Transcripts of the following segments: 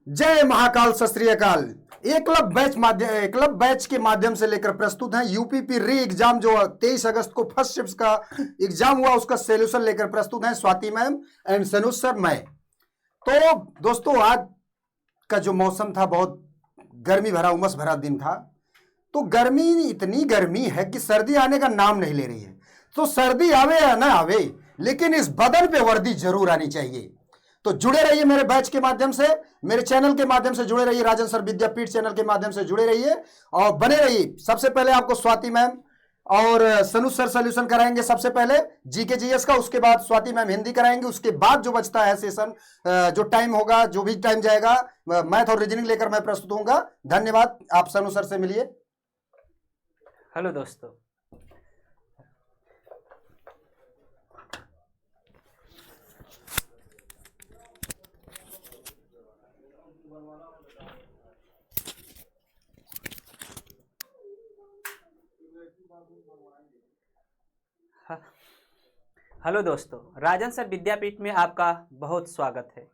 जय महाकाल, सत श्री अकाल। एकलव्य बैच के माध्यम से लेकर प्रस्तुत है यूपीपी री एग्जाम जो 23 अगस्त को फर्स्ट शिफ्ट का एग्जाम हुआ, उसका सॉल्यूशन लेकर प्रस्तुत है Swati ma'am and Sanuj sir मैं। तो दोस्तों, आज का जो मौसम था बहुत गर्मी भरा, उमस भरा दिन था। तो गर्मी, इतनी गर्मी है कि सर्दी आने का नाम नहीं ले रही है। तो सर्दी आवे या ना आवे, लेकिन इस बदन पे वर्दी जरूर आनी चाहिए। तो जुड़े रहिए मेरे बैच के माध्यम से, मेरे चैनल के माध्यम से जुड़े रहिए, राजन सर विद्यापीठ चैनल के माध्यम से जुड़े रहिए और बने रहिए। सबसे पहले आपको स्वाति मैम और सनुज सर सॉल्यूशन कराएंगे। सबसे पहले जीके जीएस का, उसके बाद स्वाति मैम हिंदी कराएंगे। उसके बाद जो बचता है सेशन, जो टाइम होगा, जो भी टाइम जाएगा, मैथ और रीजनिंग लेकर मैं प्रस्तुत होऊंगा। धन्यवाद। आप सनुज सर से मिलिए। हेलो दोस्तों, राजन सर विद्यापीठ में आपका बहुत स्वागत है।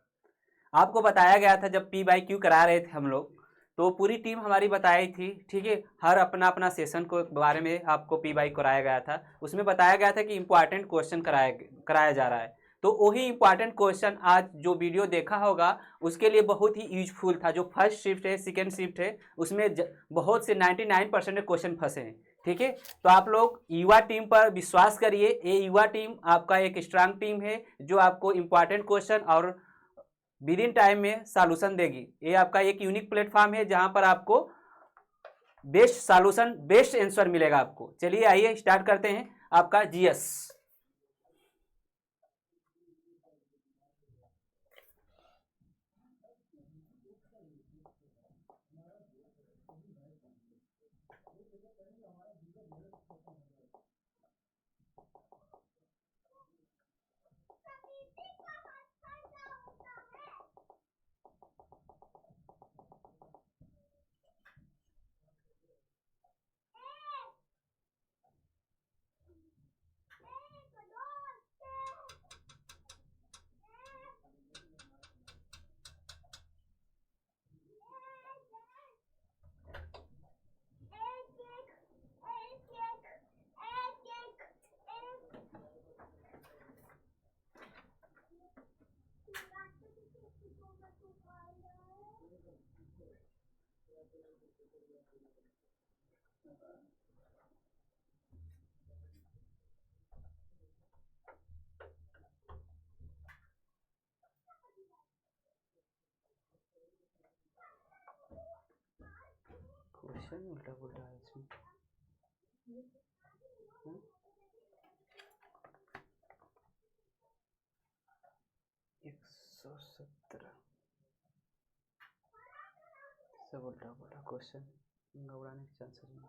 आपको बताया गया था जब पी बाई क्यू करा रहे थे हम लोग, तो पूरी टीम हमारी बताई थी, ठीक है। हर अपना अपना सेशन को बारे में आपको पी बाई कराया गया था। उसमें बताया गया था कि इम्पॉर्टेंट क्वेश्चन कराया जा रहा है। तो वही इम्पॉर्टेंट क्वेश्चन आज जो वीडियो देखा होगा उसके लिए बहुत ही यूजफुल था। जो फर्स्ट शिफ्ट है, सेकेंड शिफ्ट है, उसमें बहुत से 99% क्वेश्चन फंसे हैं, ठीक है। तो आप लोग युवा टीम पर विश्वास करिए। ये युवा टीम आपका एक स्ट्रांग टीम है जो आपको इम्पॉर्टेंट क्वेश्चन और विद इन टाइम में सॉल्यूशन देगी। ये आपका एक यूनिक प्लेटफॉर्म है जहां पर आपको बेस्ट सॉल्यूशन, बेस्ट आंसर मिलेगा आपको। चलिए आइए स्टार्ट करते हैं आपका जीएस। क्वेश्चन उल्टा पुल्टा है इसमें। 117 सब उल्टा पुल्टा क्वेश्चन घबराने के चांसेस नहीं।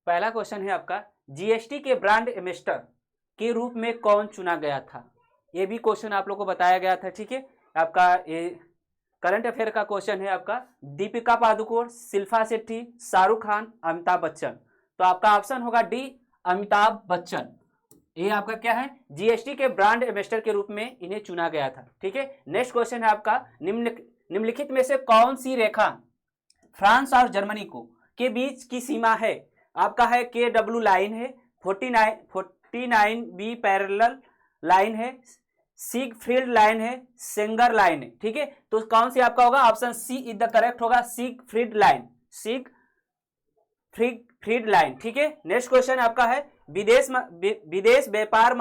पहला क्वेश्चन है आपका, जीएसटी के ब्रांड एम्बेसडर के रूप में कौन चुना गया था। ये भी क्वेश्चन आप लोग को बताया गया था, ठीक है। आपका ये करंट अफेयर का क्वेश्चन है आपका, दीपिका पादुकोण, शिल्पा शेट्टी, शाहरुख खान, अमिताभ बच्चन। तो आपका ऑप्शन होगा डी, अमिताभ बच्चन। ये आपका क्या है, जीएसटी के ब्रांड एम्बेसडर के रूप में इन्हें चुना गया था, ठीक है। नेक्स्ट क्वेश्चन है आपका, निम्नलिखित में से कौन सी रेखा फ्रांस और जर्मनी को के बीच की सीमा है। आपका है KW लाइन है, 49 बी पैरेलल लाइन है, सिगफ्रीड लाइन है, सेंगर लाइन है, ठीक है। तो कौन सी आपका होगा, option C is the correct होगा, सिगफ्रीड लाइन, सिगफ्रीड लाइन, ठीक है। नेक्स्ट क्वेश्चन आपका है, विदेश व्यापार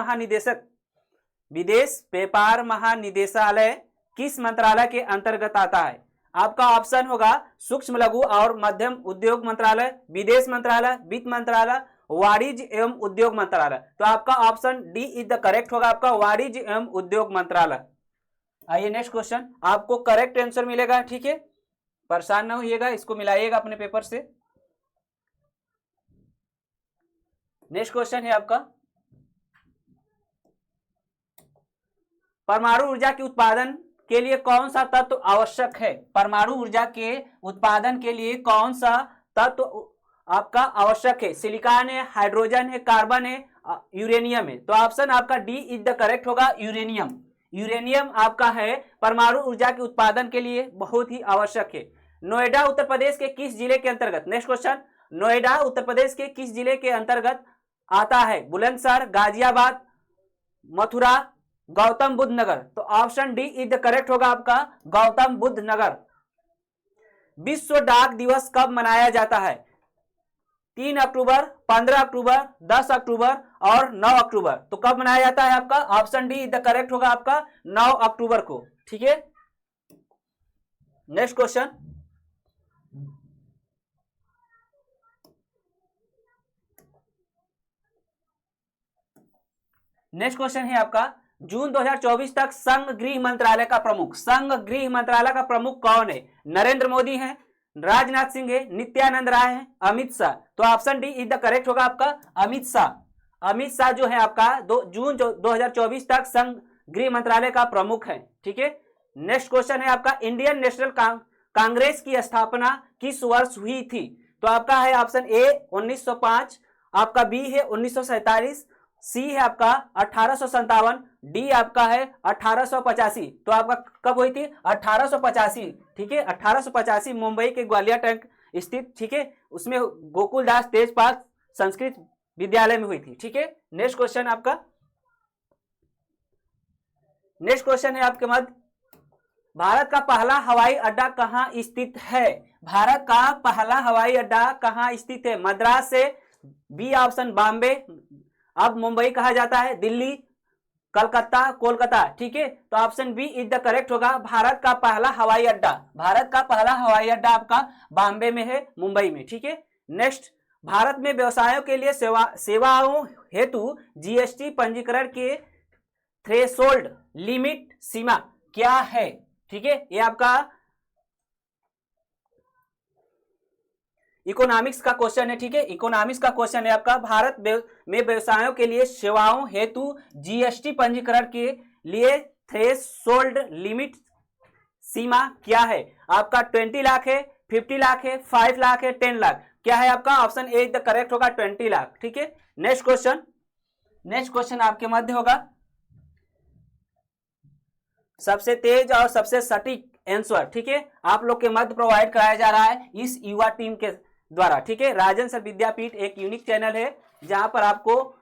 महानिदेशालय किस मंत्रालय के अंतर्गत आता है। आपका ऑप्शन होगा सूक्ष्म लघु और मध्यम उद्योग मंत्रालय, विदेश मंत्रालय, वित्त मंत्रालय, वाणिज्य एवं उद्योग मंत्रालय। तो आपका option D is the correct होगा, आपका वाणिज्य एवं उद्योग मंत्रालय। आइए नेक्स्ट क्वेश्चन, आपको करेक्ट आंसर मिलेगा, ठीक है। परेशान ना होइएगा, इसको मिलाइएगा अपने पेपर से। नेक्स्ट क्वेश्चन है आपका, परमाणु ऊर्जा के उत्पादन के लिए कौन सा तत्व आवश्यक है? परमाणु ऊर्जा के उत्पादन के लिए कौन सा तत्व आपका आवश्यक है? सिलिकॉन है, हाइड्रोजन है, कार्बन है, यूरेनियम है। तो ऑप्शन आपका डी इज द करेक्ट होगा, यूरेनियम। यूरेनियम आपका है परमाणु ऊर्जा के उत्पादन के लिए बहुत ही आवश्यक है। नोएडा उत्तर प्रदेश के किस जिले के अंतर्गत? नेक्स्ट क्वेश्चन, नोएडा उत्तर प्रदेश के किस जिले के अंतर्गत आता है? बुलंदशहर, गाजियाबाद, मथुरा, गौतम बुद्ध नगर। तो option D is the correct होगा आपका, गौतम बुद्ध नगर। विश्व डाक दिवस कब मनाया जाता है? 3 अक्टूबर, 15 अक्टूबर, 10 अक्टूबर और 9 अक्टूबर। तो कब मनाया जाता है आपका? Option D is the correct होगा आपका, 9 अक्टूबर को। ठीक है, नेक्स्ट क्वेश्चन, नेक्स्ट क्वेश्चन है आपका, जून 2024 तक संघ गृह मंत्रालय का प्रमुख, संघ गृह मंत्रालय का प्रमुख कौन है? नरेंद्र मोदी है, राजनाथ सिंह है, नित्यानंद राय है, अमित शाह। तो option D is the correct होगा आपका, अमित शाह। अमित शाह जो है आपका जून 2024 तक संघ गृह मंत्रालय का प्रमुख है। ठीक है, नेक्स्ट क्वेश्चन है आपका, इंडियन नेशनल कांग्रेस की स्थापना किस वर्ष हुई थी? तो आपका है ऑप्शन ए 1905, आपका बी है 1947, सी है आपका 1857, डी आपका है 1885। तो आपका कब हुई थी? 1885। ठीक है, 1885 मुंबई के ग्वालियर टैंक स्थित, ठीक है, उसमें गोकुलदास तेजपाल संस्कृत विद्यालय में हुई थी। ठीक है, नेक्स्ट क्वेश्चन आपका, नेक्स्ट क्वेश्चन है आपके मध्य, भारत का पहला हवाई अड्डा कहां स्थित है? भारत का पहला हवाई अड्डा कहां स्थित है? मद्रास से, बी ऑप्शन बॉम्बे, अब मुंबई कहा जाता है, दिल्ली, कलकत्ता, कोलकाता। ठीक है, तो option B is the correct होगा, भारत का पहला हवाई अड्डा, भारत का पहला हवाई अड्डा आपका बॉम्बे में है, मुंबई में। ठीक है, नेक्स्ट, भारत में व्यवसायों के लिए सेवाओं हेतु जीएसटी पंजीकरण के थ्रेशोल्ड लिमिट सीमा क्या है? ठीक है, ये आपका इकोनॉमिक्स का क्वेश्चन है। ठीक है, इकोनॉमिक्स का क्वेश्चन है आपका, भारत में व्यवसायों के लिए सेवाओं हेतु जीएसटी पंजीकरण के लिए थ्रेशोल्ड लिमिट सीमा क्या है? आपका 20 लाख है, 50 लाख है, 5 लाख है, 10 लाख। क्या है आपका? ऑप्शन ए द करेक्ट होगा, 20 लाख। ठीक है, नेक्स्ट क्वेश्चन, नेक्स्ट क्वेश्चन आपके मध्य होगा, सबसे तेज और सबसे सटीक आंसर, ठीक है, आप लोग के मध्य प्रोवाइड कराया जा रहा है इस युवा टीम के द्वारा। ठीक है, राजन सर विद्यापीठ एक यूनिक चैनल है जहां पर आपको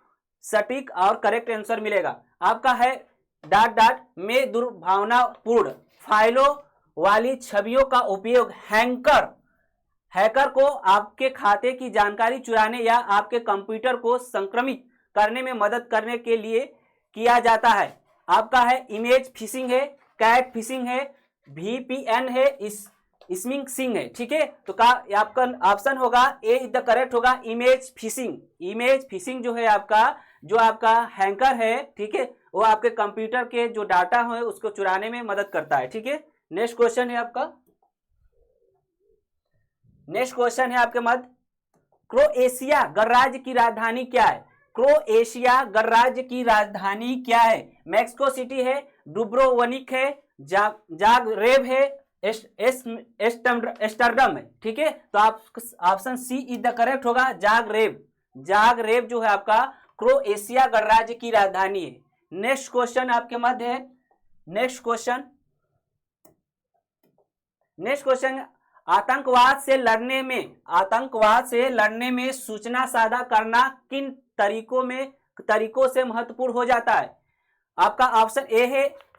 सटीक और करेक्ट आंसर मिलेगा। आपका है डॉट डॉट में दुर्भावनापूर्ण फाइलों वाली छवियों का उपयोग हैकर को आपके खाते की जानकारी चुराने या आपके कंप्यूटर को संक्रमित करने में मदद करने के लिए किया जाता है। आपका है इमेज फिशिंग है, कैट फिशिंग है, VPN है, स्मिंग सिंग है। ठीक है, तो आपका ऑप्शन होगा ए इज द करेक्ट होगा, इमेज फिशिंग। इमेज फिशिंग जो है आपका, जो आपका हैकर है, ठीक है, वो आपके कंप्यूटर के जो डाटा है उसको चुराने में मदद करता है। ठीक है, नेक्स्ट क्वेश्चन है आपका, नेक्स्ट क्वेश्चन है आपके मध्य, क्रोएशिया गणराज्य की राजधानी क्या है? क्रोएशिया गणराज्य की राजधानी क्या है? मैक्सिको सिटी है, डुब्रोवनिक है, जागरेब है, एस्टरडम है। ठीक है, तो आप option C is the correct होगा, जागरेब। जागरेब जो है आपका क्रोएशिया गणराज्य की राजधानी है। नेक्स्ट क्वेश्चन आपके मध्य है, नेक्स्ट क्वेश्चन, नेक्स्ट क्वेश्चन, आतंकवाद से लड़ने में सूचना साझा करना किन तरीकों से महत्वपूर्ण हो जाता है? आपका ऑप्शन ए है,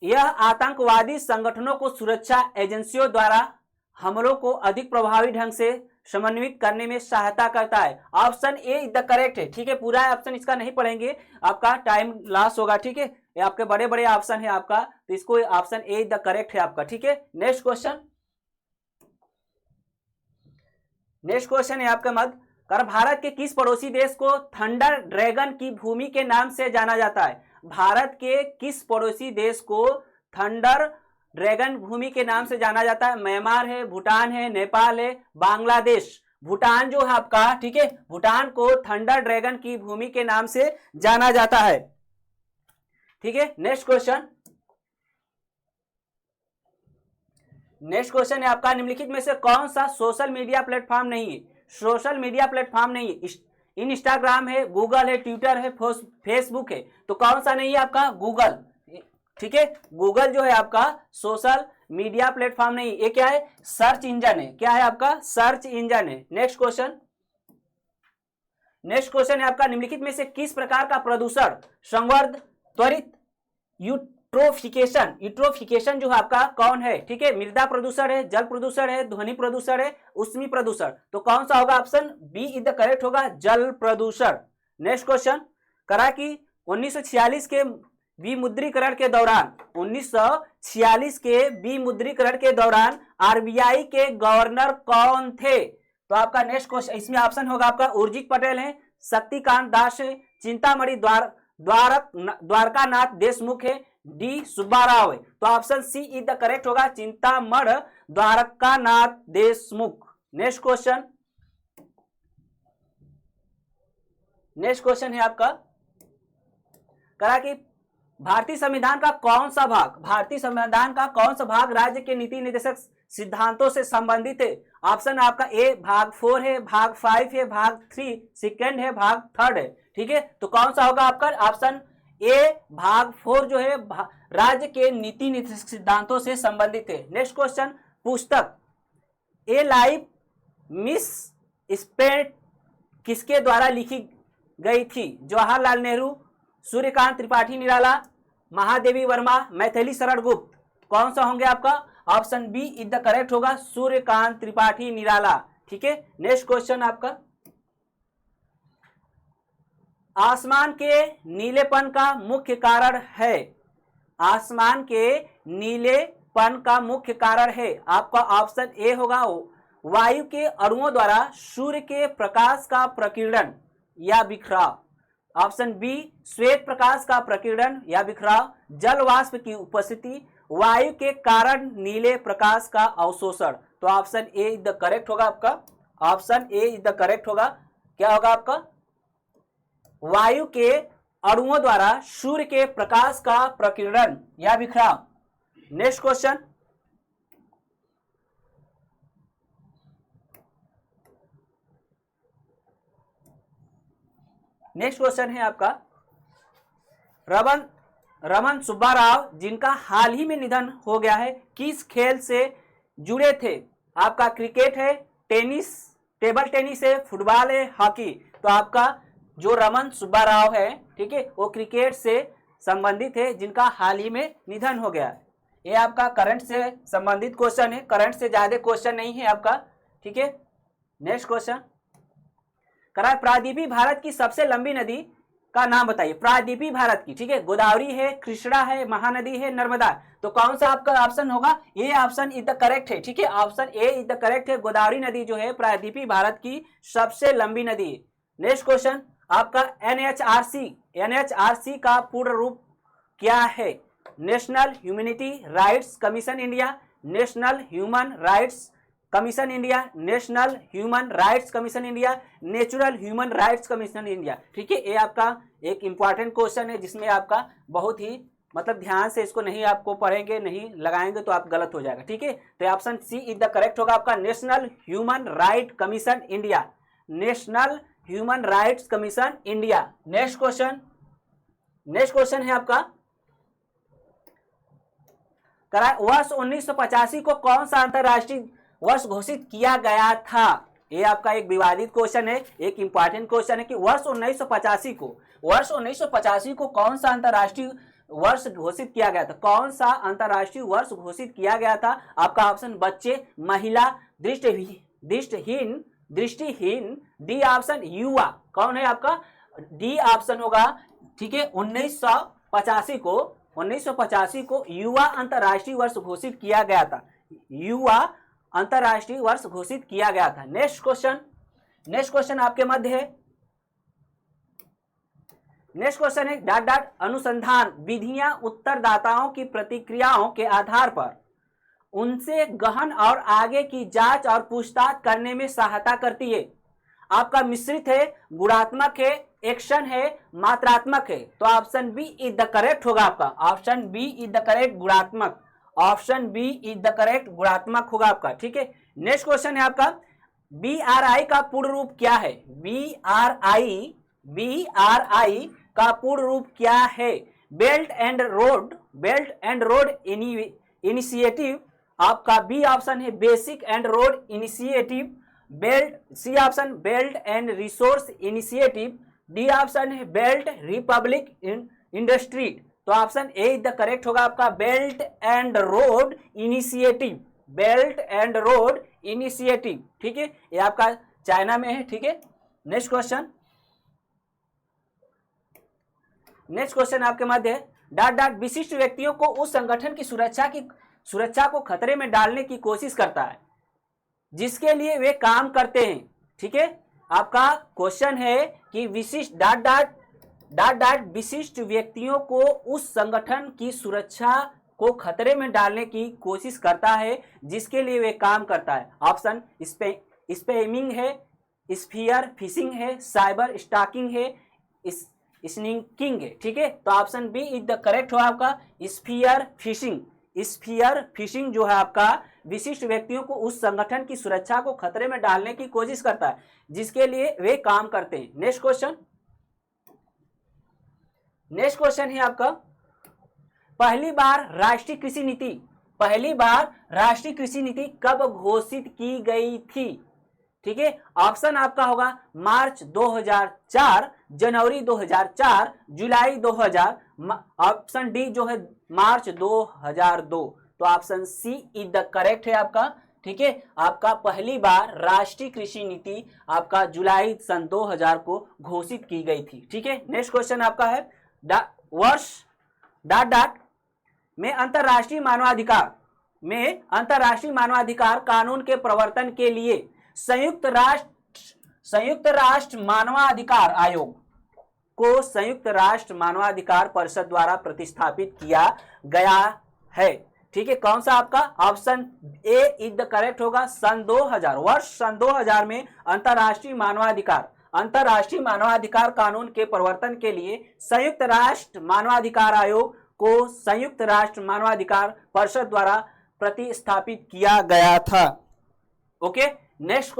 यह आतंकवादी संगठनों को सुरक्षा एजेंसियों द्वारा हमलों को अधिक प्रभावी ढंग से समन्वित करने में सहायता करता है। Option A is the correct है। ठीक है, पूरा ऑप्शन इसका नहीं पढ़ेंगे, आपका टाइम लॉस होगा। ठीक है, ये आपके बड़े बड़े ऑप्शन है आपका, तो इसको option A is the correct है आपका। ठीक है, नेक्स्ट क्वेश्चन, नेक्स्ट क्वेश्चन है आपके मध्य, भारत के किस पड़ोसी देश को थंडर ड्रैगन की भूमि के नाम से जाना जाता है? भारत के किस पड़ोसी देश को थंडर ड्रैगन भूमि के नाम से जाना जाता है? म्यांमार है, भूटान है, नेपाल है, बांग्लादेश। भूटान जो है आपका, ठीक है, भूटान को थंडर ड्रैगन की भूमि के नाम से जाना जाता है। ठीक है, नेक्स्ट क्वेश्चन। नेक्स्ट क्वेश्चन है आपका, निम्नलिखित में से कौन सा सोशल मीडिया प्लेटफॉर्म नहीं है? सोशल मीडिया प्लेटफॉर्म नहीं है। इंस्टाग्राम है, गूगल है, ट्विटर है, फेसबुक है, तो कौन सा नहीं है आपका? गूगल। ठीक है, गूगल जो है आपका सोशल मीडिया प्लेटफॉर्म नहीं, ये क्या है? सर्च इंजन है। क्या है आपका? सर्च इंजन है। Next question. नेक्स्ट क्वेश्चन है आपका, निम्नलिखित में से किस प्रकार का प्रदूषण संवर्ध त्वरित यूट्रोफिकेशन जो है आपका कौन है? ठीक है, मृदा प्रदूषण है, जल प्रदूषण है, ध्वनि प्रदूषण है, ऊष्मी प्रदूषण, तो कौन सा होगा? Option B is the correct होगा, जल प्रदूषण। नेक्स्ट क्वेश्चन करा कि 1946 के विमुद्रीकरण के दौरान 1946 के विमुद्रीकरण के दौरान आरबीआई के गवर्नर कौन थे? तो आपका नेक्स्ट क्वेश्चन, इसमें ऑप्शन होगा आपका उर्जित पटेल है, शक्तिकांत दास है, चिंतामणि द्वारकानाथ देशमुख है, डी सुब्बाराव है। तो option C is the correct होगा, Chintamani Dwarkanath Deshmukh. Next question. Next question है आपका, करा कि भारतीय संविधान का कौन सा भाग राज्य के नीति निर्देशक सिद्धांतों से संबंधित है? ऑप्शन आपका ए भाग 4 है, भाग 5 है, भाग 3 सेकंड है, भाग 3 है। ठीक है, तो कौन सा होगा आपका? ऑप्शन ए भाग 4 जो है राज्य के नीति निर्देशक सिद्धांतों से संबंधित है। नेक्स्ट क्वेश्चन, पुस्तक ए लाइफ मिस स्पेंट किसके द्वारा लिखी गई थी? जवाहरलाल नेहरू, सूर्यकांत त्रिपाठी निराला, महादेवी वर्मा, मैथिली शरण गुप्त, कौन सा होंगे आपका? Option B is the correct होगा, सूर्यकांत त्रिपाठी निराला। ठीक है, नेक्स्ट क्वेश्चन आपका, आसमान के नीलेपन का मुख्य कारण है? आसमान के नीलेपन का मुख्य कारण है आपका ऑप्शन ए होगा, वायु के अणुओं द्वारा सूर्य के प्रकाश का प्रकीर्णन या बिखराव। ऑप्शन बी श्वेत प्रकाश का प्रकीर्णन या बिखराव, जल वाष्प की उपस्थिति, वायु के कारण नीले प्रकाश का अवशोषण। तो option A is the correct होगा आपका, option A is the correct होगा। क्या होगा आपका? वायु के अणुओं द्वारा सूर्य के प्रकाश का प्रकीर्णन या बिखराव। नेक्स्ट क्वेश्चन, नेक्स्ट क्वेश्चन है आपका, रमन सुब्बाराव जिनका हाल ही में निधन हो गया है, किस खेल से जुड़े थे? आपका क्रिकेट है, टेनिस, टेबल टेनिस है, फुटबॉल है, हॉकी। तो आपका जो रमन सुब्बाराव है, ठीक है, वो क्रिकेट से संबंधित है जिनका हाल ही में निधन हो गया है। ये आपका करंट से संबंधित क्वेश्चन है, करंट से ज्यादा क्वेश्चन नहीं है आपका। ठीक है, नेक्स्ट क्वेश्चन करा, प्रायद्वीपीय भारत की सबसे लंबी नदी का नाम बताइए। प्रायद्वीपीय भारत की, ठीक है, गोदावरी है, कृष्णा है, महानदी है, नर्मदा। तो कौन सा आपका ऑप्शन होगा? ये ऑप्शन इज द करेक्ट है। ठीक है, option A is the correct है, गोदावरी नदी जो है प्रायद्वीपीय भारत की सबसे लंबी नदी है। नेक्स्ट क्वेश्चन आपका, एनएचआरसी का पूर्ण रूप क्या है? National humanity rights commission India, national human rights commission India, national human rights commission India, natural human rights commission India. ठीक है, ये आपका एक इंपॉर्टेंट क्वेश्चन है जिसमें आपका बहुत ही मतलब ध्यान से इसको नहीं आपको पढ़ेंगे, नहीं लगाएंगे तो आप गलत हो जाएगा। ठीक है, तो option C is the correct होगा आपका, national human right commission India, national human rights commission India. Next question, next question है आपका, वर्ष 1985 को कौन सा अंतरराष्ट्रीय वर्ष घोषित किया गया था? ये आपका एक विवादित क्वेश्चन है, एक इंपॉर्टेंट क्वेश्चन है कि वर्ष 1985 को कौन सा अंतरराष्ट्रीय वर्ष घोषित किया गया था? कौन सा अंतरराष्ट्रीय वर्ष घोषित किया गया था? आपका ऑप्शन बच्चे, महिला, दृष्टिहीन, डी ऑप्शन युवा। कौन है आपका? डी ऑप्शन होगा। ठीक है, 1985 को युवा अंतरराष्ट्रीय वर्ष घोषित किया गया था, युवा अंतरराष्ट्रीय वर्ष घोषित किया गया था। नेक्स्ट क्वेश्चन आपके मध्य है, नेक्स्ट क्वेश्चन है, अनुसंधान विधियां उत्तरदाताओं की प्रतिक्रियाओं के आधार पर उनसे गहन और आगे की जांच और पूछताछ करने में सहायता करती है। आपका मिश्रित है, गुणात्मक है, एक्शन है, मात्रात्मक है। तो option B is the correct होगा आपका। Option B is the correct गुणात्मक। Option B is the correct गुणात्मक होगा आपका। ठीक है, नेक्स्ट क्वेश्चन है आपका, BRI का पूर्ण रूप क्या है? BRI का पूर्ण रूप क्या है? Belt and road initiative. आपका बी ऑप्शन है basic and road initiative. C option belt and resource initiative. D option है बेल्ट रिपब्लिक इंडस्ट्री। तो option A is the correct होगा आपका, belt and road initiative. Belt and road initiative. ठीक है, ये आपका चाइना में है। ठीक है, नेक्स्ट क्वेश्चन आपके मध्य है, डॉट विशिष्ट व्यक्तियों को उस संगठन की सुरक्षा को खतरे में डालने की कोशिश करता है जिसके लिए वे काम करते हैं। ठीक है, आपका क्वेश्चन है कि विशिष्ट डॉट विशिष्ट व्यक्तियों को उस संगठन की सुरक्षा को खतरे में डालने की कोशिश करता है जिसके लिए वे काम करता है। ऑप्शन स्पैमिंग है, स्फीयर फिशिंग है, साइबर स्टॉकिंग है, स्निकिंग है। ठीक है, तो option B is the correct हो आपका, स्फीयर फिशिंग। स्फीयर फिशिंग जो है आपका विशिष्ट व्यक्तियों को उस संगठन की सुरक्षा को खतरे में डालने की कोशिश करता है जिसके लिए वे काम करते हैं। नेक्स्ट क्वेश्चन है आपका, पहली बार राष्ट्रीय कृषि नीति कब घोषित की गई थी? ठीक है, ऑप्शन आपका होगा मार्च 2004, जनवरी 2004, जुलाई 2000, ऑप्शन डी जो है मार्च 2002। तो option C is the correct है आपका। ठीक है, आपका पहली बार राष्ट्रीय कृषि नीति आपका जुलाई सन 2000 को घोषित की गई थी। ठीक है, नेक्स्ट क्वेश्चन आपका है, वर्ष में अंतरराष्ट्रीय मानवाधिकार कानून के प्रवर्तन के लिए संयुक्त राष्ट्र मानवाधिकार आयोग को संयुक्त राष्ट्र मानवाधिकार परिषद द्वारा प्रतिस्थापित किया गया है। ठीक है, कौन सा आपका? Option A is the correct होगा, सन 2000। वर्ष सन 2000 में अंतरराष्ट्रीय मानवाधिकार कानून के प्रवर्तन के लिए संयुक्त राष्ट्र मानवाधिकार आयोग को संयुक्त राष्ट्र मानवाधिकार परिषद द्वारा प्रतिस्थापित किया गया था। ओके, नेक्स्ट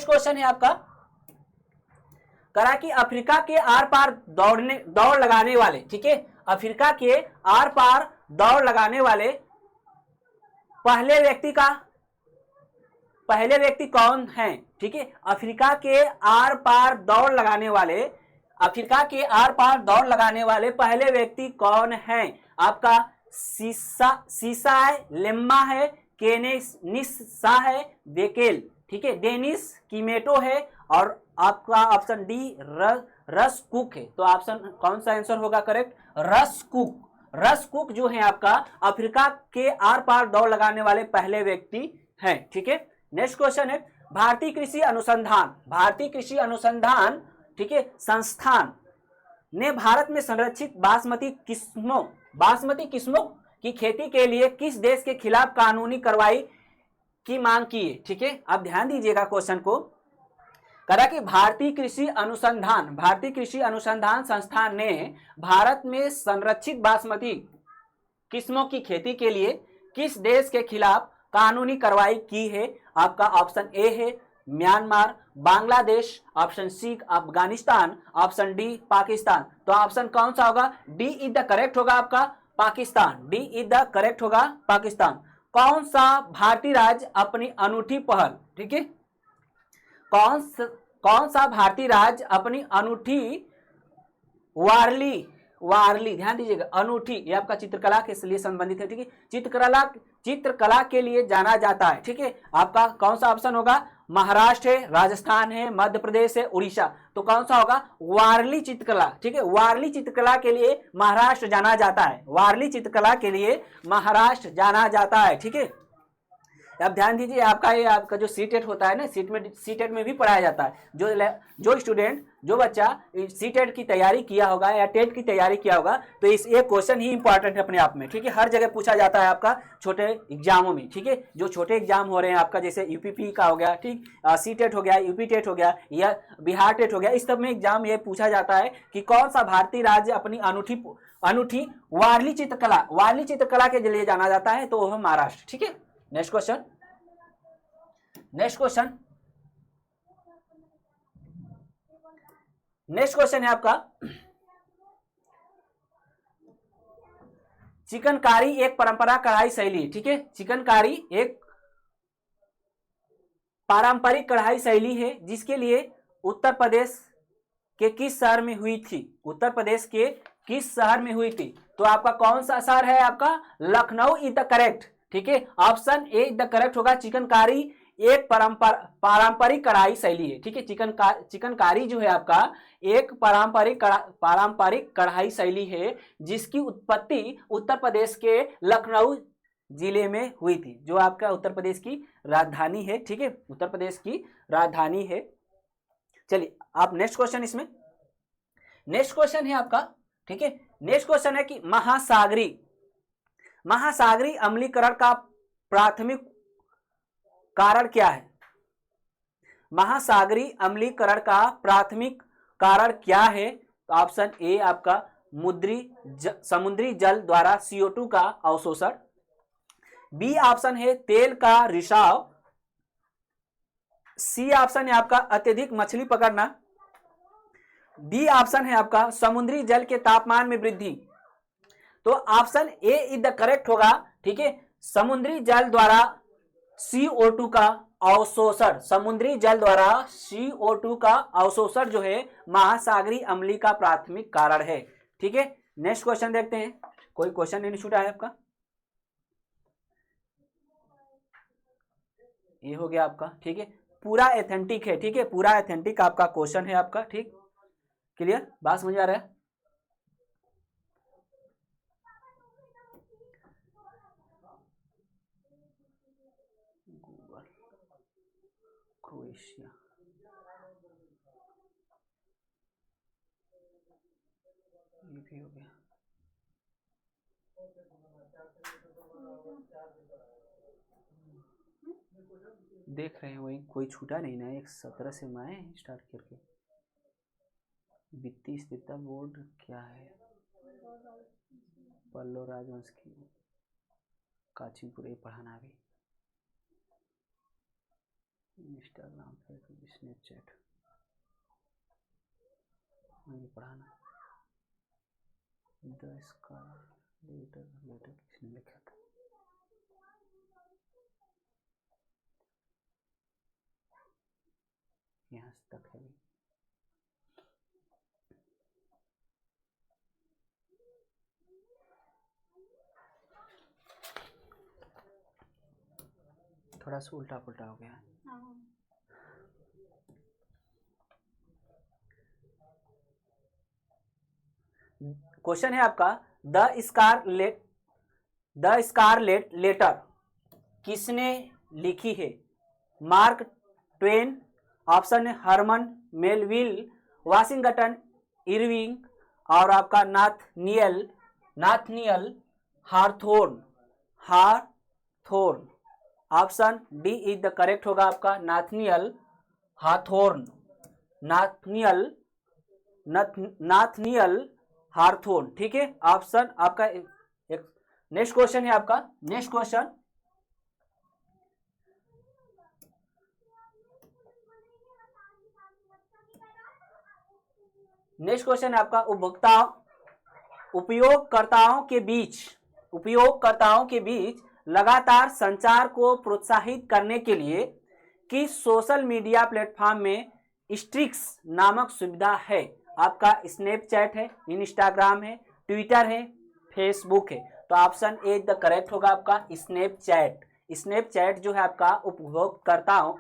क्वेश्चन है आपका, करा कि अफ्रीका के आर पार दौड़ लगाने वाले, ठीक है, अफ्रीका के आर पार दौड़ लगाने वाले पहले व्यक्ति कौन हैं? ठीक है, अफ्रीका के आर पार दौड़ लगाने वाले पहले व्यक्ति कौन हैं? आपका सीसाय लेम्मा है, केनिसा है, बेकेल, ठीक है, डेनिस किमेटो है, और आपका ऑप्शन डी रस कुक है। तो ऑप्शन कौन सा आंसर होगा करेक्ट? रस कुक जो है आपका अफ्रीका के आर पार दौड़ लगाने वाले पहले व्यक्ति हैं। ठीक है, नेक्स्ट क्वेश्चन है, भारतीय कृषि अनुसंधान ठीक है संस्थान ने भारत में संरक्षित बासमती किस्मों की खेती के लिए किस देश के खिलाफ कानूनी कार्रवाई की मांग की है? ठीक है, आप ध्यान दीजिएगा क्वेश्चन को। करा कि भारतीय कृषि अनुसंधान संस्थान ने भारत में संरक्षित बासमती किस्मों की खेती के लिए किस देश के खिलाफ कानूनी कार्रवाई की है? आपका ऑप्शन ए है Myanmar, Bangladesh, option C Afghanistan, option D Pakistan. तो ऑप्शन कौन सा होगा? डी इज द करेक्ट होगा आपका, Pakistan. D is the correct होगा, पाकिस्तान। कौन सा भारतीय राज्य अपनी अनूठी पहल, ठीक है, कौन सा भारतीय राज्य अपनी अनूठी वारली ध्यान दीजिएगा, अनूठी, ये आपका चित्रकला के लिए संबंधित है। ठीक है, चित्रकला के लिए जाना जाता है। ठीक है, आपका कौन सा ऑप्शन होगा? महाराष्ट्र है, राजस्थान है, मध्य प्रदेश है, उड़ीसा। तो कौन सा होगा? वारली चित्रकला। ठीक है, वारली चित्रकला के लिए महाराष्ट्र जाना जाता है। वारली चित्रकला के लिए महाराष्ट्र जाना जाता है। ठीक है, अब ध्यान दीजिए, आपका जो सीटेट होता है ना, सीटेट में भी पढ़ाया जाता है। जो स्टूडेंट, जो बच्चा सीटेट की तैयारी किया होगा या टेट की तैयारी किया होगा, तो इस एक क्वेश्चन ही इंपॉर्टेंट है अपने आप में, ठीक है। हर जगह पूछा जाता है आपका छोटे एग्जामों में, ठीक है। जो छोटे एग्जाम हो रहे हैं आपका, जैसे यूपीपी का हो गया, ठीक, सीटेट हो गया, यूपी टेट हो गया, या बिहार टेट हो गया, इस सब में एग्जाम ये पूछा जाता है कि कौन सा भारतीय राज्य अपनी अनूठी वारली चित्रकला के लिए जाना जाता है, तो वह महाराष्ट्र, ठीक है। नेक्स्ट क्वेश्चन है आपका, चिकनकारी एक परंपरा कढ़ाई शैली, ठीक है। चिकनकारी एक पारंपरिक कढ़ाई शैली है जिसके लिए उत्तर प्रदेश के किस शहर में हुई थी? उत्तर प्रदेश के किस शहर में हुई थी? तो आपका कौन सा शहर है? आपका लखनऊ इज द करेक्ट, ठीक है। Option A is the correct होगा। चिकनकारी एक पारंपरिक कढ़ाई शैली है, ठीक है। चिकनकारी जो है आपका एक पारंपरिक कढ़ाई शैली है जिसकी उत्पत्ति उत्तर प्रदेश के लखनऊ जिले में हुई थी, जो आपका उत्तर प्रदेश की राजधानी है, ठीक है। उत्तर प्रदेश की राजधानी है। चलिए आप नेक्स्ट क्वेश्चन, इसमें नेक्स्ट क्वेश्चन है आपका, ठीक है। नेक्स्ट क्वेश्चन है कि महासागरी अम्लीकरण का प्राथमिक कारण क्या है? महासागरी अम्लीकरण का प्राथमिक कारण क्या है? तो ऑप्शन ए आपका समुद्री जल द्वारा CO2 का अवशोषण, बी ऑप्शन है तेल का रिसाव, सी ऑप्शन है आपका अत्यधिक मछली पकड़ना, डी ऑप्शन है आपका समुद्री जल के तापमान में वृद्धि। तो option A is the correct होगा, ठीक है। समुद्री जल द्वारा CO2 का अवशोषण, समुद्री जल द्वारा CO2 का अवशोषण जो है महासागरी अम्ली का प्राथमिक कारण है, ठीक है। नेक्स्ट क्वेश्चन देखते हैं, कोई क्वेश्चन नहीं छूटा है आपका। ये हो गया आपका, ठीक है। पूरा एथेंटिक है, ठीक है। पूरा एथेंटिक आपका क्वेश्चन है आपका, ठीक। क्लियर, बात समझ आ रहा है? क्रोएशिया, ये भी हो गया। देख रहे हैं वही, कोई छूटा नहीं ना। 117 से मैं स्टार्ट करके वित्तीय स्थिरता बोर्ड क्या है? पल्लव राजवंश की काचिपुरे पढ़ाना भी, इंस्टाग्राम, फेसबुक, स्नैपचैट नहीं पढ़ाना। द स्कार लेटर किसने लिखा था? यहाँ तक है भी। थोड़ा सा उल्टा पुल्टा हो गया है। क्वेश्चन है आपका, द स्कारलेट लेटर किसने लिखी है? मार्क ट्वेन, ऑप्शन है हरमन मेलविल, वाशिंगटन इरविंग, और आपका Nathaniel Hawthorne. Option D is the correct होगा आपका, नाथनियल हार्थोर्न। नाथनियल हार्थोर्न, ठीक है। ऑप्शन आपका एक। नेक्स्ट क्वेश्चन है आपका, नेक्स्ट क्वेश्चन, है आपका, उपयोगकर्ताओं के बीच लगातार संचार को प्रोत्साहित करने के लिए किस सोशल मीडिया प्लेटफॉर्म में स्ट्रिक्स नामक सुविधा है? आपका स्नैपचैट है, इंस्टाग्राम है, ट्विटर है, फेसबुक है। तो ऑप्शन ए द करेक्ट होगा आपका, स्नैपचैट। स्नैपचैट जो है आपका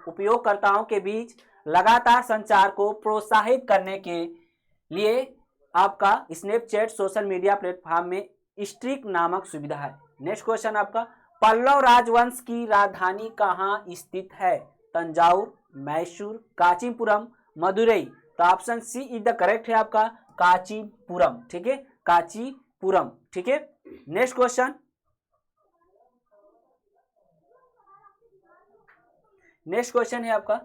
उपयोगकर्ताओं के बीच लगातार संचार को प्रोत्साहित करने के लिए आपका स्नैपचैट सोशल मीडिया प्लेटफॉर्म में स्ट्रिक नामक सुविधा है। नेक्स्ट क्वेश्चन आपका, पल्लव राजवंश की राजधानी कहाँ स्थित है? तंजाउर, मैसूर, कांचीपुरम, मदुरई। तो option C is the correct है आपका, कांचीपुरम। ठीक है, कांचीपुरम। ठीक है, नेक्स्ट क्वेश्चन। नेक्स्ट क्वेश्चन है आपका,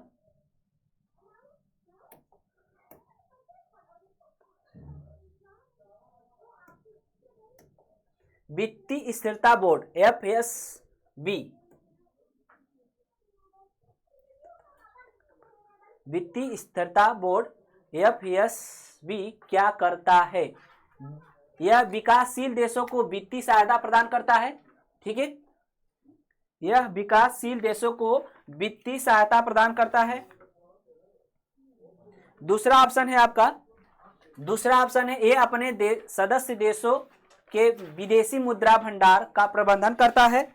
वित्तीय स्थिरता बोर्ड FSB, वित्तीय स्थिरता बोर्ड FSB क्या करता है? यह विकासशील देशों को वित्तीय सहायता प्रदान करता है। ठीक है, यह विकासशील देशों को वित्तीय सहायता प्रदान करता है। दूसरा ऑप्शन है आपका, दूसरा ऑप्शन है ये अपने सदस्य देशों के विदेशी मुद्रा भंडार का प्रबंधन करता है।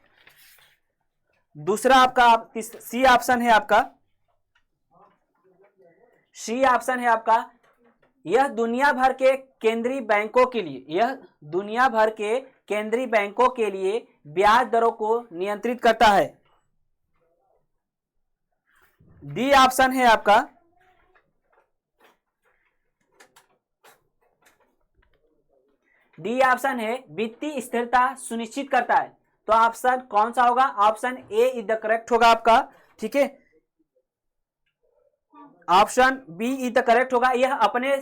दूसरा आपका सी ऑप्शन है आपका, सी ऑप्शन है आपका, यह दुनिया भर के केंद्रीय बैंकों के लिए, यह दुनिया भर के केंद्रीय बैंकों के लिए ब्याज दरों को नियंत्रित करता है। डी ऑप्शन है आपका, डी ऑप्शन है वित्तीय स्थिरता सुनिश्चित करता है। तो ऑप्शन कौन सा होगा? Option A is the correct होगा आपका। ठीक है, option B is the correct होगा, यह अपने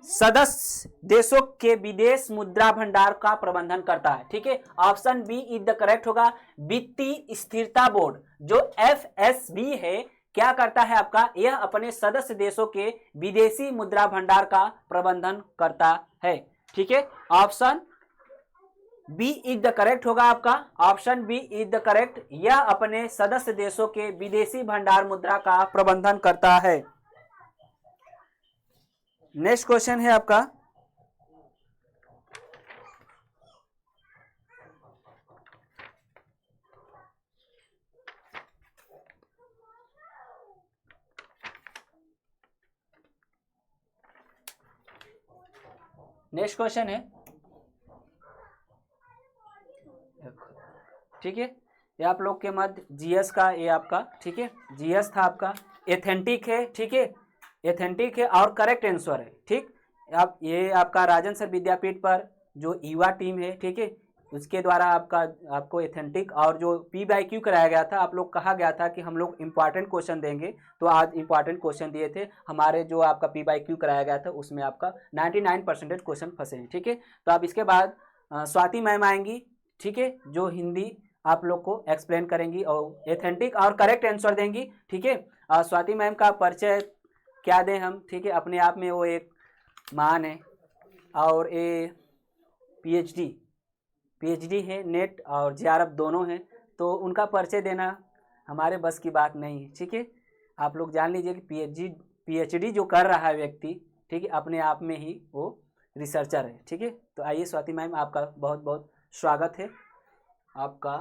सदस्य देशों के विदेश मुद्रा भंडार का प्रबंधन करता है। ठीक है, option B is the correct होगा। वित्तीय स्थिरता बोर्ड जो FSB है क्या करता है आपका? यह अपने सदस्य देशों के विदेशी मुद्रा भंडार का प्रबंधन करता है। ठीक है, option B is the correct होगा आपका, option B is the correct, यह अपने सदस्य देशों के विदेशी भंडार मुद्रा का प्रबंधन करता है। नेक्स्ट क्वेश्चन है आपका, नेक्स्ट क्वेश्चन है, ठीक है, ये आप लोग के मध्य जीएस का, ये आपका ठीक है जीएस था आपका, एथेंटिक है। ठीक है, एथेंटिक है और करेक्ट आंसर है। ठीक, आप ये आपका राजन सर विद्यापीठ पर जो युवा टीम है, ठीक है, उसके द्वारा आपको एथेंटिक और जो P/Q कराया गया था, आप लोग कहा गया था कि हम लोग इंपॉर्टेंट क्वेश्चन देंगे, तो आज इंपॉर्टेंट क्वेश्चन दिए थे हमारे। जो आपका P/Q कराया गया था उसमें आपका 99% क्वेश्चन फंसे हैं। ठीक है, तो अब इसके बाद स्वाति मैम आएंगी, ठीक है, जो हिंदी आप लोग को एक्सप्लेन करेंगी और एथेंटिक और करेक्ट आंसर देंगी। ठीक है, स्वाति मैम का परिचय क्या दें हम? ठीक है, अपने आप में वो एक महान है और ये PhD है, नेट और JRF दोनों हैं, तो उनका परिचय देना हमारे बस की बात नहीं है। ठीक है, आप लोग जान लीजिए कि PhD जो कर रहा है व्यक्ति, ठीक है, अपने आप में ही वो रिसर्चर है। ठीक है, तो आइए स्वाति मैम, आपका बहुत बहुत स्वागत है आपका।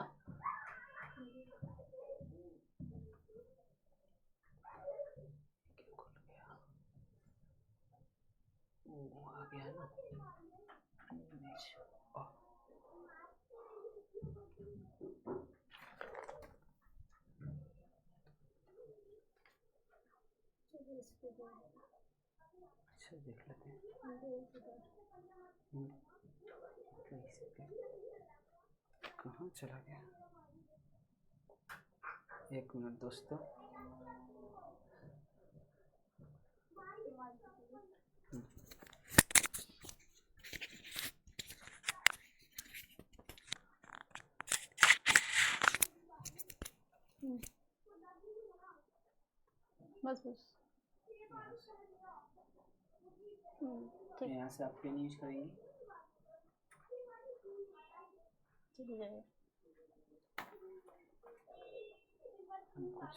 अच्छा, देख लेते हैं कहाँ चला गया। एक मिनट दोस्तों, बस ठीक, यहाँ से आप पेन यूज करेंगे। ठीक है। हम कुछ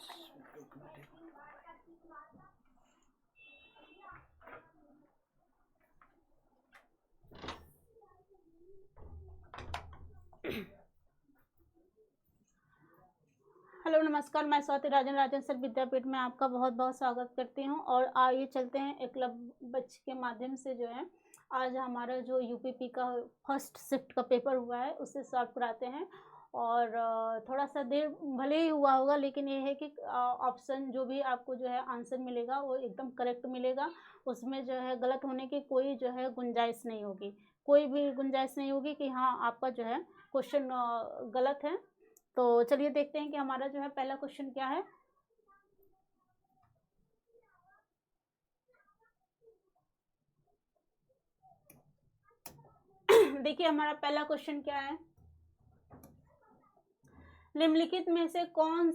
हेलो नमस्कार, मैं स्वाति राजन सर विद्यापीठ में आपका बहुत बहुत स्वागत करती हूं। और आइए चलते हैं एकलव्य बच्चे के माध्यम से जो है आज हमारा जो UPP का फर्स्ट शिफ्ट का पेपर हुआ है उससे सॉल्व कराते हैं। और थोड़ा सा देर भले ही हुआ होगा, लेकिन ये है कि ऑप्शन जो भी आपको जो है आंसर मिलेगा वो एकदम करेक्ट मिलेगा। उसमें जो है गलत होने की कोई जो है गुंजाइश नहीं होगी, कोई भी गुंजाइश नहीं होगी कि हाँ आपका जो है क्वेश्चन गलत है। तो चलिए देखते हैं कि हमारा जो है पहला क्वेश्चन क्या है। देखिए हमारा पहला क्वेश्चन क्या है, निम्नलिखित में से कौन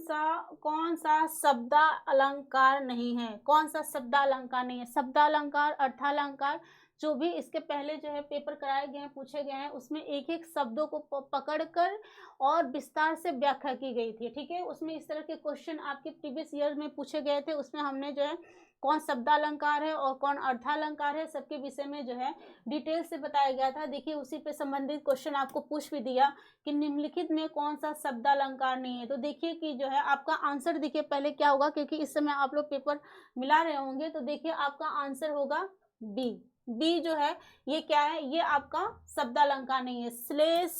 सा शब्दा अलंकार नहीं है। कौन सा शब्दा अलंकार नहीं है। शब्दा अलंकार, अर्थालंकार, जो भी इसके पहले जो है पेपर कराए गए हैं, पूछे गए हैं, उसमें एक एक शब्दों को पकड़कर और विस्तार से व्याख्या की गई थी। ठीक है, उसमें इस तरह के क्वेश्चन आपके प्रीवियस ईयर में पूछे गए थे। उसमें हमने जो है कौन शब्दालंकार है और कौन अर्थालंकार है, सबके विषय में जो है डिटेल से बताया गया था। देखिए उसी पे संबंधित क्वेश्चन आपको पूछ भी दिया कि निम्नलिखित में कौन सा शब्दालंकार नहीं है। तो देखिए कि जो है आपका आंसर देखिए पहले क्या होगा, क्योंकि इस समय आप लोग पेपर मिला रहे होंगे। तो देखिए आपका आंसर होगा बी। बी जो है ये क्या है, ये आपका शब्दालंकार नहीं है। श्लेष,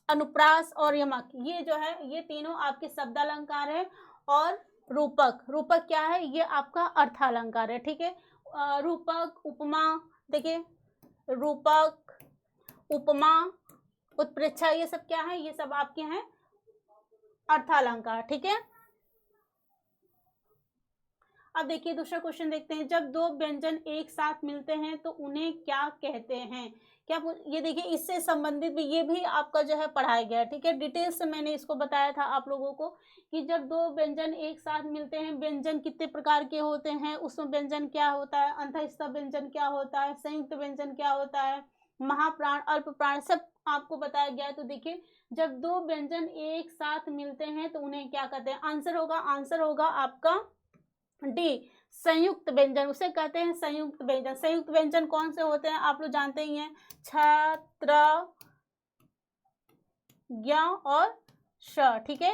अनुप्रास और यमक, ये जो है ये तीनों आपके शब्दालंकार है। और रूपक, रूपक क्या है, ये आपका अर्थालंकार है। ठीक है, रूपक, उपमा, देखिए रूपक, उपमा, उत्प्रेक्षा, ये सब क्या है, ये सब आपके हैं अर्थालंकार। ठीक है, अब देखिए दूसरा क्वेश्चन देखते हैं। जब दो व्यंजन एक साथ मिलते हैं तो उन्हें क्या कहते हैं। क्या ये देखिए इससे संबंधित भी ये भी आपका जो है पढ़ाया गया है। ठीक है, डिटेल से मैंने इसको बताया था आप लोगों को कि जब दो व्यंजन एक साथ मिलते हैं, व्यंजन कितने प्रकार के होते हैं, उसमें व्यंजन क्या होता है, अंतःस्थ व्यंजन क्या होता है, संयुक्त व्यंजन क्या होता है, महाप्राण, अल्प प्राण, सब आपको बताया गया है। तो देखिए जब दो व्यंजन एक साथ मिलते हैं तो उन्हें क्या कहते हैं। आंसर होगा आपका डी, संयुक्त व्यंजन, उसे कहते हैं संयुक्त व्यंजन। संयुक्त व्यंजन कौन से होते हैं आप लोग जानते ही हैं, छ, त्र, ज्ञ और श। ठीक है,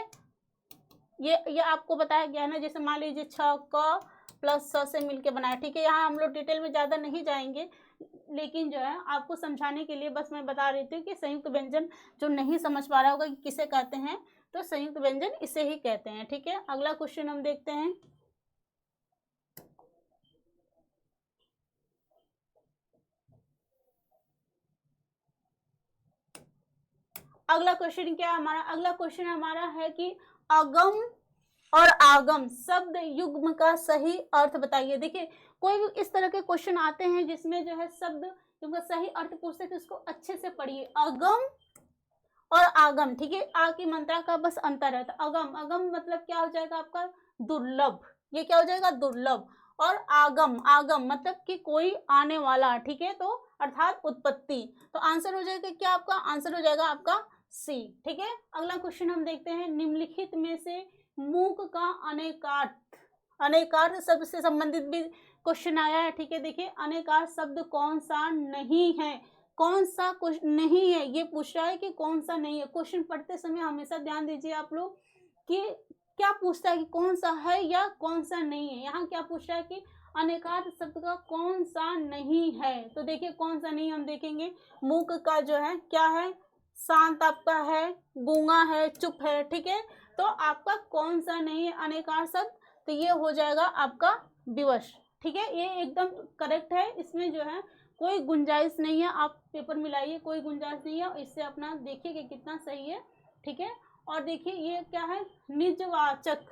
ये आपको बताया गया है ना। जैसे मान लीजिए छ, क प्लस स से मिलके बनाया। ठीक है, यहाँ हम लोग डिटेल में ज़्यादा नहीं जाएंगे, लेकिन जो है आपको समझाने के लिए बस मैं बता रही थी कि संयुक्त व्यंजन जो नहीं समझ पा रहा होगा कि किसे कहते हैं, तो संयुक्त व्यंजन इसे ही कहते हैं। ठीक है, अगला क्वेश्चन हम देखते हैं। अगला क्वेश्चन क्या है हमारा, अगला क्वेश्चन हमारा है कि अगम और आगम शब्द युग्म का सही अर्थ बताइए। देखिए कोई भी इस तरह के क्वेश्चन आते हैं जिसमें जो है शब्द युग्म का सही अर्थ पूछते हैं, तो इसको अच्छे से पढ़िए। अगम और आगम, ठीक है, आ की मात्रा का बस अंतर है। तो अगम, अगम मतलब क्या हो जाएगा आपका दुर्लभ, ये क्या हो जाएगा दुर्लभ। और आगम, आगम मतलब कि कोई आने वाला। ठीक है, तो अर्थात उत्पत्ति। तो आंसर हो जाएगा क्या आपका, आंसर हो जाएगा आपका सी। ठीक है, अगला क्वेश्चन हम देखते हैं। निम्नलिखित में से मूक का अनेकार्थ, अनेकार्थ शब्द से संबंधित भी क्वेश्चन आया है। ठीक है, देखिए अनेकार्थ शब्द कौन सा नहीं है, कौन सा नहीं है, ये पूछ रहा है कि कौन सा नहीं है। क्वेश्चन पढ़ते समय हमेशा ध्यान दीजिए आप लोग कि क्या पूछता है कि कौन सा है या कौन सा नहीं है। यहाँ क्या पूछ रहा है कि अनेकार्थ शब्द का कौन सा नहीं है। तो देखिए कौन सा नहीं हम देखेंगे। मूक का जो है क्या है, शांत आपका है, गूंगा है, चुप है। ठीक है, तो आपका कौन सा नहीं है अनेकार्थ शब्द, तो ये हो जाएगा आपका विवश। ठीक है, ये एकदम करेक्ट है, इसमें जो है कोई गुंजाइश नहीं है। आप पेपर मिलाइए, कोई गुंजाइश नहीं है, इससे अपना देखिए कि कितना सही है। ठीक है, और देखिए ये क्या है, निजवाचक,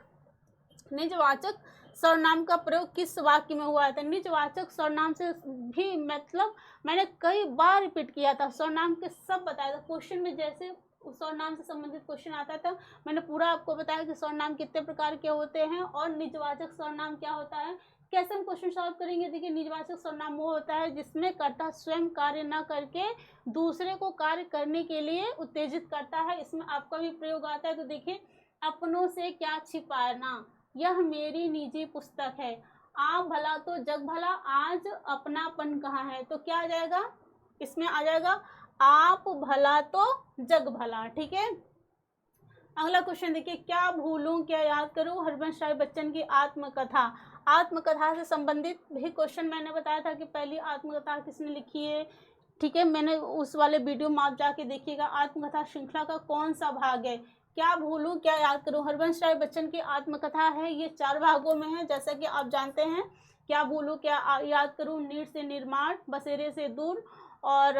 निजवाचक सर्वनाम का प्रयोग किस वाक्य में हुआ था। निजवाचक सर्वनाम से भी मतलब मैंने कई बार रिपीट किया था, सर्वनाम के सब बताया था क्वेश्चन में। जैसे सर्वनाम से संबंधित क्वेश्चन आता था, मैंने पूरा आपको बताया कि सर्वनाम कितने प्रकार के होते हैं और निजवाचक सर्वनाम क्या होता है। कैसे हम क्वेश्चन सॉल्व करेंगे, देखिए निजवाचक सर्वनाम वो होता है जिसमें कर्ता स्वयं कार्य न करके दूसरे को कार्य करने के लिए उत्तेजित करता है। इसमें आपका भी प्रयोग आता है। तो देखिए अपनों से क्या छिपाना, यह मेरी निजी पुस्तक है, आप भला तो जग भला, आज अपनापन कहाँ है। तो क्या आ जाएगा, इसमें आ जाएगा आप भला तो जग भला। ठीक है, अगला क्वेश्चन देखिए। क्या भूलूं क्या याद करूं, हरिवंश राय बच्चन की आत्मकथा। आत्मकथा से संबंधित भी क्वेश्चन मैंने बताया था कि पहली आत्मकथा किसने लिखी है, ठीक है, मैंने उस वाले वीडियो में आप जाके देखिएगा। आत्मकथा श्रृंखला का कौन सा भाग है, क्या भूलूं क्या याद करूं, हरवंश राय बच्चन की आत्मकथा है। ये 4 भागों में है, जैसा कि आप जानते हैं। क्या भूलूं क्या याद करूं, नीड से निर्माण, बसेरे से दूर, और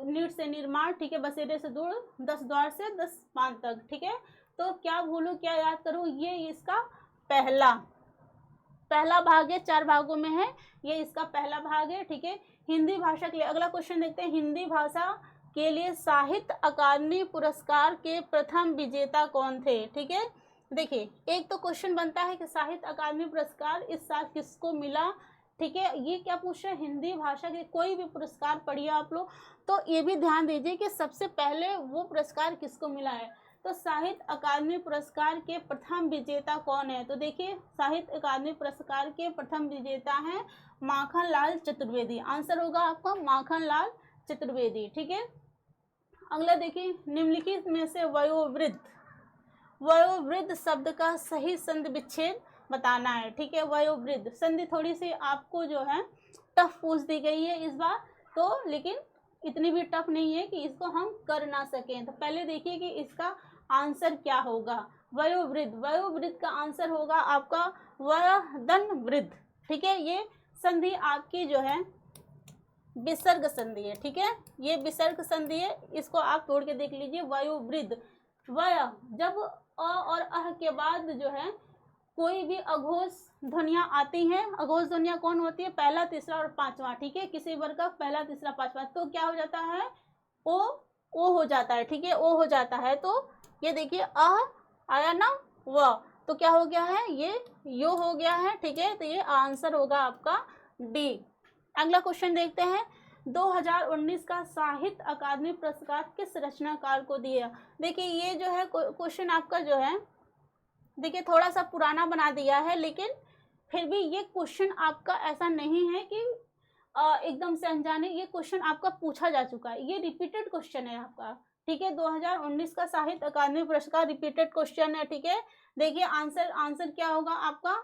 नीड से निर्माण, ठीक है, बसेरे से दूर, 10 द्वार से 10 पान तक, ठीक है। तो क्या भूलूं क्या याद करूं, ये इसका पहला भाग है, 4 भागों में है, ये इसका पहला भाग है, ठीक है। हिंदी भाषा के लिए अगला क्वेश्चन देखते हैं। हिंदी भाषा के लिए साहित्य अकादमी पुरस्कार के प्रथम विजेता कौन थे, ठीक है। देखिए, एक तो क्वेश्चन बनता है कि साहित्य अकादमी पुरस्कार इस साल किसको मिला, ठीक है। ये क्या पूछ रहे हैं, हिंदी भाषा के कोई भी पुरस्कार पढ़िए आप लोग, तो ये भी ध्यान दीजिए कि सबसे पहले वो पुरस्कार किसको मिला है। तो साहित्य अकादमी पुरस्कार के प्रथम विजेता कौन है, तो देखिए साहित्य अकादमी पुरस्कार के प्रथम विजेता हैं माखनलाल चतुर्वेदी। आंसर होगा आपका माखनलाल चतुर्वेदी, ठीक है। अगला देखिए, निम्नलिखित में से वयोवृद्ध शब्द का सही संधि विच्छेद बताना है, ठीक है। वयोवृद्ध संधि थोड़ी सी आपको जो है टफ पूछ दी गई है इस बार तो, लेकिन इतनी भी टफ नहीं है कि इसको हम कर ना सकें। तो पहले देखिए कि इसका आंसर क्या होगा। वयोवृद्ध का आंसर होगा आपका वयदन वृद्ध, ठीक है। ये संधि आपकी जो है विसर्ग संधि है, ठीक है। ये विसर्ग संधि है, इसको आप तोड़ के देख लीजिए। वयोवृद्ध, वय जब अ और अह के बाद जो है कोई भी अघोष ध्वनियाँ आती हैं। अघोष ध्वनियाँ कौन होती है, पहला, तीसरा और पांचवा, ठीक है। किसी वर्ग का पहला, तीसरा, पांचवा, तो क्या हो जाता है, ओ हो जाता है, ठीक है, ओ हो जाता है। तो ये देखिए अह आया ना, व, तो क्या हो गया है, ये यो हो गया है, ठीक है। तो ये आंसर होगा आपका डी। अगला क्वेश्चन देखते हैं। 2019 का साहित्य अकादमी पुरस्कार किस रचनाकार को दिया। देखिए ये जो है क्वेश्चन आपका जो है, देखिए थोड़ा सा पुराना बना दिया है, लेकिन फिर भी ये क्वेश्चन आपका ऐसा नहीं है कि एकदम से अनजाने, ये क्वेश्चन आपका पूछा जा चुका है, ये रिपीटेड क्वेश्चन है आपका, ठीक है। 2019 का साहित्य अकादमी पुरस्कार रिपीटेड क्वेश्चन है, ठीक है। देखिए आंसर क्या होगा आपका,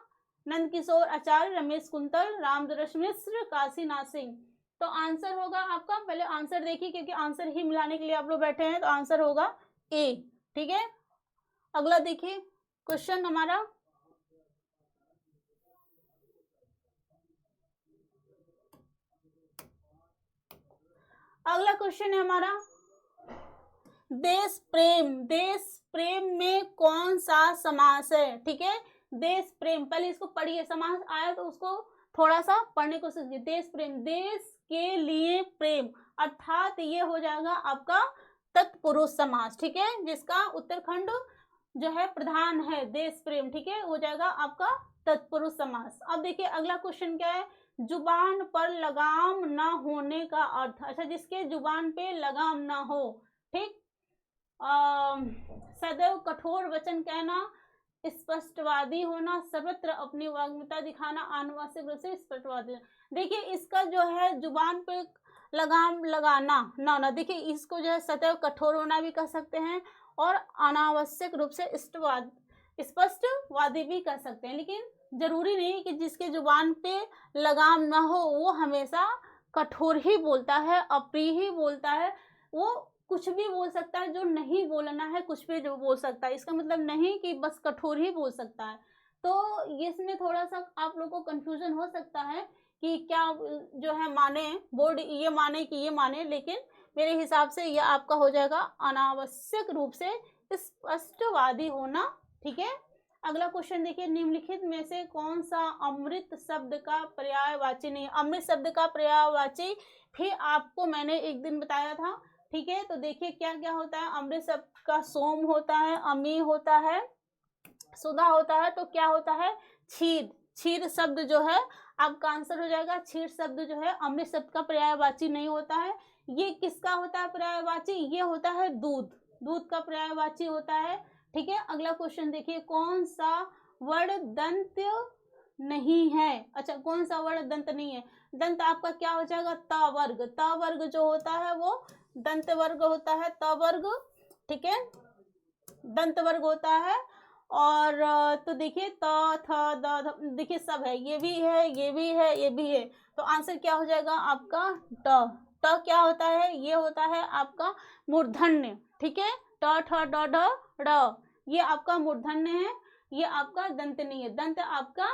नंद किशोर आचार्य, रमेश कुंतल, रामदरस मिश्र, काशीनाथ सिंह। तो आंसर होगा आपका, पहले आंसर देखिए क्योंकि आंसर ही मिलाने के लिए आप लोग बैठे हैं, तो आंसर होगा ए, ठीक है। अगला देखिए क्वेश्चन हमारा, अगला क्वेश्चन है हमारा देश प्रेम में कौन सा समास है, ठीक है। देश प्रेम, पहले इसको पढ़िए, समास आया तो उसको थोड़ा सा पढ़ने की कोशिश कीजिए। देश प्रेम, देश के लिए प्रेम, अर्थात ये हो जाएगा आपका तत्पुरुष समास, ठीक है, जिसका उत्तरखंड जो है प्रधान है, देश प्रेम, ठीक है, हो जाएगा आपका तत्पुरुष समास। अब देखिए अगला क्वेश्चन क्या है, जुबान पर लगाम ना होने का अर्थ। अच्छा, जिसके जुबान पे लगाम ना हो, ठीक, सदैव कठोर वचन कहना, स्पष्टवादी होना, सर्वत्र अपनी वाग्मिता दिखाना, आनुवांशिक रूप से स्पष्टवादी। देखिए इसका जो है जुबान पे लगाम लगाना ना, देखिए इसको जो है सदैव कठोर होना भी कह सकते हैं और अनावश्यक रूप से स्पष्टवादी भी कह सकते हैं, लेकिन जरूरी नहीं कि जिसके जुबान पे लगाम ना हो वो हमेशा कठोर ही बोलता है, अप्रिय ही बोलता है। वो कुछ भी बोल सकता है, जो नहीं बोलना है कुछ भी जो बोल सकता है, इसका मतलब नहीं कि बस कठोर ही बोल सकता है। तो इसमें थोड़ा सा आप लोगों को कंफ्यूजन हो सकता है कि क्या जो है माने, बोर्ड ये माने कि ये माने, लेकिन मेरे हिसाब से यह आपका हो जाएगा अनावश्यक रूप से स्पष्टवादी होना, ठीक है। अगला क्वेश्चन देखिए, निम्नलिखित में से कौन सा अमृत शब्द का पर्यायवाची नहीं। अमृत शब्द का पर्यायवाची भी आपको मैंने एक दिन बताया था, ठीक है। तो देखिए क्या क्या होता है, अमृत शब्द का सोम होता है, अमी होता है, सुधा होता है, तो क्या होता है, क्षीर शब्द जो है आपका आंसर हो जाएगा। क्षीर शब्द जो है अमृत शब्द का पर्यायवाची नहीं होता है। ये किसका होता है पर्यायवाची, ये होता है दूध का पर्यायवाची होता है, ठीक है। अगला क्वेश्चन देखिए, कौन सा वर्ण दंत नहीं है। अच्छा, कौन सा वर्ण दंत नहीं है, दंत आपका क्या हो जाएगा, त वर्ग जो होता है वो दंत वर्ग होता है, त वर्ग, ठीक है, दंत वर्ग होता है। और तो देखिए त थ द, देखिए सब है, ये भी है, ये भी है, ये भी है, तो आंसर क्या हो जाएगा आपका ट, ट क्या होता है, ये होता है आपका मूर्धन्य, ठीक है, ट ठ ड ढ ड़, ये आपका मूर्धन्य है, ये आपका दंत नहीं है, दंत आपका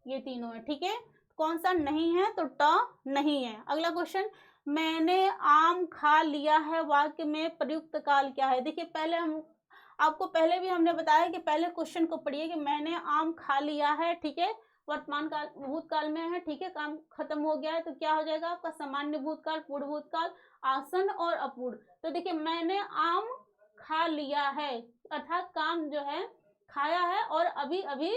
ये तीनों है, ठीक है। कौन सा नहीं है, तो ट नहीं है। अगला क्वेश्चन, मैंने आम खा लिया है वाक्य में प्रयुक्त काल क्या है। देखिए पहले हम आपको पहले भी हमने बताया कि पहले क्वेश्चन को पढ़िए कि मैंने आम खा लिया है, ठीक है, वर्तमान काल भूतकाल में है, ठीक है, काम खत्म हो गया है, तो क्या हो जाएगा आपका सामान्य भूतकाल, पूर्ण भूतकाल, आसन और अपूर्ण। तो देखिए मैंने आम खा लिया है अर्थात काम जो है खाया है और अभी अभी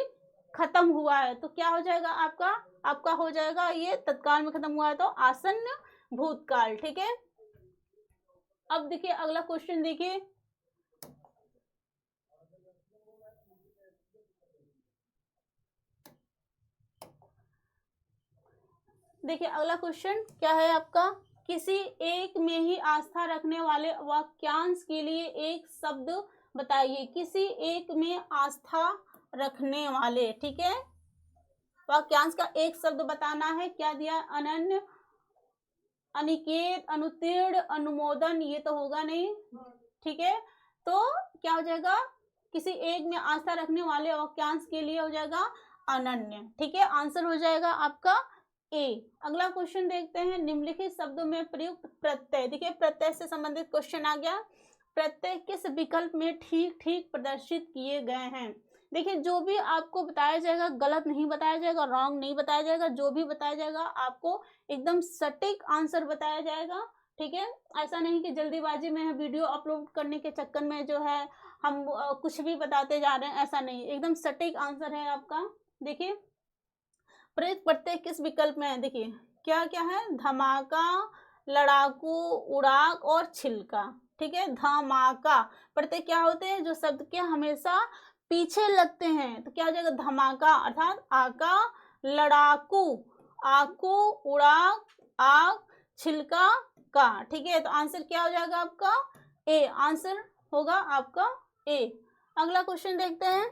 खत्म हुआ है, तो क्या हो जाएगा आपका हो जाएगा ये तत्काल में खत्म हुआ है, तो आसन्न भूतकाल, ठीक है। अब देखिए अगला क्वेश्चन देखिए, देखिए अगला क्वेश्चन क्या है आपका, किसी एक में ही आस्था रखने वाले वाक्यांश के लिए एक शब्द बताइए। किसी एक में आस्था रखने वाले, ठीक है, वाक्यांश का एक शब्द बताना है। क्या दिया, अनन्य, अनिकेत, अनुतीर्ण, अनुमोदन, ये तो होगा नहीं, ठीक है, तो क्या हो जाएगा, किसी एक में आस्था रखने वाले वाक्यांश के लिए हो जाएगा अनन्य, ठीक है, आंसर हो जाएगा आपका ए। अगला क्वेश्चन देखते हैं, निम्नलिखित शब्दों में प्रयुक्त प्रत्यय। देखिए प्रत्यय से संबंधित क्वेश्चन आ गया, प्रत्यय किस विकल्प में ठीक ठीक प्रदर्शित किए गए हैं। देखिए जो भी आपको बताया जाएगा गलत नहीं बताया जाएगा, रॉन्ग नहीं बताया जाएगा, जो भी बताया जाएगा आपको एकदम सटीक आंसर बताया जाएगा, ठीक है। ऐसा नहीं कि जल्दीबाजी में वीडियो अपलोड करने के चक्कर में जो है हम कुछ भी बताते जा रहे हैं, ऐसा नहीं, एकदम सटीक आंसर है आपका। देखिए प्रयुक्त प्रत्यय किस विकल्प में है, देखिए क्या क्या है, धमाका, लड़ाकू, उड़ाक और छिलका, ठीक है। धमाका प्रत्यय क्या होते हैं, जो शब्द के हमेशा पीछे लगते हैं, तो क्या हो जाएगा, धमाका अर्थात आका, लड़ाकू आकू, उड़ाक आक, छिलका का, ठीक है। तो आंसर क्या हो जाएगा आपका ए, आंसर होगा आपका ए। अगला क्वेश्चन देखते हैं,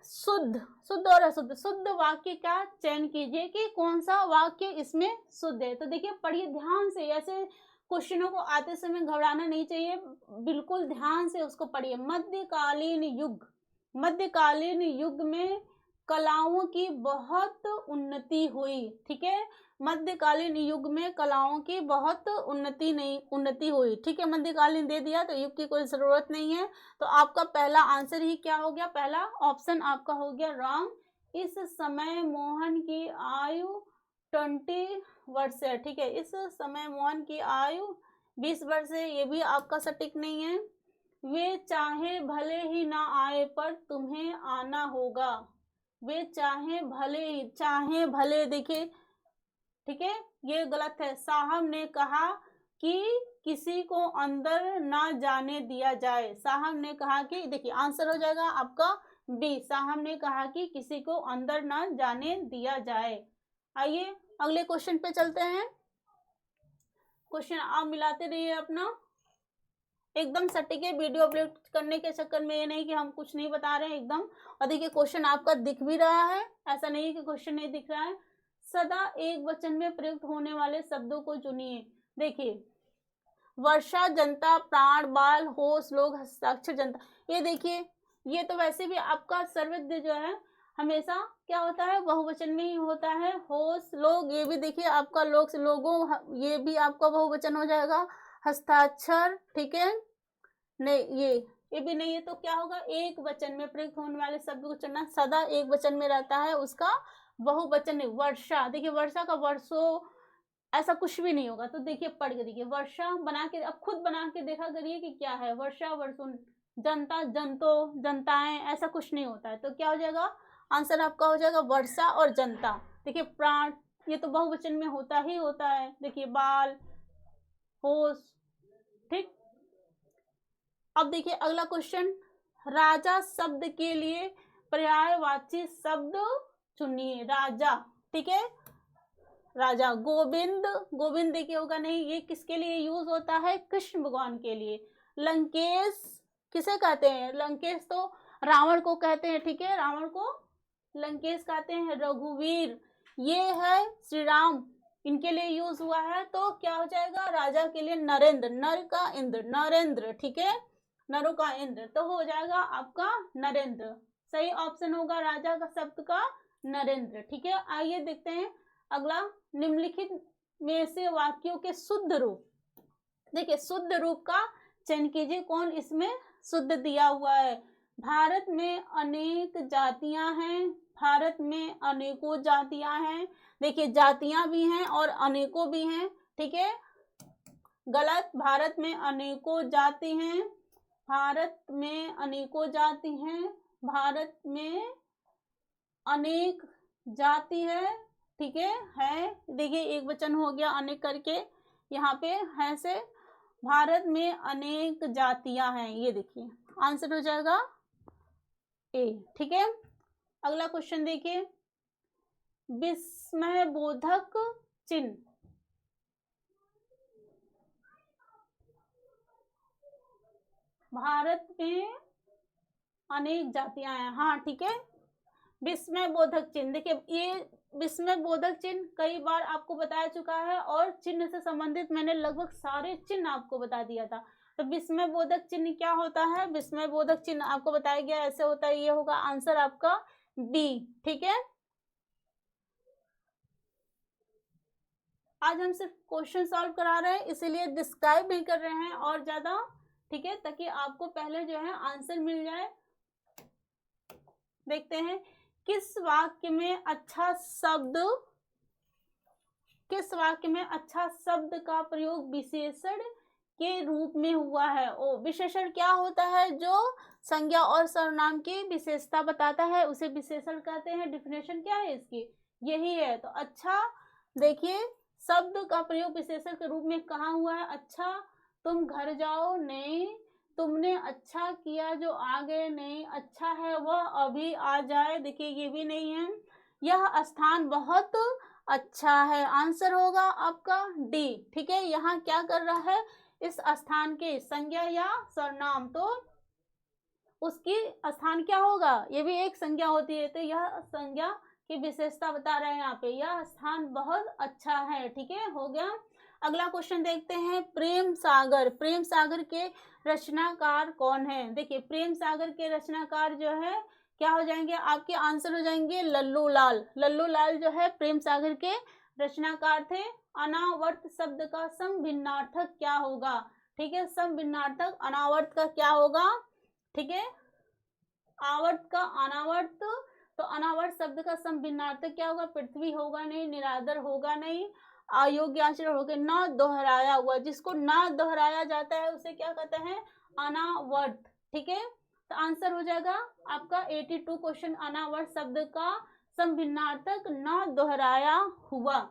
शुद्ध, शुद्ध और अशुद्ध, शुद्ध वाक्य का चयन कीजिए कि कौन सा वाक्य इसमें शुद्ध है। तो देखिए पढ़िए ध्यान से, ऐसे क्वेश्चनों को आते समय घबराना नहीं चाहिए, बिल्कुल ध्यान से उसको पढ़िए। मध्यकालीन युग, मध्यकालीन युग में कलाओं की बहुत उन्नति हुई, ठीक है, मध्यकालीन युग में कलाओं की बहुत उन्नति हुई, ठीक है। मध्यकालीन दे दिया तो युग की कोई जरूरत नहीं है, तो आपका पहला आंसर ही क्या हो गया, पहला ऑप्शन आपका हो गया रॉन्ग। इस समय मोहन की आयु 20 वर्ष है, ठीक है, इस समय मोहन की आयु 20 वर्ष है, ये भी आपका सटीक नहीं है। वे चाहे भले ही ना आए पर तुम्हें आना होगा, वे चाहे भले ही, चाहे भले, देखिए ठीक है, ये गलत है। साहब ने कहा कि किसी को अंदर ना जाने दिया जाए, साहब ने कहा कि, देखिए आंसर हो जाएगा आपका बी, साहब ने कहा कि किसी को अंदर ना जाने दिया जाए। आइए अगले क्वेश्चन पे चलते हैं, क्वेश्चन आप मिलाते रहिए अपना, एकदम सटीक है, वीडियो अपलोड करने के चक्कर में ये नहीं कि हम कुछ नहीं बता रहे हैं एकदम। और देखिए क्वेश्चन आपका दिख भी रहा है, ऐसा नहीं है कि क्वेश्चन नहीं दिख रहा है। सदा एक वचन में प्रयुक्त होने वाले शब्दों को चुनिए। देखिए वर्षा, जनता, प्राण, बाल, होश, लोग, हस्ताक्षर, जनता, ये देखिए ये तो वैसे भी आपका सर्वज्ञ जो है हमेशा क्या होता है, बहुवचन में ही होता है। होश, लोग, ये भी देखिए आपका लोग से लोगों, ये भी आपका बहुवचन हो जाएगा। हस्ताक्षर, ठीक है, नहीं ये भी नहीं है, तो क्या होगा, एक वचन में प्रयुक्त होने वाले शब्द को चुनना। सदा एक वचन में रहता है, उसका बहुवचन नहीं। वर्षा, देखिए वर्षा का वर्षों ऐसा कुछ भी नहीं होगा, तो देखिए पढ़ के देखिए, वर्षा बना के अब खुद बना के देखा करिए कि क्या है, वर्षा, वर्षों, जनता, जनतो, जनताएं, ऐसा कुछ नहीं होता है, तो क्या हो जाएगा, आंसर आपका हो जाएगा वर्षा और जनता। देखिए प्राण, ये तो बहुवचन में होता ही होता है, देखिए बाल, होश, ठीक। अब देखिए अगला क्वेश्चन, राजा शब्द के लिए पर्यायवाची शब्द चुनिए। राजा, ठीक है, राजा। गोविंद, गोविंद देखिए होगा नहीं, ये किसके लिए यूज होता है, कृष्ण भगवान के लिए। लंकेश, किसे कहते हैं? लंकेश तो रावण को कहते हैं, ठीक है, रावण को लंकेश कहते हैं। रघुवीर ये है श्री राम, इनके लिए यूज हुआ है। तो क्या हो जाएगा? राजा के लिए नरेंद्र, नर का इंद्र, नरेंद्र, ठीक है, नरों का इंद्र, तो हो जाएगा आपका नरेंद्र। सही ऑप्शन होगा राजा का शब्द का नरेंद्र, ठीक है। आइए देखते हैं अगला, निम्नलिखित में से वाक्यों के शुद्ध रूप। देखिए शुद्ध रूप का चयन कीजिए, कौन इसमें शुद्ध दिया हुआ है। भारत में अनेक जातियां हैं, भारत में अनेकों जातियां हैं। देखिए जातियां भी हैं और अनेकों भी हैं, ठीक है, गलत। भारत में अनेकों जाति हैं, भारत में अनेकों जाति हैं, भारत में अनेक जाति है, ठीक है। देखिए एक वचन हो गया अनेक करके, यहाँ पे है से भारत में अनेक जातियां हैं, ये देखिए आंसर हो जाएगा ए, ठीक है। अगला क्वेश्चन देखिए, विस्मय बोधक चिन्ह। भारत में अनेक जातियां हैं, हाँ ठीक है। विस्मय बोधक चिन्ह, देखिए ये विस्मय बोधक चिन्ह कई बार आपको बताया चुका है और चिन्ह से संबंधित मैंने लगभग सारे चिन्ह आपको बता दिया था। तो विस्मय बोधक चिन्ह क्या होता है? विस्मय बोधक चिन्ह आपको बताया गया ऐसे होता है, ये होगा आंसर आपका बी, ठीक है। आज हम सिर्फ क्वेश्चन सॉल्व करा रहे हैं, इसीलिए डिस्क्राइब नहीं कर रहे हैं और ज्यादा, ठीक है, ताकि आपको पहले जो है आंसर मिल जाए। देखते हैं किस वाक्य में अच्छा शब्द, किस वाक्य में अच्छा शब्द का प्रयोग विशेषण के रूप में हुआ है। ओ विशेषण क्या होता है? जो संज्ञा और सर्वनाम की विशेषता बताता है उसे विशेषण कहते हैं। डिफिनेशन क्या है इसकी? यही है। तो अच्छा, देखिए शब्द का प्रयोग विशेषण के रूप में कहाँ हुआ है? अच्छा तुम घर जाओ, नहीं तुमने अच्छा किया जो आ गए, नहीं अच्छा है वह अभी आ जाए, देखिए ये भी नहीं है। यह स्थान बहुत अच्छा है, आंसर होगा आपका डी, ठीक है। यहाँ क्या कर रहा है? इस स्थान के संज्ञा या सर्वनाम, तो उसकी स्थान क्या होगा? ये भी एक संज्ञा होती है, तो यह संज्ञा की विशेषता बता रहे हैं यहाँ पे, यह स्थान बहुत अच्छा है, ठीक है, हो गया। अगला क्वेश्चन देखते हैं, प्रेम सागर, प्रेम सागर के रचनाकार कौन है? देखिए प्रेम सागर के रचनाकार जो है क्या हो जाएंगे आपके? आंसर हो जाएंगे लल्लू लाल। लल्लू लाल जो है प्रेम सागर के रचनाकार थे। अनावर्त शब्द का समभिन्नार्थक क्या होगा? ठीक है, समभिन्नार्थक अनावर्त का क्या होगा? ठीक है, आवर्त का अनावर्त, तो अनावर्त शब्द का समभिन्नार्थक क्या होगा? पृथ्वी होगा नहीं, निरादर होगा नहीं, अयोग्य आचरण हो गए, ना दोहराया हुआ, जिसको ना दोहराया जाता है उसे क्या कहते हैं? अनावर्त, ठीक है। तो आंसर हो जाएगा आपका 82 क्वेश्चन, अनावर्त शब्द का समभिन्नार्थक ना दोहराया हुआ।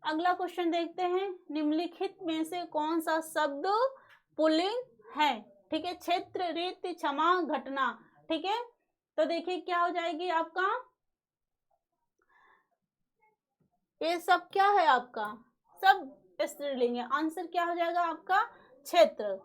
अगला क्वेश्चन देखते हैं, निम्नलिखित में से कौन सा शब्द पुल्लिंग है? ठीक है, क्षेत्र, रीति, क्षमा, घटना, ठीक है। तो देखिए क्या हो जाएगी आपका, ये सब क्या है आपका? सब स्त्रीलिंग है। आंसर क्या हो जाएगा आपका? क्षेत्र।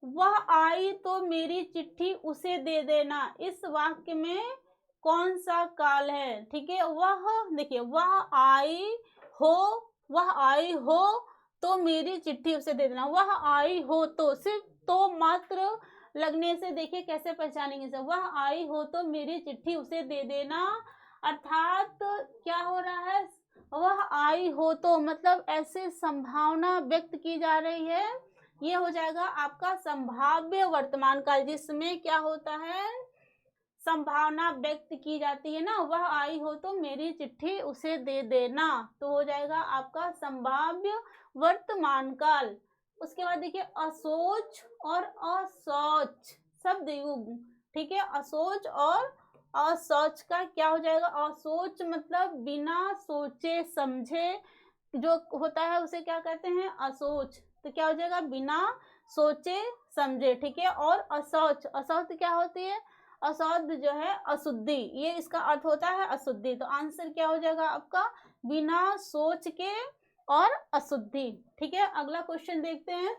वह आई तो मेरी चिट्ठी उसे दे देना, इस वाक्य में कौन सा काल है? ठीक है, वह देखिए, वह आई हो, वह आई हो तो मेरी चिट्ठी उसे दे देना। वह आई हो तो, सिर्फ तो मात्र लगने से देखिए कैसे पहचानेंगे सर? वह आई हो तो मेरी चिट्ठी उसे दे देना, अर्थात क्या हो रहा है? वह आई हो तो मतलब ऐसे संभावना व्यक्त की जा रही है, ये हो जाएगा आपका संभाव्य वर्तमान काल, जिसमें क्या होता है? संभावना व्यक्त की जाती है ना। वह आई हो तो मेरी चिट्ठी उसे दे देना, तो हो जाएगा आपका संभाव्य वर्तमान काल। उसके बाद देखिए, असोच और असौच शब्द युग्म, ठीक है, असोच और असौच का क्या हो जाएगा? असोच मतलब बिना सोचे समझे जो होता है उसे क्या कहते हैं? असोच। तो क्या हो जाएगा? बिना सोचे समझे, ठीक है। और असौच, असौच क्या होती है? असौच जो है अशुद्धि, ये इसका अर्थ होता है अशुद्धि। तो आंसर क्या हो जाएगा आपका? बिना सोच के और अशुद्धि, ठीक है। अगला क्वेश्चन देखते हैं,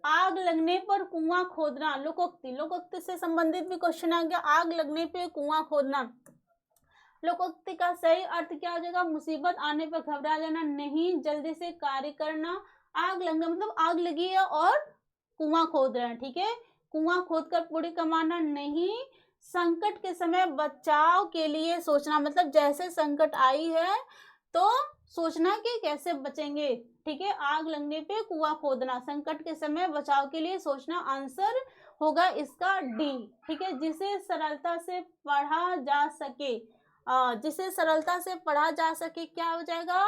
आग लगने पर कुआं खोदना, लोकोक्ति, लोकोक्ति से संबंधित भी क्वेश्चन आ गया। आग लगने पे कुआं खोदना, लोकोक्ति का सही अर्थ क्या हो जाएगा? मुसीबत आने पर घबरा जाना नहीं, जल्दी से कार्य करना। आग लगना मतलब आग लगी है और कुआं खोद रहे हैं, ठीक है, कुआं खोदकर पूरी कमाना नहीं। संकट के समय बचाव के लिए सोचना, मतलब जैसे संकट आई है तो सोचना कि कैसे बचेंगे, ठीक है। आग लगने पे कुआं खोदना, संकट के समय बचाव के लिए सोचना, आंसर होगा इसका डी, ठीक है। जिसे सरलता से पढ़ा जा सके, जिसे सरलता से पढ़ा जा सके क्या हो जाएगा?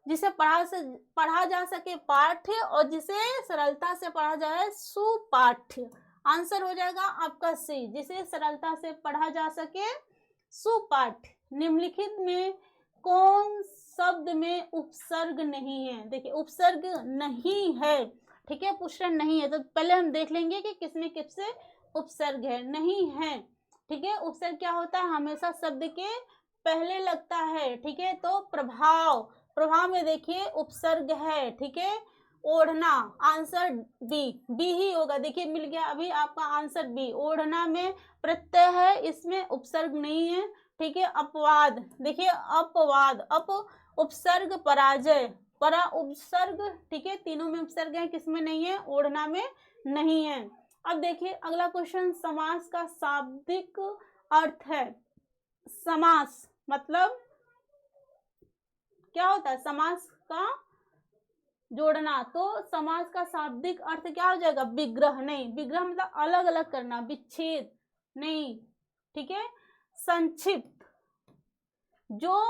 जिसे पढ़ा जा सके पाठ्य, और जिसे सरलता से पढ़ा जाए सुपाठ्य। आंसर हो जाएगा आपका सी, जिसे सरलता से पढ़ा जा सके सुपाठ्य। निम्नलिखित में कौन शब्द में उपसर्ग नहीं है? देखिए उपसर्ग नहीं है, ठीक है, पूछ रहे नहीं है तो पहले हम देख लेंगे कि किसमें किससे उपसर्ग है। नहीं है, ठीक है। उपसर्ग क्या होता है? हमेशा शब्द के पहले लगता है, ठीक है। तो प्रभाव, प्रभाव में देखिए उपसर्ग है, ठीक है। ओढ़ना, आंसर बी, बी ही होगा। देखिए मिल गया अभी आपका आंसर बी, ओढ़ना में प्रत्यय है, इसमें उपसर्ग नहीं है, ठीक है। अपवाद, देखिए अपवाद, अप उपसर्ग, पराजय, परा उपसर्ग, ठीक है, तीनों में उपसर्ग है, किसमें नहीं है? ओढ़ना में नहीं है। अब देखिए अगला क्वेश्चन, समास का शाब्दिक अर्थ है। समास मतलब क्या होता है? समास का जोड़ना, तो समास का शाब्दिक अर्थ क्या हो जाएगा? विग्रह, नहीं, विग्रह मतलब अलग अलग करना, विच्छेद नहीं, ठीक है। संक्षिप्त, जो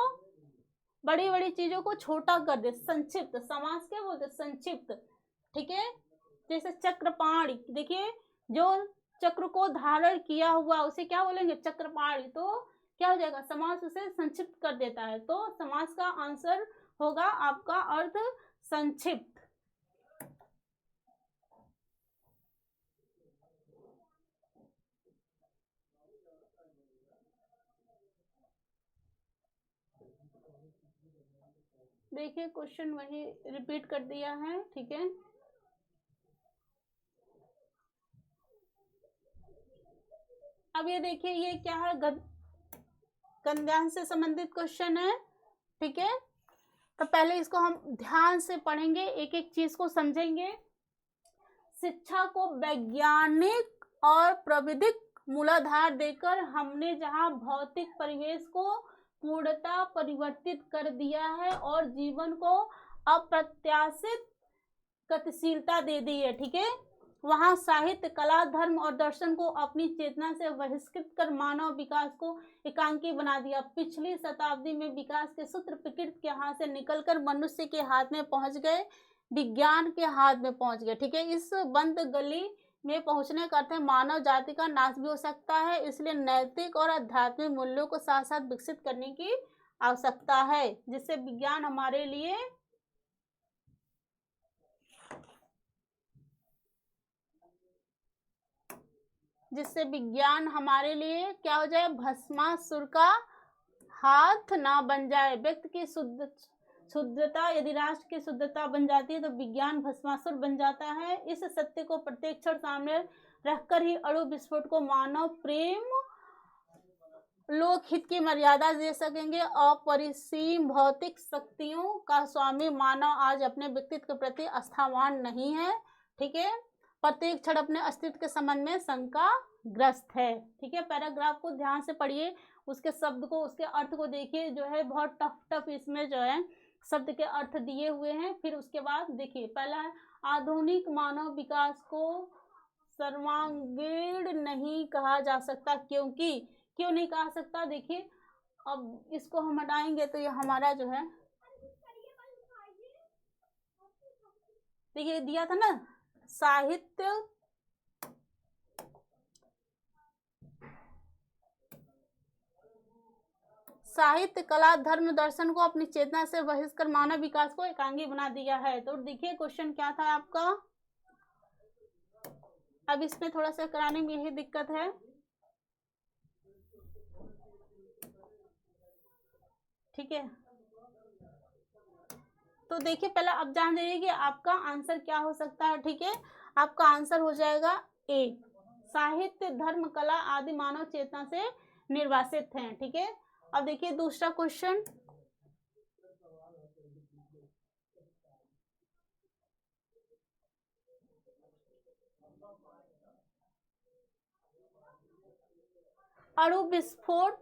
बड़ी बड़ी चीजों को छोटा कर दे, संक्षिप्त, समास क्या बोलते हैं? संक्षिप्त, ठीक है। जैसे चक्रपाणी, देखिए जो चक्र को धारण किया हुआ उसे क्या बोलेंगे? चक्रपाणी। तो क्या हो जाएगा? समास उसे संक्षिप्त कर देता है, तो समास का आंसर होगा आपका अर्थ संक्षिप्त। देखिए क्वेश्चन वही रिपीट कर दिया है, ठीक है। अब ये देखिए ये क्या है? गद्यांश से संबंधित क्वेश्चन है, ठीक है। तो पहले इसको हम ध्यान से पढ़ेंगे, एक एक चीज को समझेंगे। शिक्षा को वैज्ञानिक और प्राविधिक मूलाधार देकर हमने जहां भौतिक परिवेश को पूर्णतः परिवर्तित कर दिया है और जीवन को अप्रत्याशित गतिशीलता दे दी है, ठीक है, वहां साहित्य, कला, धर्म और दर्शन को अपनी चेतना से बहिष्कृत कर मानव विकास को एकांकी बना दिया। पिछली शताब्दी में विकास के सूत्र प्रकृति के हाथ से निकलकर मनुष्य के हाथ में पहुंच गए, विज्ञान के हाथ में पहुंच गए, ठीक है। इस बंद गली में पहुंचने का अर्थ है मानव जाति का नाश भी हो सकता है, इसलिए नैतिक और आध्यात्मिक मूल्यों को साथ साथ विकसित करने की आवश्यकता है, जिससे विज्ञान हमारे लिए क्या हो जाए? भस्मासुर का हाथ ना बन जाए। व्यक्ति की शुद्धता यदि राष्ट्र की शुद्धता बन जाती है तो विज्ञान भस्मासुर बन जाता है। इस सत्य को प्रत्येक क्षण सामने रखकर ही अणु विस्फोट को मानव प्रेम, लोकहित की मर्यादा दे सकेंगे। अपरिसीम भौतिक शक्तियों का स्वामी मानव आज अपने व्यक्तित्व के प्रति आस्थावान नहीं है, ठीक है। प्रत्येक क्षण अपने अस्तित्व के संबंध में शंका ग्रस्त है, ठीक है। पैराग्राफ को ध्यान से पढ़िए, उसके शब्द को, उसके अर्थ को देखिए, जो है बहुत टफ इसमें जो है शब्द के अर्थ दिए हुए हैं। फिर उसके बाद देखिए पहला है आधुनिक मानव विकास को सर्वांगीण नहीं कहा जा सकता, क्योंकि क्यों नहीं कहा सकता? देखिए अब इसको हम हटाएंगे तो ये हमारा जो है, देखिए दिया था ना, साहित्य, कला, धर्म, दर्शन को अपनी चेतना से बहिष्कृत कर मानव विकास को एकांगी बना दिया है। तो देखिए क्वेश्चन क्या था आपका, अब इसमें थोड़ा सा कराने में यही दिक्कत है, ठीक है। तो देखिए पहले अब जान जाइए कि आपका आंसर क्या हो सकता है, ठीक है। आपका आंसर हो जाएगा ए। साहित्य, धर्म, कला आदि मानव चेतना से निर्वासित हैं। ठीक है, अब देखिए दूसरा क्वेश्चन। अणु विस्फोट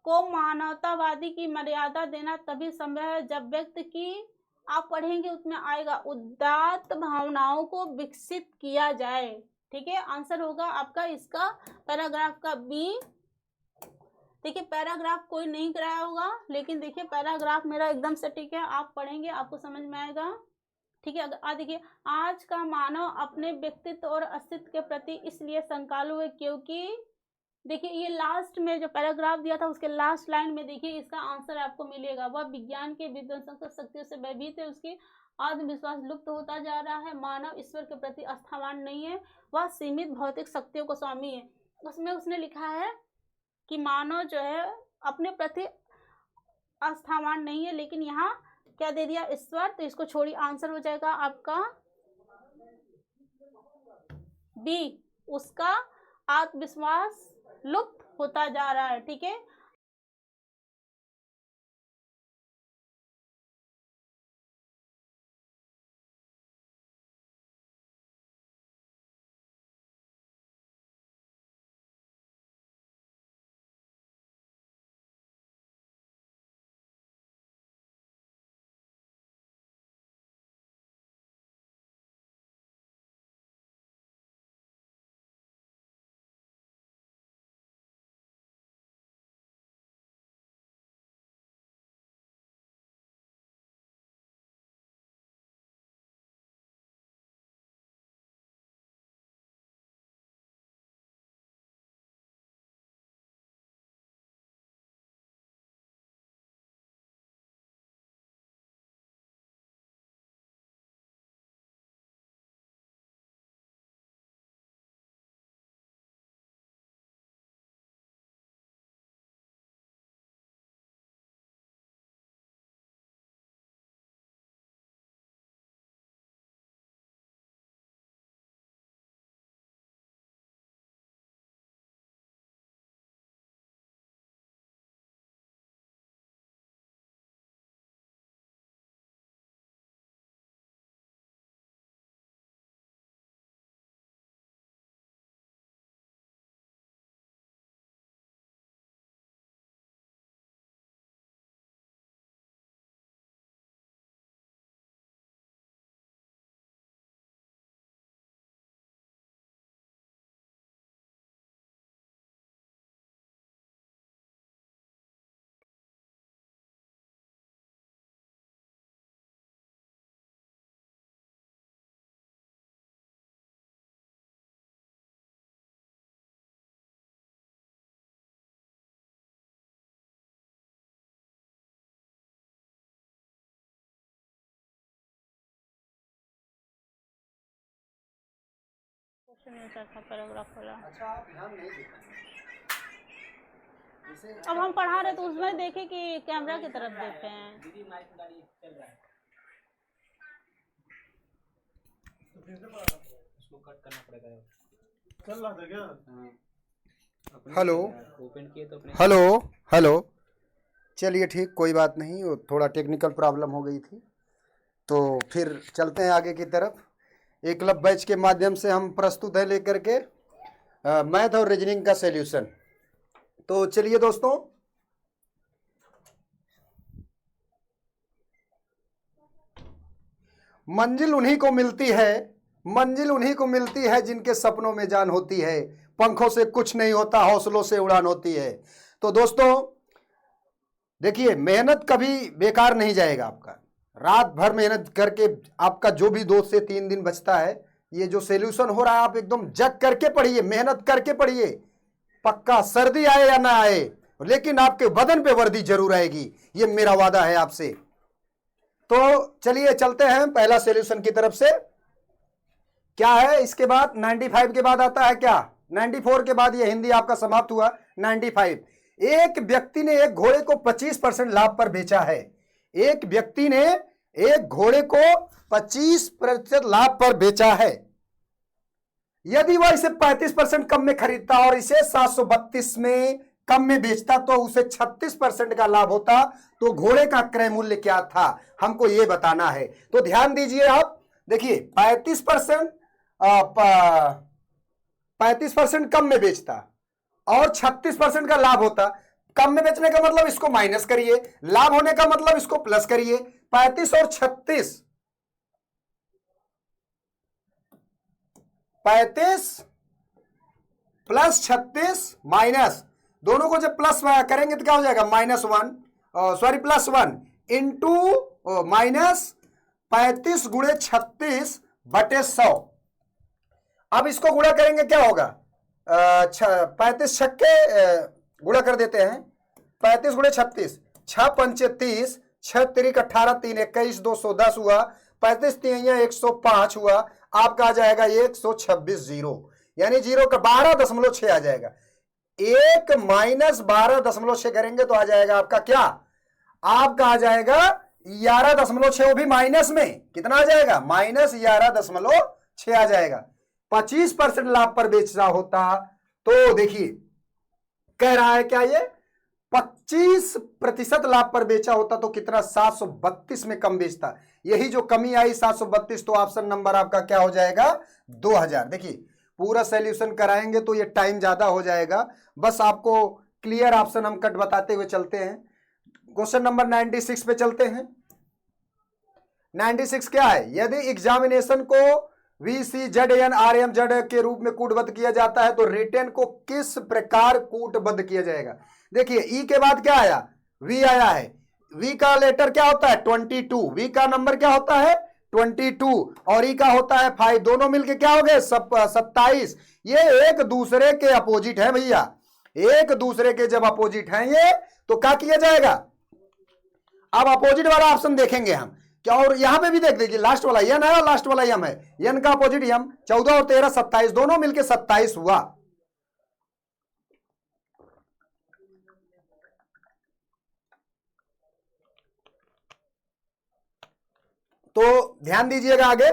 को मानवतावादी की मर्यादा देना तभी संभव है जब व्यक्ति की, आप पढ़ेंगे उसमें आएगा, उदात्त भावनाओं को विकसित किया जाए। ठीक है, आंसर होगा आपका इसका पैराग्राफ का बी। देखिए पैराग्राफ कोई नहीं कराया होगा, लेकिन देखिए पैराग्राफ मेरा एकदम सटीक है, आप पढ़ेंगे आपको समझ में आएगा। ठीक है, देखिए, आज का मानव अपने व्यक्तित्व और अस्तित्व के प्रति इसलिए शंकालु है क्योंकि, देखिए ये लास्ट में जो पैराग्राफ दिया था उसके लास्ट लाइन में देखिए इसका आंसर आपको मिलेगा। वह विज्ञान के विध्वंसक शक्तियों से भयभीत है, उसकी आत्मविश्वास लुप्त होता जा रहा है, मानव ईश्वर के प्रति आस्थावान नहीं है, वह सीमित भौतिक शक्तियों को स्वामी है। उसमें उसने लिखा है कि मानव जो है अपने प्रति आस्थावान नहीं है, लेकिन यहाँ क्या दे दिया, ईश्वर, तो इसको छोड़िए, आंसर हो जाएगा आपका बी, उसका आत्मविश्वास लुप्त होता जा रहा है। ठीक है, क्वेश्चन आंसर था पैराग्राफ वाला। अच्छा, आप ध्यान नहीं देते। अब हम पढ़ा रहे तो उसमें देखे कि कैमरा की तरफ देखे हैं। उसको कट करना पड़ेगा। चल रहा था क्या? हेलो, ओपन किए तो अपने, हेलो, हेलो, चलिए ठीक, कोई बात नहीं, वो थोड़ा टेक्निकल प्रॉब्लम हो गई थी, तो फिर चलते हैं आगे की तरफ। एकलव्य बैच के माध्यम से हम प्रस्तुत है लेकर के मैथ और रीजनिंग का सॉल्यूशन। तो चलिए दोस्तों, मंजिल उन्हीं को मिलती है, मंजिल उन्हीं को मिलती है जिनके सपनों में जान होती है, पंखों से कुछ नहीं होता, हौसलों से उड़ान होती है। तो दोस्तों देखिए, मेहनत कभी बेकार नहीं जाएगा आपका। रात भर मेहनत करके आपका जो भी 2 से 3 दिन बचता है, ये जो सॉल्यूशन हो रहा है, आप एकदम जग करके पढ़िए, मेहनत करके पढ़िए। पक्का सर्दी आए या ना आए, लेकिन आपके बदन पे वर्दी जरूर आएगी, ये मेरा वादा है आपसे। तो चलिए चलते हैं पहला सॉल्यूशन की तरफ से। क्या है इसके बाद? 95 के बाद आता है क्या? 94 के बाद ये हिंदी आपका समाप्त हुआ। 95, एक व्यक्ति ने एक घोड़े को 25% लाभ पर बेचा है। एक व्यक्ति ने एक घोड़े को 25% लाभ पर बेचा है। यदि वह इसे 35% कम में खरीदता और इसे 732 में कम में बेचता तो उसे 36% का लाभ होता। तो घोड़े का क्रय मूल्य क्या था, हमको यह बताना है। तो ध्यान दीजिए आप, देखिए 35% कम में बेचता और 36% का लाभ होता। कम में बेचने का मतलब इसको माइनस करिए, लाभ होने का मतलब इसको प्लस करिए। 35 और 36, 35 प्लस 36 माइनस, दोनों को जब प्लस करेंगे तो क्या हो जाएगा, -1, सॉरी +1 इंटू माइनस 35 गुणे 36 बटे 100। अब इसको गुणा करेंगे क्या होगा, 35 छक्के गुणा कर देते हैं, 35 गुणे 36, 6 पंचे 30, 6 तिरिक 18, 3 21, 210 हुआ, 35 तिहैया 105 हुआ, आपका आ जाएगा 126 जीरो, यानी जीरो का 12.6 आ जाएगा। 1 माइनस 12.6 करेंगे तो आ जाएगा आपका क्या, आपका आ जाएगा 11.6, वो भी माइनस में कितना आ जाएगा, -11.6 आ जाएगा। 25% लाभ पर बेच रहा होता तो देखिए कह रहा है क्या, ये 25% लाभ पर बेचा होता तो कितना, 732 में कम बेचता। यही जो कमी आई 732, तो ऑप्शन नंबर आपका क्या हो जाएगा, 2000। देखिए पूरा सॉल्यूशन कराएंगे तो ये टाइम ज्यादा हो जाएगा, बस आपको क्लियर ऑप्शन हम कट बताते हुए चलते हैं। क्वेश्चन नंबर 96 पे चलते हैं। 96 क्या है, यदि एग्जामिनेशन को VCZN RMZ के रूप में कूटबद्ध किया जाता है तो रिटेन को किस प्रकार कूटबद्ध किया जाएगा। देखिए ई के बाद क्या आया, V आया है, V का लेटर क्या होता है 22, V का नंबर क्या होता है 22 और ई का होता है 5, दोनों मिलके क्या हो गए 27। ये एक दूसरे के अपोजिट है भैया, एक दूसरे के जब अपोजिट हैं ये तो क्या किया जाएगा। अब अपोजिट वाला ऑप्शन देखेंगे हम क्या, और यहां पे भी देख लीजिए लास्ट वाला यन है और लास्ट वाला यम है, यन का अपोजिट यम, 14 और 13 27, दोनों मिलके 27 हुआ। तो ध्यान दीजिएगा आगे।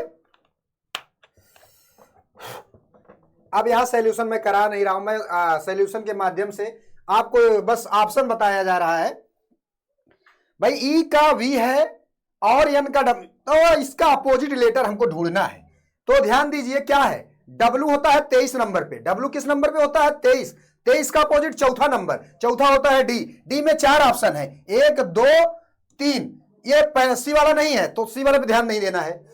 अब यहां सॉल्यूशन में करा नहीं रहा हूं, मैं सॉल्यूशन के माध्यम से आपको बस ऑप्शन बताया जा रहा है। भाई ई का V है और एन का W, तो इसका अपोजिट लेटर हमको ढूंढना है। तो ध्यान दीजिए क्या है, W होता है 23 नंबर पे, W किस नंबर पे होता है 23, 23 का अपोजिट चौथा नंबर, चौथा होता है D में 4 ऑप्शन है, 1 2 3, ये सी वाला नहीं है तो सी वाले पे ध्यान नहीं देना है।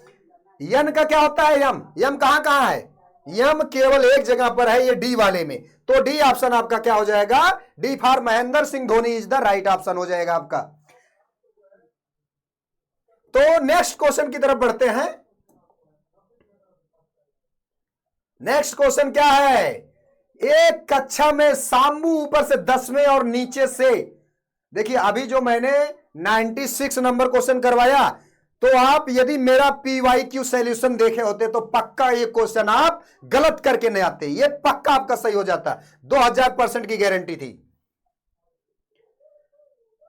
यन का क्या होता है यम, यम कहां कहां है, यम केवल एक जगह पर है, ये डी वाले में, तो डी ऑप्शन आपका क्या हो जाएगा, D for Mahendra Singh Dhoni is the right option हो जाएगा आपका। तो नेक्स्ट क्वेश्चन की तरफ बढ़ते हैं। नेक्स्ट क्वेश्चन क्या है, एक कक्षा में साम्बू ऊपर से 10वें और नीचे से, देखिए अभी जो मैंने 96 नंबर क्वेश्चन करवाया तो आप यदि मेरा PYQ सॉल्यूशन देखे होते तो पक्का ये क्वेश्चन आप गलत करके नहीं आते, ये पक्का आपका सही हो जाता, 2000% की गारंटी थी।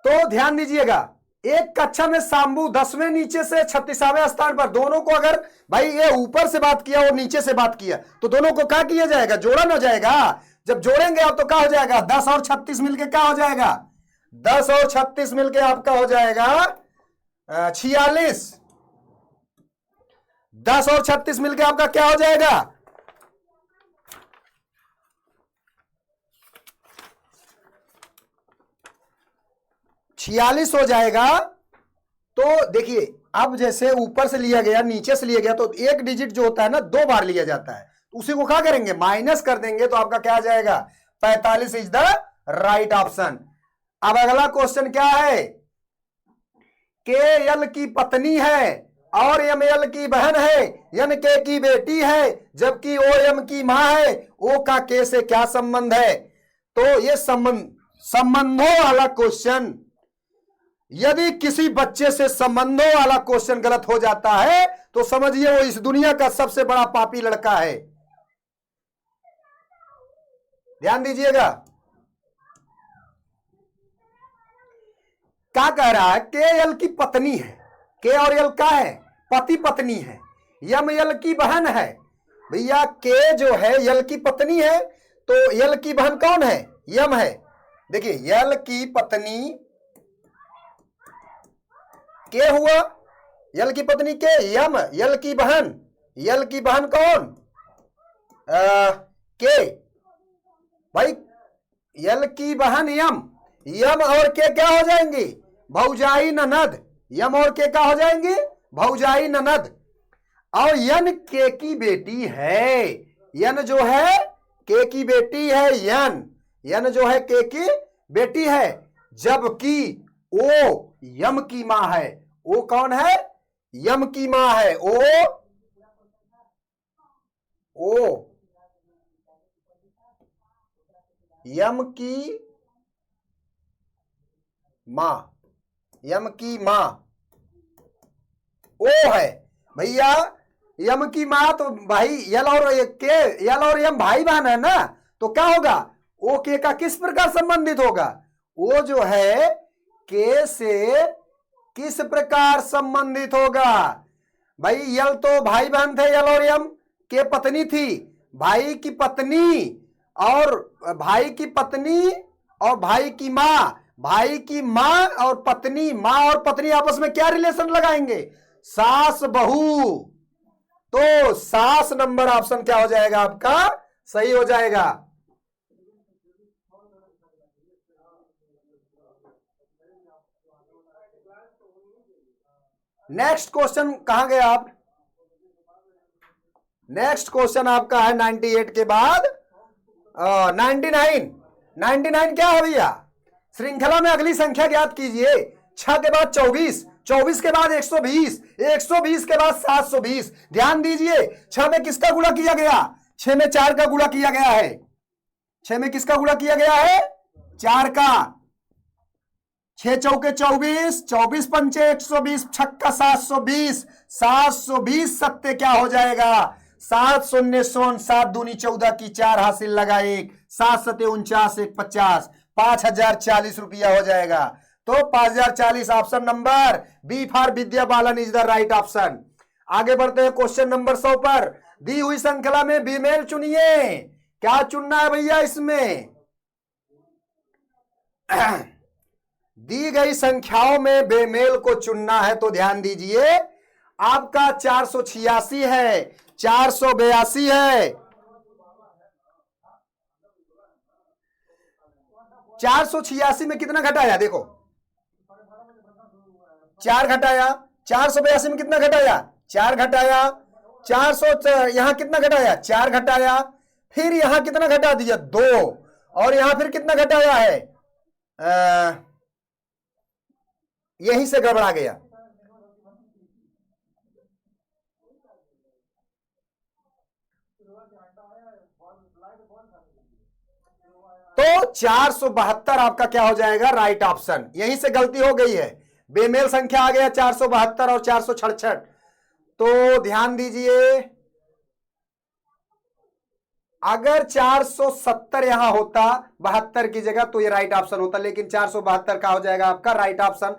तो ध्यान दीजिएगा, एक कक्षा में साम्बू 10वें नीचे से 36वें स्थान पर, दोनों को अगर भाई ये ऊपर से बात किया और नीचे से बात किया तो दोनों को क्या किया जाएगा, जोड़न हो जाएगा। जब जोड़ेंगे आप तो क्या हो जाएगा, 10 और 36 मिलके क्या हो जाएगा, 10 और 36 मिलके आपका हो जाएगा 46, 10 और 36 मिलके आपका क्या हो जाएगा, 46 हो जाएगा। तो देखिए अब जैसे ऊपर से लिया गया नीचे से लिया गया तो एक डिजिट जो होता है ना 2 बार लिया जाता है, उसी को क्या करेंगे माइनस कर देंगे तो आपका क्या आ जाएगा 45 इज द राइट ऑप्शन। अब अगला क्वेश्चन क्या है, KL की पत्नी है और ML की बहन है, NK की बेटी है जबकि OM की मां है, O का K से क्या संबंध है। तो ये संबंधों वाला क्वेश्चन, यदि किसी बच्चे से संबंधों वाला क्वेश्चन गलत हो जाता है तो समझिए वो इस दुनिया का सबसे बड़ा पापी लड़का है। ध्यान दीजिएगा क्या कह रहा है, KL की पत्नी है, के और यल का है, पति पत्नी है, यम यल की बहन है। भैया के जो है यल की पत्नी है, तो यल की बहन कौन है, यम है। देखिए यल की पत्नी के हुआ, यल की पत्नी के, यम, यल की बहन कौन, के। भाई यल की बहन यम, यम और के क्या हो जाएंगे, भौजाई ननद। यम और के क्या हो जाएंगे, भौजाई ननद। और यन के की बेटी है, यन जो है के की बेटी है, यन जो है के की बेटी है। जबकि ओ यम की मां है, ओ कौन है, यम की मां है। ओ यम की मां, यम की मां ओ है। भैया यम की मां तो भाई यल और यम भाई बहन है ना, तो क्या होगा, ओ के का किस प्रकार संबंधित होगा, वो जो है के से किस प्रकार संबंधित होगा। भाई यल तो भाई बहन थे, यल और यम, के पत्नी थी, भाई की पत्नी और भाई की पत्नी और भाई की मां, भाई की मां और पत्नी, मां और पत्नी आपस में क्या रिलेशन लगाएंगे, सास बहू। तो सास नंबर ऑप्शन क्या हो जाएगा आपका, सही हो जाएगा। नेक्स्ट क्वेश्चन कहां गए आप, नेक्स्ट क्वेश्चन आपका है 98 के बाद 99 क्या है भैया, श्रृंखला में अगली संख्या ज्ञात कीजिए। 6 के बाद 24, 24 के बाद 120, 120 के बाद 720। ध्यान दीजिए 6 में किसका गुणा किया गया, 6 में 4 का गुणा किया गया है, 6 में किसका गुणा किया गया है, 4 का। 6 चौके 24, 24 पंचे 120, छक्का 720, 720 सत्य क्या हो जाएगा, 7 शून्य 7 दूनी 14 की 4 हासिल लगा 1, 7 सत्य 49, 1 50, 5040 रुपया हो जाएगा। तो 5040 option number B for Vidya Balan is the right option. आगे बढ़ते हैं क्वेश्चन नंबर 100 पर। दी हुई श्रृंखला में बेमेल चुनिए। क्या चुनना है भैया इसमें, दी गई संख्याओं में बेमेल को चुनना है। तो ध्यान दीजिए आपका 486 है, 482 है, 486 में कितना घटाया, देखो 4 घटाया, 482 में कितना घटाया, 4 घटाया, 400 यहां कितना घटाया, 4 घटाया, फिर यहां कितना घटा दिया 2, और यहां फिर कितना घटाया है, यहीं से गड़बड़ा गया। तो 472 आपका क्या हो जाएगा, राइट ऑप्शन। यहीं से गलती हो गई है, बेमेल संख्या आ गया 472 और 466। तो ध्यान दीजिए अगर 470 यहां होता 72 की जगह तो ये राइट ऑप्शन होता, लेकिन 472 का हो जाएगा आपका राइट ऑप्शन।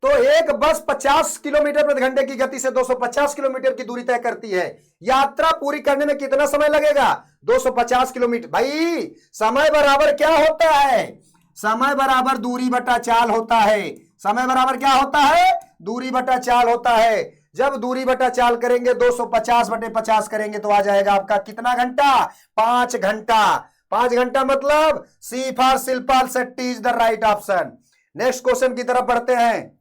तो एक बस 50 किलोमीटर प्रति घंटे की गति से 250 किलोमीटर की दूरी तय करती है। यात्रा पूरी करने में कितना समय लगेगा, 250 किलोमीटर। भाई समय बराबर क्या होता है, समय बराबर दूरी बटा चाल होता है। समय बराबर क्या होता है, दूरी बटा चाल होता है। जब दूरी बटा चाल करेंगे 250 बटे 50 करेंगे तो आ जाएगा आपका कितना घंटा, 5 घंटा। 5 घंटा मतलब C for Shilpa Shetty is the right option. Next question की तरफ बढ़ते हैं।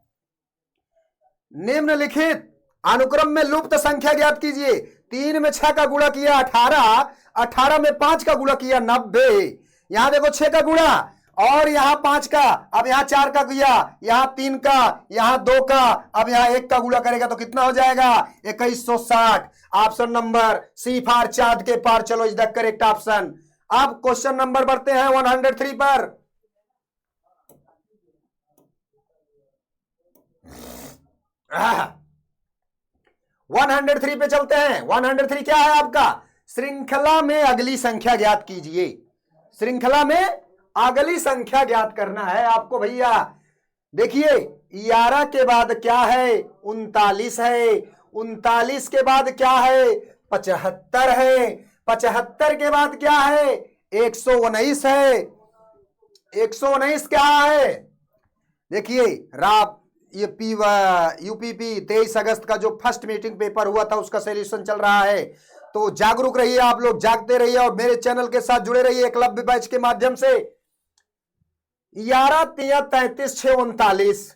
निम्नलिखित अनुक्रम में लुप्त संख्या ज्ञात कीजिए। 3 में 6 का गुणा किया 18, 18 में 5 का गुणा किया 90। यहां देखो 6 का गुणा और यहां 5 का, अब यहां 4 का किया, यहां 3 का, यहां 2 का, अब यहां 1 का गुणा करेगा तो कितना हो जाएगा 2160। ऑप्शन नंबर सी फॉर चांद के पार चलो इज द करेक्ट ऑप्शन। अब क्वेश्चन नंबर बढ़ते हैं 103 पर। आह, 103 पे चलते हैं। 103 क्या है आपका, श्रृंखला में अगली संख्या ज्ञात कीजिए। श्रृंखला में अगली संख्या ज्ञात करना है आपको भैया। देखिए 11 के बाद क्या है? 39 है। 39 के बाद क्या है? 75 है। 75 के बाद क्या है? 119 है। 119 क्या है? देखिए रात ये यूपीपी 23 अगस्त का जो फर्स्ट मीटिंग पेपर हुआ था उसका सॉल्यूशन चल रहा है। तो जागरूक रहिए, आप लोग जागते रहिए और मेरे चैनल के साथ जुड़े रहिए एकलव्य बैच के माध्यम से। 11 3 33 6 39।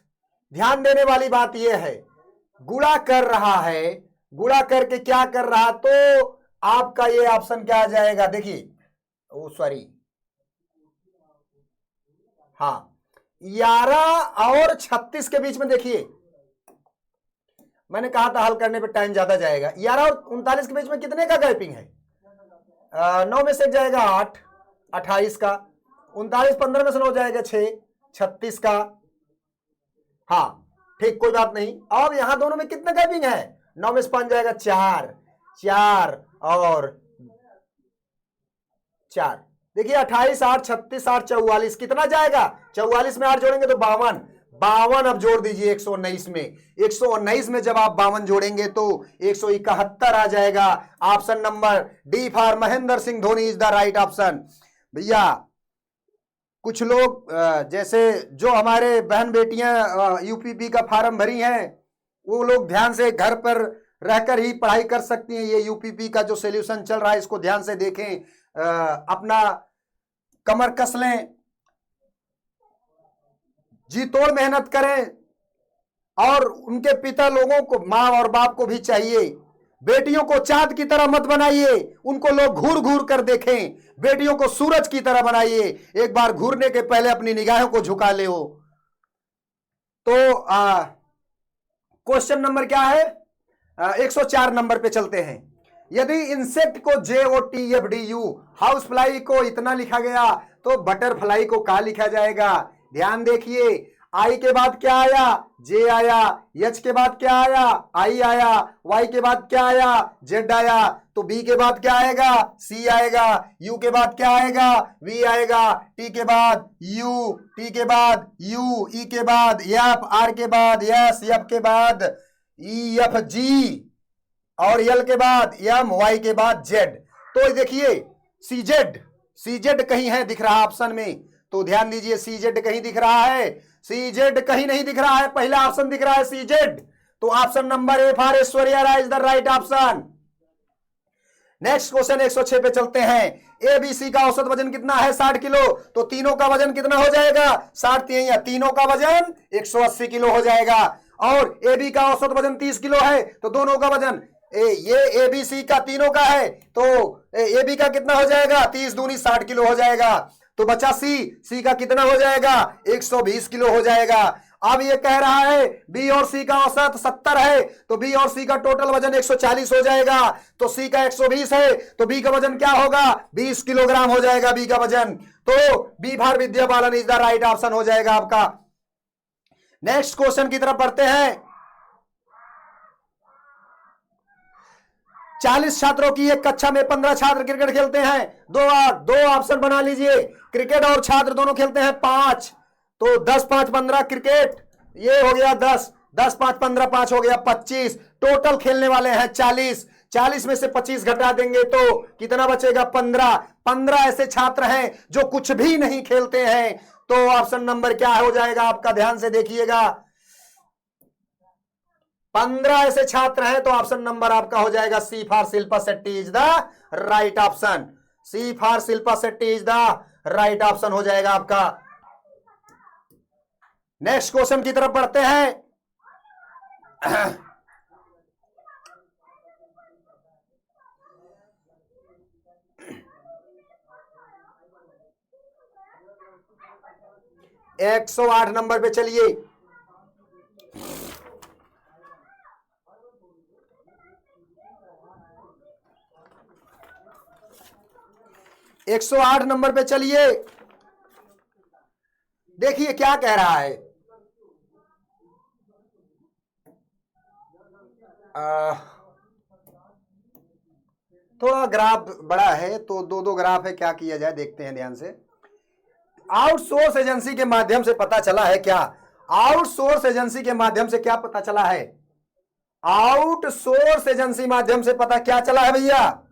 ध्यान देने वाली बात यह है, गुणा कर रहा है, गुणा करके क्या कर रहा, तो आपका ये ऑप्शन क्या आ जाएगा? देखिए सॉरी, हाँ 11 और 36 के बीच में देखिए, मैंने कहा था हल करने पे टाइम ज्यादा जाएगा। 11 और 39 के बीच में कितने का गैपिंग है? 9 में से एक जाएगा 8, 28 का। 39 15 में से 9 जाएगा 6, 36 का। हाँ ठीक, कोई बात नहीं। अब यहां दोनों में कितना गैपिंग है? 9 में से 5 जाएगा 4, 4 और 4। देखिए 28 8 36 8 44 कितना जाएगा? 44 में 8 जोड़ेंगे तो 52। 52 अब जोड़ दीजिए 119 में। 119 में जब आप 52 जोड़ेंगे तो 171 आ जाएगा। Option number D for Mahendra Singh Dhoni is the right option. भैया कुछ लोग जैसे जो हमारे बहन बेटियां यूपीपी का फार्म भरी हैं, वो लोग ध्यान से घर पर रहकर ही पढ़ाई कर सकती हैं। ये यूपीपी का जो सॉल्यूशन चल रहा है इसको ध्यान से देखें, अपना कमर कस लें, जी तोड़ मेहनत करें। और उनके पिता लोगों को, माँ और बाप को भी चाहिए, बेटियों को चांद की तरह मत बनाइए, उनको लोग घूर घूर कर देखें। बेटियों को सूरज की तरह बनाइए, एक बार घूरने के पहले अपनी निगाहों को झुका ले। हो तो क्वेश्चन नंबर क्या है? 104 नंबर पे चलते हैं। यदि इंसेक्ट को JOTFDU, हाउस फ्लाई को इतना लिखा गया तो बटरफ्लाई को क्या लिखा जाएगा? ध्यान देखिए, आई के बाद क्या आया? J आया। H के बाद क्या आया? I आया। Y के बाद क्या आया? Z आया। तो B के बाद क्या आएगा? C आएगा। U के बाद क्या आएगा? V आएगा। T के बाद U, T के बाद U, E के बाद F, R के बाद S, F के बाद E, F, G और L के बाद M, Y के बाद Z। तो देखिए CZ कहीं है दिख रहा ऑप्शन में, तो ध्यान दीजिए CZ कहीं दिख रहा है? CZ कहीं नहीं दिख रहा है, पहला ऑप्शन दिख रहा है CZ। तो option number A for Aishwarya is the right option. Next question 106 पे चलते हैं। ABC का औसत वजन कितना है? 60 किलो। तो तीनों का वजन कितना हो जाएगा? 60 तीनों का वजन 180 किलो हो जाएगा। और AB का औसत वजन 30 किलो है, तो दोनों का वजन ये ABC का तीनों का है, तो AB का कितना हो जाएगा? 30 दूनी 60 किलो हो जाएगा। तो बचा C का कितना हो जाएगा? 120 किलो हो जाएगा। अब ये कह रहा है B और C का औसत 70 है, तो B और C का टोटल वजन 140 हो जाएगा। तो C का 120 है, तो B का वजन क्या होगा? 20 किलोग्राम हो जाएगा B का वजन। तो B for Vidya Balan is the right option हो जाएगा आपका। नेक्स्ट क्वेश्चन की तरफ बढ़ते हैं। 40 छात्रों की एक कक्षा में 15 छात्र क्रिकेट खेलते हैं। दो ऑप्शन बना लीजिए, क्रिकेट और छात्र दोनों खेलते हैं 5, तो 10 5 15 क्रिकेट, ये हो गया 10, 10 5 15 5 हो गया 25। टोटल खेलने वाले हैं 40, 40 में से 25 घटा देंगे तो कितना बचेगा? 15। 15 ऐसे छात्र हैं जो कुछ भी नहीं खेलते हैं, तो ऑप्शन नंबर क्या हो जाएगा आपका? ध्यान से देखिएगा, 15 ऐसे छात्र हैं, तो ऑप्शन नंबर आपका हो जाएगा C for Shilpa Shetty is the right option. C for Shilpa Shetty is the right option हो जाएगा आपका। नेक्स्ट क्वेश्चन की तरफ बढ़ते हैं। एक 108 नंबर पे चलिए। 108 नंबर पे चलिए। देखिए क्या कह रहा है। थोड़ा ग्राफ बड़ा है तो दो ग्राफ है, क्या किया जाए देखते हैं ध्यान से। आउटसोर्स एजेंसी के माध्यम से पता चला है क्या? आउटसोर्स एजेंसी के माध्यम से क्या पता चला है? आउटसोर्स एजेंसी माध्यम से पता क्या चला है भैया?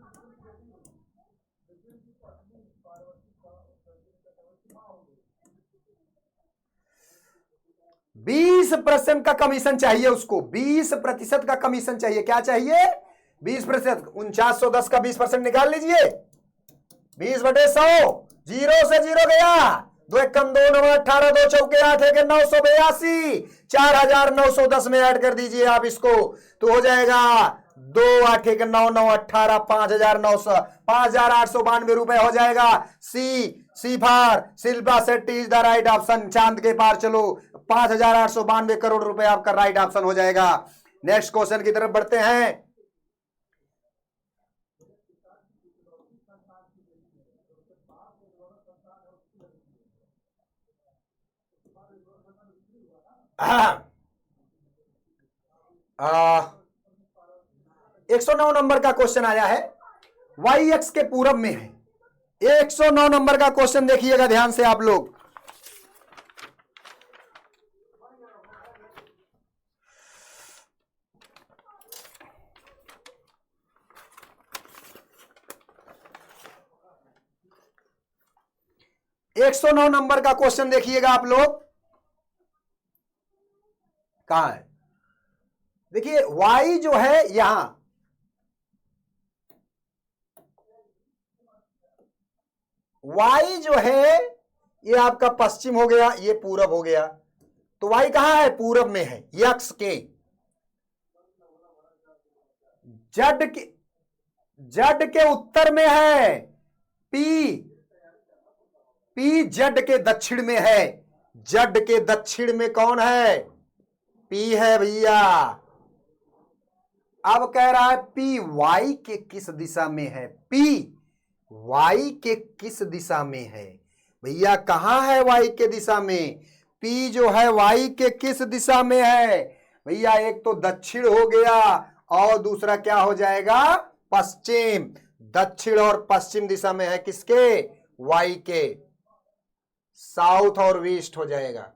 20% का कमीशन चाहिए उसको, 20% का कमीशन चाहिए। क्या चाहिए? 20%। 4910 का 20% निकाल लीजिए। 20/100, जीरो से जीरो गया, 2 एकम 2 9 18, 2 चौके 8 एक 982, 4910 में ऐड कर दीजिए आप इसको, तो हो जाएगा 2 8 एक 9 9 18, 5900, 5892 रुपए हो जाएगा। C for Shilpa Shetty is the right option. चांद के पार चलो, 5892 करोड़ रुपए आपका राइट ऑप्शन हो जाएगा। नेक्स्ट क्वेश्चन की तरफ बढ़ते हैं। हाँ। 109 नंबर का क्वेश्चन आया है, वाई एक्स के पूरब में है। 109 नंबर का क्वेश्चन देखिएगा ध्यान से आप लोग। एक 109 नंबर का क्वेश्चन देखिएगा आप लोग। कहां है? देखिए y जो है यहां, y जो है ये आपका पश्चिम हो गया, ये पूरब हो गया। तो y कहां है? पूरब में है। यक्स के जड के उत्तर में है। पी जड के दक्षिण में है। जड के दक्षिण में कौन है? पी है भैया। अब कह रहा है पी वाई के किस दिशा में है? पी वाई के किस दिशा में है भैया? कहां है वाई के दिशा में? पी जो है वाई के किस दिशा में है भैया? एक तो दक्षिण हो गया और दूसरा क्या हो जाएगा? पश्चिम। दक्षिण और पश्चिम दिशा में है किसके? वाई के। साउथ और वेस्ट हो जाएगा।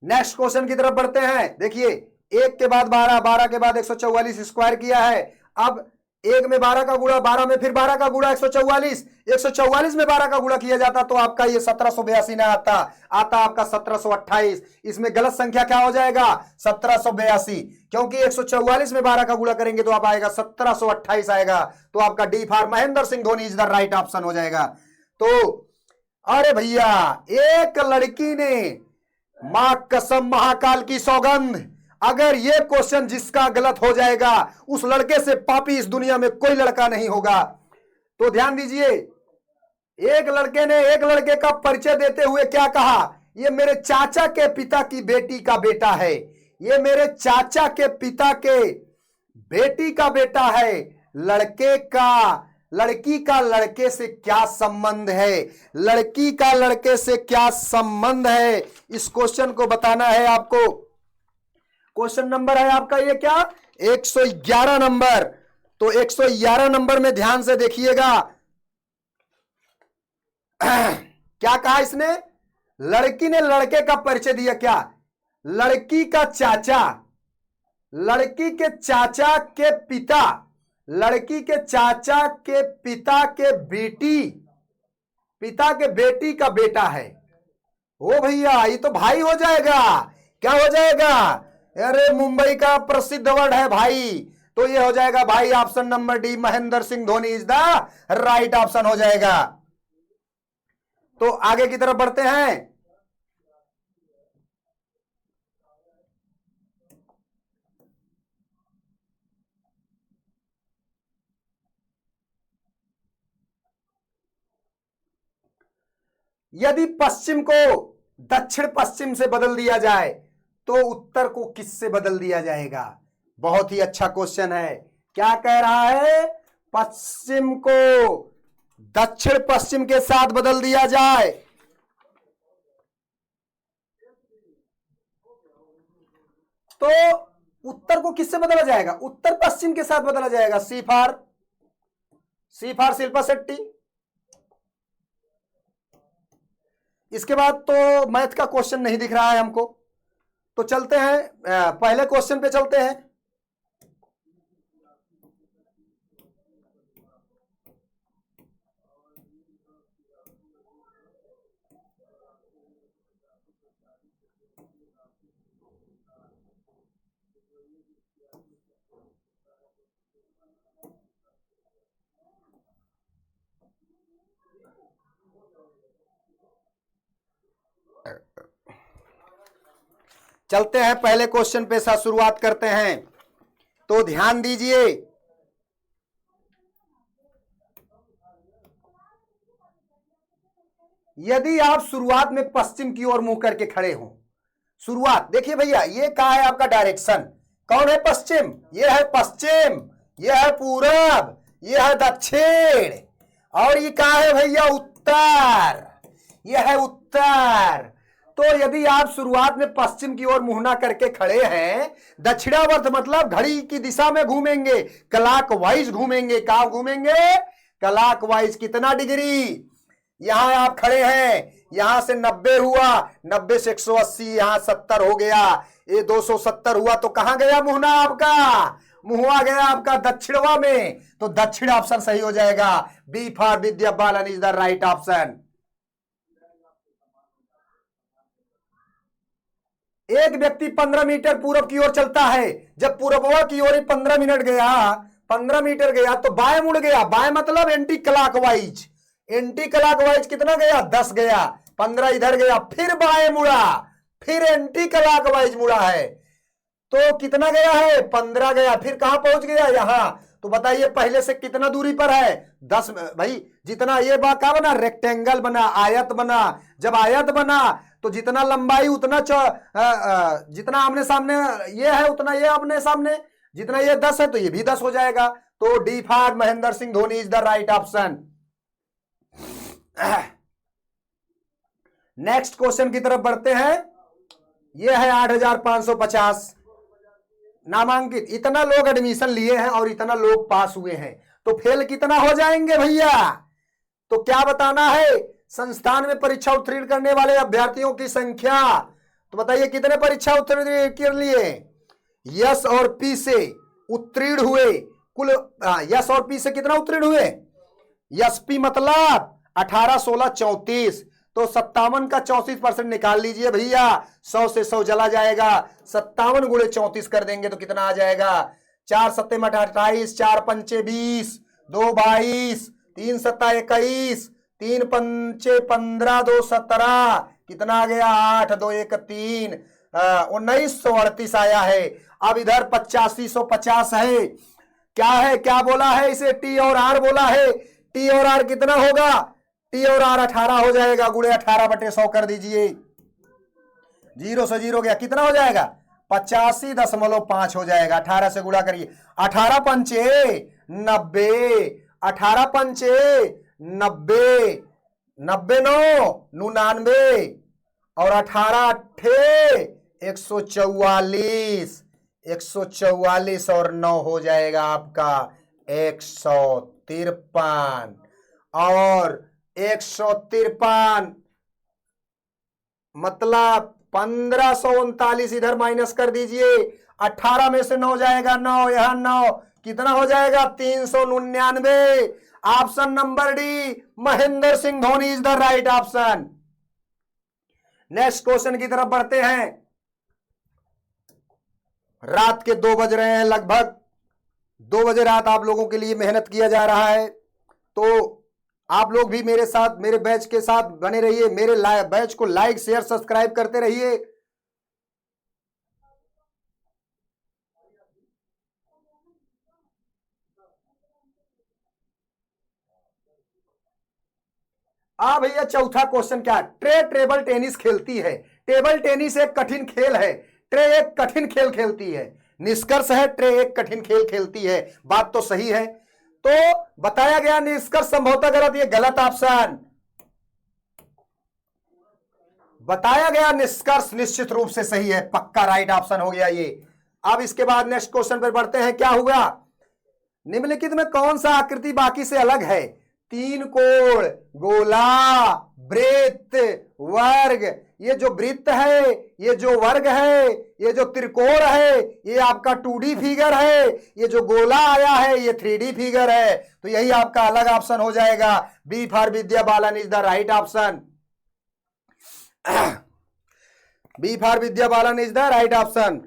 नेक्स्ट क्वेश्चन की तरफ बढ़ते हैं। देखिए 1 के बाद 12, 12 के बाद 144 स्क्वायर किया है। अब 1 में 12 का गुणा, 12 में फिर 12 का गुणा, 144। 144 में 12 का गुणा किया जाता तो आपका ये 1782 ना आता आपका 1728। इसमें गलत संख्या क्या हो जाएगा? 1782, क्योंकि 144 में 12 का गुणा करेंगे तो आप आएगा 1728 आएगा। तो आपका D for Mahendra Singh Dhoni is the right option हो जाएगा। तो अरे भैया, एक लड़की ने, मां कसम महाकाल की सौगंध, अगर ये क्वेश्चन जिसका गलत हो जाएगा उस लड़के से पापी इस दुनिया में कोई लड़का नहीं होगा। तो ध्यान दीजिए, एक लड़के ने एक लड़के का परिचय देते हुए क्या कहा? ये मेरे चाचा के पिता की बेटी का बेटा है। ये मेरे चाचा के पिता के बेटी का बेटा है। लड़की का लड़के से क्या संबंध है? लड़की का लड़के से क्या संबंध है? इस क्वेश्चन को बताना है आपको। क्वेश्चन नंबर है आपका ये क्या? 111 नंबर। तो 111 नंबर में ध्यान से देखिएगा। क्या कहा इसने? लड़की ने लड़के का परिचय दिया। क्या? लड़की का चाचा, लड़की के चाचा के पिता, लड़की के चाचा के पिता के बेटी, पिता के बेटी का बेटा है। ओ भैया, ये तो भाई हो जाएगा। क्या हो जाएगा? अरे मुंबई का प्रसिद्ध वर्ड है भाई, तो ये हो जाएगा भाई। Option number D, Mahendra Singh Dhoni is the right option हो जाएगा। तो आगे की तरफ बढ़ते हैं। यदि पश्चिम को दक्षिण पश्चिम से बदल दिया जाए तो उत्तर को किससे बदल दिया जाएगा? बहुत ही अच्छा क्वेश्चन है। क्या कह रहा है? पश्चिम को दक्षिण पश्चिम के साथ बदल दिया जाए तो उत्तर को किससे बदला जाएगा? उत्तर पश्चिम के साथ बदला जाएगा। C for Shilpa Shetty. इसके बाद तो मैथ का क्वेश्चन नहीं दिख रहा है हमको, तो चलते हैं पहले क्वेश्चन पे चलते हैं। चलते हैं पहले क्वेश्चन पे साथ शुरुआत करते हैं। तो ध्यान दीजिए, यदि आप शुरुआत में पश्चिम की ओर मुंह करके खड़े हो, शुरुआत देखिए भैया, ये क्या है आपका डायरेक्शन, कौन है पश्चिम, ये है पश्चिम, ये है पूरब, ये है दक्षिण, और ये क्या है भैया उत्तर, ये है उत्तर। तो यदि आप शुरुआत में पश्चिम की ओर मुहना करके खड़े हैं, दक्षिणावर्त मतलब घड़ी की दिशा में घूमेंगे, क्लॉक वाइज घूमेंगे, कहां घूमेंगे, क्लॉक वाइज। कितना डिग्री, यहां आप खड़े हैं, यहां से 90 हुआ, 90 से 180, यहां 70 हो गया, ये 270 हुआ, तो कहां गया मुहना आपका, मुहवा गया आपका दक्षिणवा में, तो दक्षिण ऑप्शन सही हो जाएगा। B for Vidya Balan is the right option. एक व्यक्ति 15 मीटर पूरब की ओर चलता है, जब पूर्ववा की ओर 15 मिनट गया, 15 मीटर गया तो बाएं मुड़ गया, बाएं मतलब एंटी क्लॉकवाइज, एंटी क्लॉकवाइज कितना गया, 10 गया, 15 इधर गया, फिर बाएं मुड़ा, फिर एंटी क्लॉकवाइज मुड़ा है, तो कितना गया है, 15 गया, फिर कहां पहुंच गया, यहां। तो बताइए पहले से कितना दूरी पर है, 10। भाई जितना ये बात क्या बना, रेक्टेंगल बना, आयत बना, जब आयत बना तो जितना लंबाई उतना जितना आमने सामने ये है उतना ये आमने सामने, जितना ये 10 है तो ये भी 10 हो जाएगा। तो D for Mahendra Singh Dhoni is the right option. Next question की तरफ बढ़ते हैं। ये है 8550 नामांकित, इतना लोग एडमिशन लिए हैं और इतना लोग पास हुए हैं, तो फेल कितना हो जाएंगे भैया, तो क्या बताना है, संस्थान में परीक्षा उत्तीर्ण करने वाले अभ्यर्थियों की संख्या, तो बताइए कितने परीक्षा उत्तीर्ण कर लिए, यस और पी से उत्तीर्ण हुए कुल, यस और पी से कितना उत्तीर्ण हुए, यस पी मतलब 18, 16, 34, तो 57 का 34% निकाल लीजिए भैया, 100 से 100 चला जाएगा, 57 गुणे 34 कर देंगे तो कितना आ जाएगा, 4 सत्ते 28, 4 पंचे 20, 2 22, 3 सत्ता 21, 3 पंचे 15, 2 17, कितना आ गया, 8 2 1 3, 1938 आया है। अब इधर 8550 है, क्या है, क्या बोला है इसे, टी और आर बोला है, टी और आर कितना होगा, टी और आर 18 हो जाएगा, गुणे 18/100 कर दीजिए, 0 से 0 गया, कितना हो जाएगा, 85.5 हो जाएगा, 18 से गुणा करिए, 18 पंचे 90, 18 पंचे 90, 90 9 99, और 18 अट्ठे 144, 144 और 9 हो जाएगा आपका 153, और 153 मतलब 1539 इधर माइनस कर दीजिए, 18 में से 9 जाएगा, 9 यहां 9, कितना हो जाएगा, 399। Option number D Mahendra Singh Dhoni is the right option. Next question की तरफ बढ़ते हैं। रात के 2 बज रहे हैं, लगभग 2 बजे रात आप लोगों के लिए मेहनत किया जा रहा है, तो आप लोग भी मेरे साथ, मेरे बैच के साथ बने रहिए, मेरे बैच को लाइक शेयर सब्सक्राइब करते रहिए। भैया चौथा क्वेश्चन क्या, ट्रे टेबल टेनिस खेलती है, टेबल टेनिस एक कठिन खेल है, ट्रे एक कठिन खेल खेलती है, निष्कर्ष है ट्रे एक कठिन खेल खेलती है, बात तो सही है, तो बताया गया निष्कर्ष संभवतः गलत, ये गलत ऑप्शन, बताया गया निष्कर्ष निश्चित रूप से सही है, पक्का राइट ऑप्शन हो गया ये। अब इसके बाद नेक्स्ट क्वेश्चन पर बढ़ते हैं। क्या हुआ, निम्नलिखित में कौन सा आकृति बाकी से अलग है, तीन कोण, गोला, वृत्त, वर्ग। ये जो वृत्त है, ये जो वर्ग है, ये जो त्रिकोण है, ये आपका 2D फिगर है, ये जो गोला आया है ये 3D फिगर है। तो यही आपका अलग ऑप्शन हो जाएगा। B for Vidya Balan is the right option. B for Vidya Balan is the right option.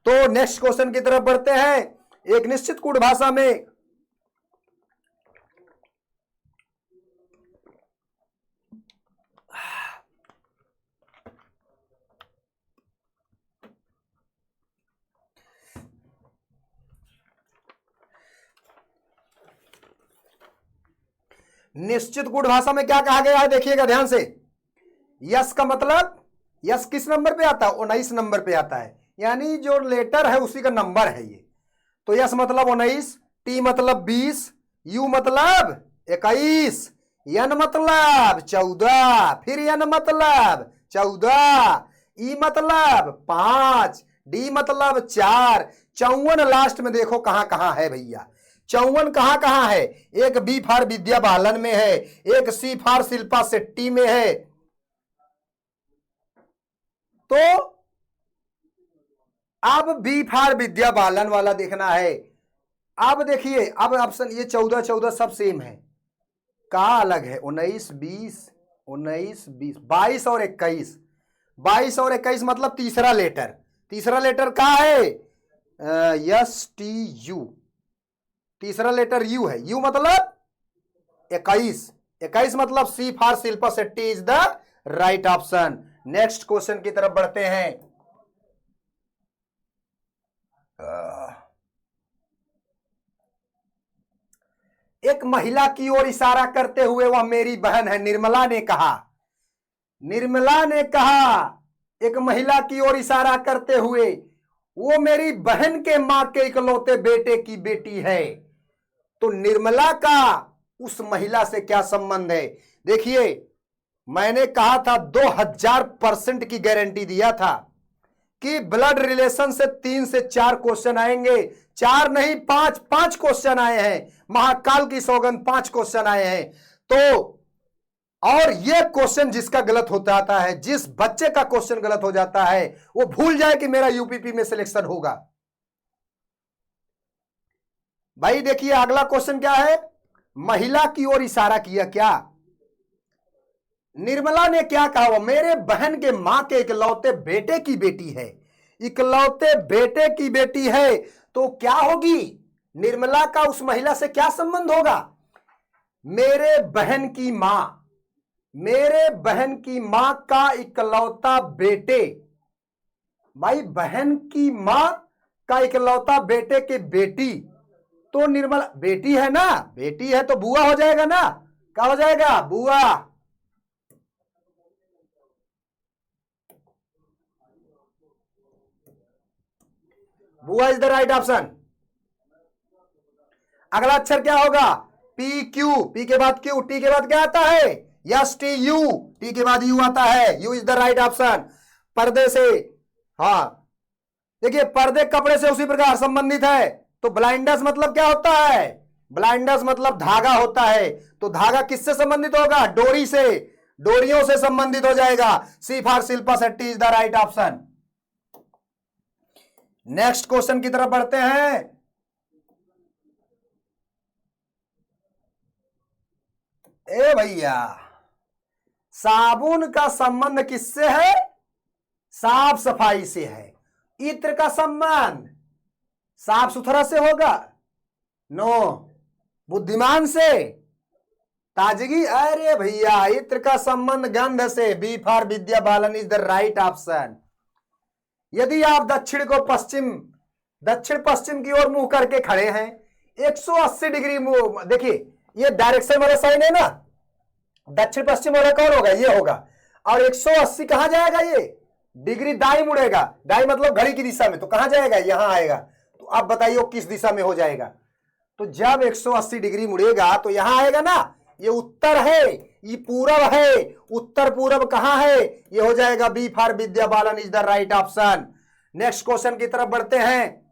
तो नेक्स्ट क्वेश्चन की तरफ बढ़ते हैं। एक निश्चित कूट भाषा में निश्चित कूट भाषा में क्या कहा गया है, देखिएगा ध्यान से। यस का मतलब, यस किस नंबर पे आता है? 19 नंबर पे आता है, यानी जो लेटर है उसी का नंबर है ये। तो यस मतलब 19, टी मतलब 20, यू मतलब 21, एन मतलब 14, फिर एन मतलब 14, ई मतलब 5, डी मतलब 4, 54 लास्ट में देखो कहां कहां है भैया। 54 कहां कहां है? एक बी फॉर विद्या बालन में है, एक सी फॉर शिल्पा शेट्टी में है। तो अब बी फॉर विद्या बालन वाला देखना है। अब देखिए, अब ऑप्शन ये 14 14 सब सेम है, कहा अलग है? 19 20, 19 20, 22 और 21, 22 और 21 मतलब तीसरा लेटर। तीसरा लेटर कहा है? यस टी यू, तीसरा लेटर यू है। यू मतलब 21, 21 मतलब C for Shilpa Shetty is the right option. Next question की तरफ बढ़ते हैं। एक महिला की ओर इशारा करते हुए, वह मेरी बहन है, निर्मला ने कहा। निर्मला ने कहा, एक महिला की ओर इशारा करते हुए, वो मेरी बहन के मां के इकलौते बेटे की बेटी है। तो निर्मला का उस महिला से क्या संबंध है? देखिए, मैंने कहा था 2000% की गारंटी दिया था कि ब्लड रिलेशन से 3 से 4 क्वेश्चन आएंगे। 4 नहीं 5 क्वेश्चन आए हैं। महाकाल की सौगंध 5 क्वेश्चन आए हैं। तो और ये क्वेश्चन जिसका गलत हो जाता है, जिस बच्चे का क्वेश्चन गलत हो जाता है, वो भूल जाए कि मेरा यूपीपी में सिलेक्शन होगा। भाई देखिए अगला क्वेश्चन क्या है? महिला की ओर इशारा किया। क्या निर्मला ने क्या कहा? वो मेरे बहन के मां के इकलौते बेटे की बेटी है। इकलौते बेटे की बेटी है तो क्या होगी? निर्मला का उस महिला से क्या संबंध होगा? मेरे बहन की मां, मेरे बहन की मां का इकलौता बेटे। भाई बहन की मां का इकलौता बेटे के बेटी, तो निर्मला बेटी है ना, बेटी है तो बुआ हो जाएगा ना। क्या हो जाएगा? बुआ। बुआ इज द राइट ऑप्शन। अगला अक्षर क्या होगा? पी क्यू, पी के बाद क्यू, टी के बाद क्या आता है? यस टी यू, टी के बाद यू आता है। You is the right option. पर्दे से, हाँ देखिए पर्दे कपड़े से उसी प्रकार संबंधित है। तो ब्लाइंडर्स मतलब क्या होता है? ब्लाइंडर्स मतलब धागा होता है। तो धागा किससे संबंधित होगा? डोरी से, डोरियों से संबंधित हो जाएगा। C for Shilpa Shetty is the right option. Next question की तरफ बढ़ते हैं। ए भैया, साबुन का संबंध किससे है? साफ सफाई से है। इत्र का संबंध साफ सुथरा से होगा? नो। बुद्धिमान से, ताजगी? अरे भैया, इत्र का संबंध गंध से। B for Vidya Balan is the right option. यदि आप दक्षिण पश्चिम की ओर मुंह करके खड़े हैं, 180 डिग्री मुंह, देखिए ये डायरेक्शन वाला साइन है ना, दक्षिण पश्चिम वाला कौन होगा? ये होगा। और 180 कहां जाएगा? ये डिग्री दाई मुड़ेगा। दाई मतलब घड़ी की दिशा में, तो कहां जाएगा? यहां आएगा। तो आप बताइए किस दिशा में हो जाएगा? तो जब 180 डिग्री मुड़ेगा तो यहां आएगा ना। ये उत्तर है, ये पूरब है। उत्तर पूरब कहां है? ये हो जाएगा B for Vidya Balan is the right option. Next question की तरफ बढ़ते हैं।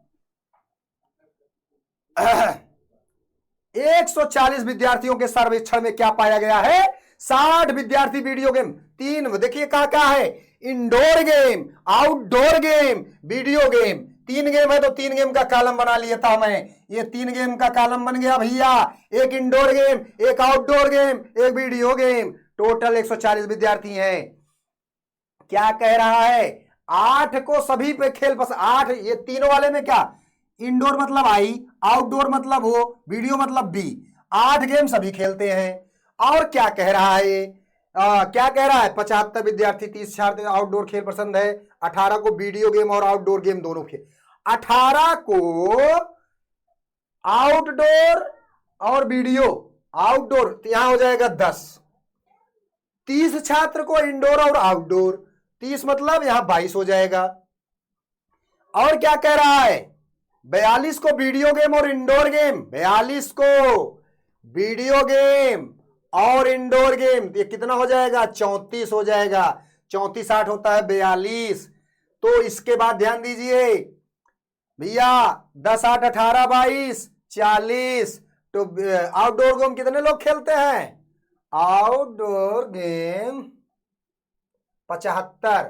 140 विद्यार्थियों के सर्वेक्षण में क्या पाया गया है? 60 विद्यार्थी वीडियो गेम, तीन देखिए कहा क्या है, indoor game, outdoor game, video game, तीन गेम है तो तीन गेम का कॉलम बना लिया था मैं, ये तीन गेम का कॉलम बन गया भैया, एक इंडोर गेम, एक आउटडोर गेम, एक वीडियो गेम, टोटल 140 विद्यार्थी हैं। क्या कह रहा है? 8 को सभी पे खेल पसंद, 8 ये तीनों वाले में क्या, इंडोर मतलब आई, आउटडोर मतलब हो, वीडियो मतलब बी, 8 गेम सभी खेलते हैं। और क्या कह रहा है ये? क्या कह रहा है? 75 विद्यार्थी, 30 छात्र आउटडोर खेल पसंद है, 18 को वीडियो गेम और आउटडोर गेम दोनों खेल, 18 को आउटडोर और वीडियो, आउटडोर तो यहां हो जाएगा 10, 30 छात्र को इंडोर और आउटडोर, 30 मतलब यहां 22 हो जाएगा। और क्या कह रहा है? 42 को वीडियो गेम और इंडोर गेम, 42 को वीडियो गेम और इंडोर गेम, ये कितना हो जाएगा? 34 हो जाएगा, 34 8 होता है 42। तो इसके बाद ध्यान दीजिए भैया, 10 8 18 22 40, तो आउटडोर गेम कितने लोग खेलते हैं? आउटडोर गेम 75,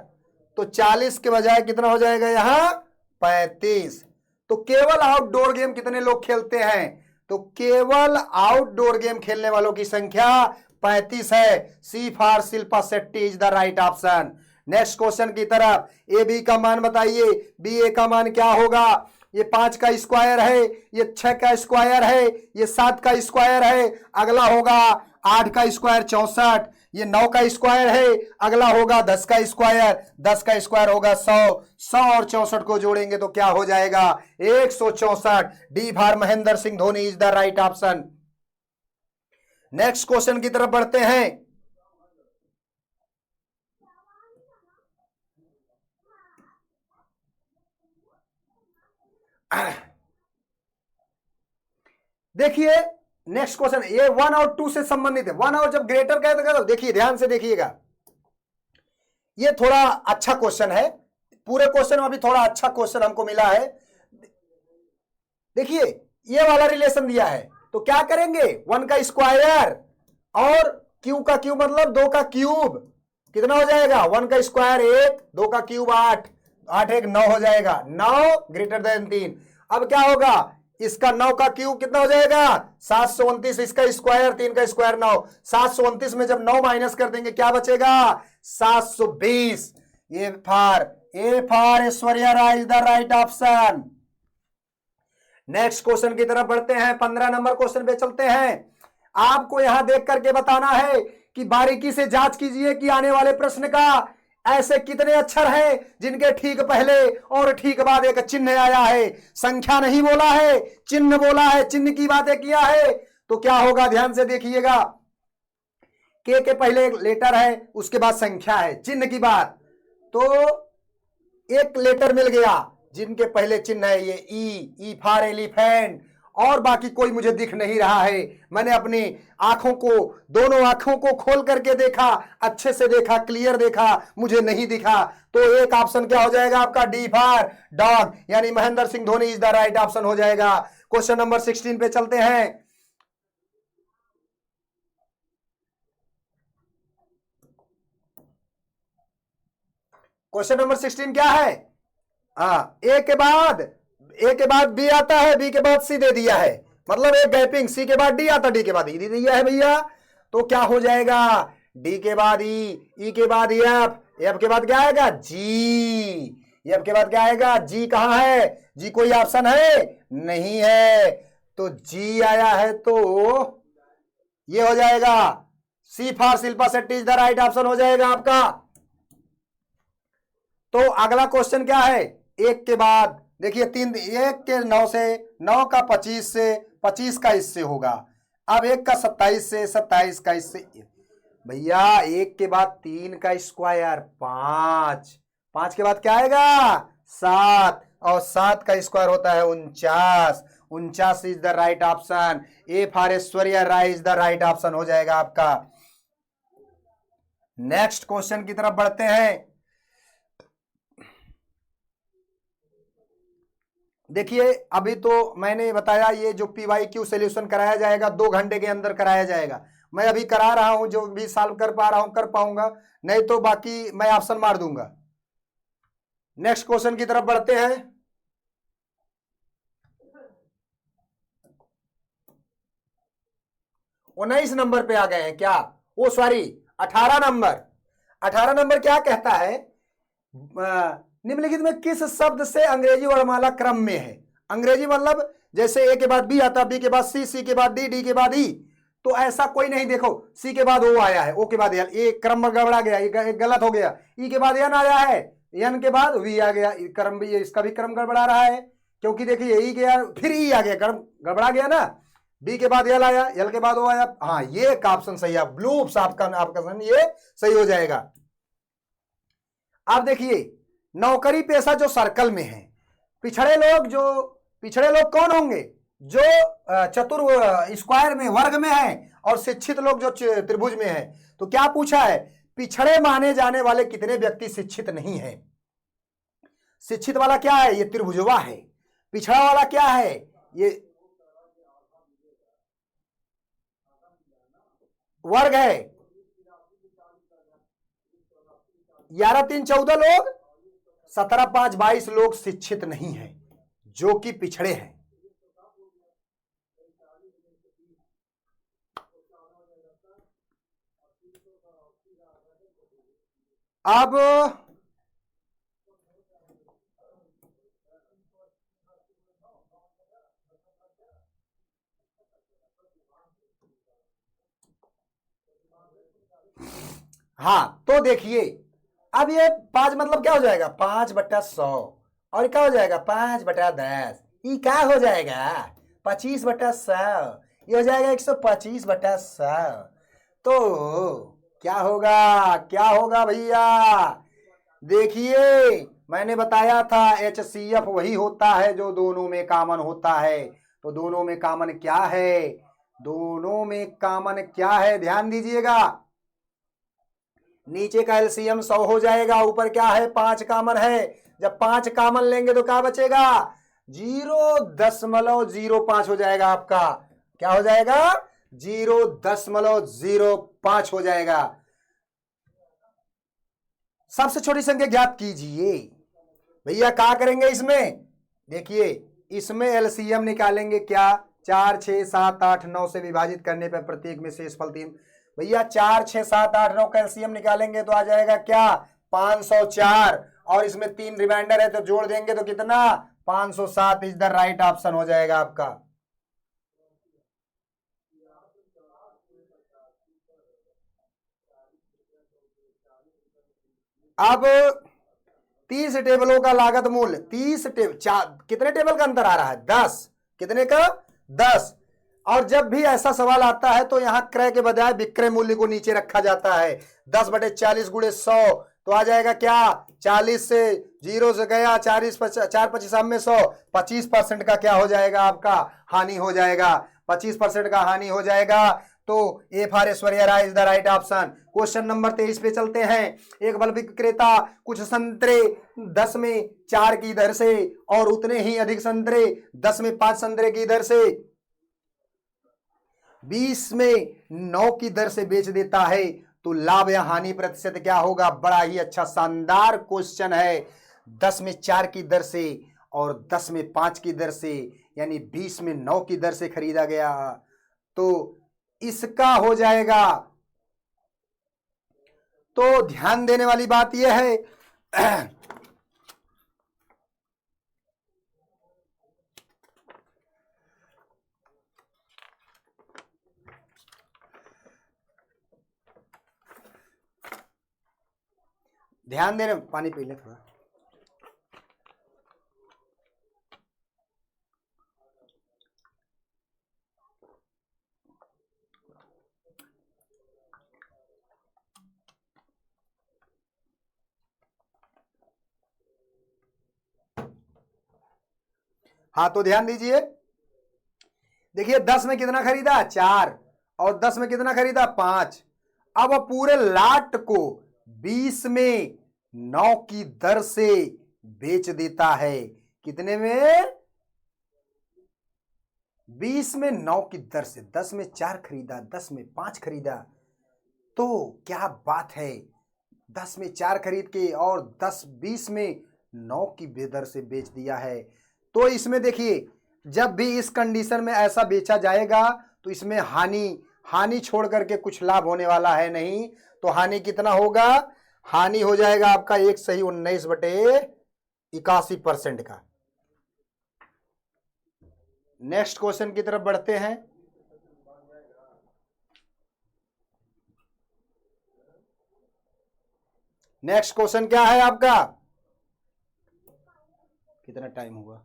तो 40 के बजाय कितना हो जाएगा यहां? 35। तो केवल आउटडोर गेम कितने लोग खेलते हैं? तो केवल आउटडोर गेम खेलने वालों की संख्या 35 है। C for Shilpa Shetty is the right option. Next question की तरफ, ए बी का मान बताइए, बी ए का मान क्या होगा? ये 5 का स्क्वायर है, ये 6 का स्क्वायर है, ये 7 का स्क्वायर है, अगला होगा 8 का स्क्वायर 64, ये 9 का स्क्वायर है, अगला होगा 10 का स्क्वायर, 10 का स्क्वायर होगा 100, 100 और 64 को जोड़ेंगे तो क्या हो जाएगा? 164। D for Mahendra Singh Dhoni is the right option. Next question की तरफ बढ़ते हैं। देखिए नेक्स्ट क्वेश्चन, ये 1 और 2 से संबंधित है। 1 और जब ग्रेटर कहते तो देखिए ध्यान से देखिएगा, ये थोड़ा अच्छा क्वेश्चन है, पूरे क्वेश्चन में अभी थोड़ा अच्छा क्वेश्चन हमको मिला है। देखिए ये वाला रिलेशन दिया है तो क्या करेंगे? 1 का स्क्वायर और क्यू का क्यूब मतलब 2 का क्यूब, कितना हो जाएगा? 1 का स्क्वायर 1, 2 का क्यूब 8, 8 1 9 हो जाएगा, 9 ग्रेटर देन 3। अब क्या होगा? इसका 9 का क्यूब कितना हो जाएगा? 729, इसका स्क्वायर 3 का स्क्वायर 9, 729 में जब 9 माइनस कर देंगे क्या बचेगा? 720। A for Aishwarya Rai is the right option. Next question की तरफ बढ़ते हैं, 15 नंबर क्वेश्चन पे चलते हैं। आपको यहां देख करके बताना है कि बारीकी से जांच कीजिए कि आने वाले प्रश्न का ऐसे कितने अक्षर हैं जिनके ठीक पहले और ठीक बाद एक चिन्ह आया है। संख्या नहीं बोला है, चिन्ह बोला है, चिन्ह की बातें किया है। तो क्या होगा? ध्यान से देखिएगा, के पहले एक लेटर है, उसके बाद संख्या है, चिन्ह की बात, तो एक लेटर मिल गया जिनके पहले चिन्ह है ये ई फॉर एलिफेंट, और बाकी कोई मुझे दिख नहीं रहा है। मैंने अपनी आंखों को, दोनों आंखों को खोल करके देखा, अच्छे से देखा, क्लियर देखा, मुझे नहीं दिखा। तो एक ऑप्शन क्या हो जाएगा आपका? डी फॉर डॉग, यानी Mahendra Singh Dhoni is the right option हो जाएगा। क्वेश्चन नंबर 16 पे चलते हैं। क्वेश्चन नंबर 16 क्या है? ए के बाद बी आता है, बी के बाद सी दे दिया है, मतलब एक गैपिंग, सी के बाद डी आता, डी के बाद ई दे दिया है भैया। तो क्या हो जाएगा? डी के बाद ई के बाद एफ, एफ के बाद क्या आएगा? जी, एफ के बाद क्या आएगा? जी कहां है? जी कोई ऑप्शन है? नहीं है, तो जी आया है तो ये हो जाएगा C for Shilpa Shetty is the right option हो जाएगा आपका। तो अगला क्वेश्चन क्या है? एक के बाद देखिए 3, 1 के 9 से, 9 का 25 से, 25 का इससे होगा, अब 1 का 27 से, 27 का इससे, भैया 1 के बाद 3 का स्क्वायर 5, 5 के बाद क्या आएगा? 7, और 7 का स्क्वायर होता है 49, 49 is the right option. A for Aishwarya Rai is the right option हो जाएगा आपका। नेक्स्ट क्वेश्चन की तरफ बढ़ते हैं। देखिए अभी तो मैंने बताया ये जो PYQ सॉल्यूशन कराया जाएगा 2 घंटे के अंदर कराया जाएगा। मैं अभी करा रहा हूं, जो भी सॉल्व कर पा रहा हूं कर पाऊंगा, नहीं तो बाकी मैं ऑप्शन मार दूंगा। नेक्स्ट क्वेश्चन की तरफ बढ़ते हैं। 19 नंबर पे आ गए हैं क्या? ओ सॉरी 18 नंबर। 18 नंबर क्या कहता है? निम्नलिखित में किस शब्द से अंग्रेजी वर्णमाला क्रम में है? अंग्रेजी मतलब जैसे ए के बाद बी आता, बी के बाद सी, सी के बाद डी, डी के बाद ई, तो ऐसा कोई नहीं। देखो सी के बाद ओ आया है, ओ के बाद एल, ये क्रम गड़बड़ा गया, ये गलत हो गया। ई के बाद एन आया है, एन के बाद वी आ गया, क्रम भी इसका भी क्रम गड़बड़ा रहा है, क्योंकि देखिए ई गया फिर ई आ गया, क्रम गड़बड़ा गया ना। बी के बाद एल आया, एल के बाद ओ आया। हाँ ये एक ऑप्शन सही है, ब्लूप्स आपका ये सही हो जाएगा। अब देखिए नौकरी पेशा जो सर्कल में है, पिछड़े लोग कौन होंगे? जो चतुर स्क्वायर में वर्ग में है, और शिक्षित लोग जो त्रिभुज में है। तो क्या पूछा है? पिछड़े माने जाने वाले कितने व्यक्ति शिक्षित नहीं है? शिक्षित वाला क्या है? ये त्रिभुजवा है। पिछड़ा वाला क्या है? ये वर्ग है। 11 3 14 लोग, 17 5 22 लोग शिक्षित नहीं हैं, जो कि पिछड़े हैं। अब हाँ तो देखिए, अब ये 5 मतलब क्या हो जाएगा? 5/100, और क्या हो जाएगा? 5/10। ये क्या हो जाएगा? 25/100। ये हो जाएगा 125/100। तो क्या होगा भैया? देखिए मैंने बताया था HCF वही होता है जो दोनों में कॉमन होता है। तो दोनों में कॉमन क्या है? दोनों में कॉमन क्या है? ध्यान दीजिएगा। नीचे का LCM 100 हो जाएगा, ऊपर क्या है? 5 कॉमन है। जब 5 कॉमन लेंगे तो क्या बचेगा? 0.05 हो जाएगा आपका। क्या हो जाएगा? 0.05 हो जाएगा। सबसे छोटी संख्या ज्ञात कीजिए। भैया क्या करेंगे इसमें? देखिए इसमें LCM निकालेंगे क्या? 4 6 7 8 9 से विभाजित करने पर प्रत्येक में शेषफल 3। भैया 4 6 7 8 9 का LCM निकालेंगे तो आ जाएगा क्या? 504, और इसमें 3 रिमाइंडर है तो जोड़ देंगे तो कितना? 507 इज द राइट ऑप्शन हो जाएगा आपका। अब 30 टेबलों का लागत मूल्य, 30 कितने टेबल का अंतर आ रहा है? 10। कितने का? 10। और जब भी ऐसा सवाल आता है तो यहां क्रय के बजाय विक्रय मूल्य को नीचे रखा जाता है। 10/40 × 100 तो आ जाएगा क्या? 40 से 0 से गया, 40 4 25 में 100, 25% का क्या हो जाएगा आपका? हानि हो जाएगा। 25% का हानि हो जाएगा। तो A for Aishwarya Rai is the right option. Question number 23 पे चलते हैं। एक बल्ब विक्रेता कुछ संतरे 10 में 4 की दर से और उतने ही अधिक संतरे 10 में 5 संतरे की दर से 20 में 9 की दर से बेच देता है, तो लाभ या हानि प्रतिशत क्या होगा? बड़ा ही अच्छा शानदार क्वेश्चन है। 10 में 4 की दर से और 10 में 5 की दर से, यानी 20 में 9 की दर से खरीदा गया, तो इसका हो जाएगा। तो ध्यान देने वाली बात यह है ध्यान देने, पानी पी ले थोड़ा। हाँ तो ध्यान दीजिए। देखिए 10 में कितना खरीदा? 4, और 10 में कितना खरीदा? 5। अब पूरे लाट को 20 में 9 की दर से बेच देता है। कितने में? 20 में 9 की दर से 10 में 4 खरीदा, 10 में 5 खरीदा, तो क्या बात है, 10 में 4 खरीद के और 20 में 9 की बेदर से बेच दिया है। तो इसमें देखिए, जब भी इस कंडीशन में ऐसा बेचा जाएगा तो इसमें हानि छोड़ करके कुछ लाभ होने वाला है नहीं। तो हानि कितना होगा, हानि हो जाएगा आपका 119/81% का। नेक्स्ट क्वेश्चन की तरफ बढ़ते हैं। नेक्स्ट क्वेश्चन क्या है आपका, कितना टाइम हुआ,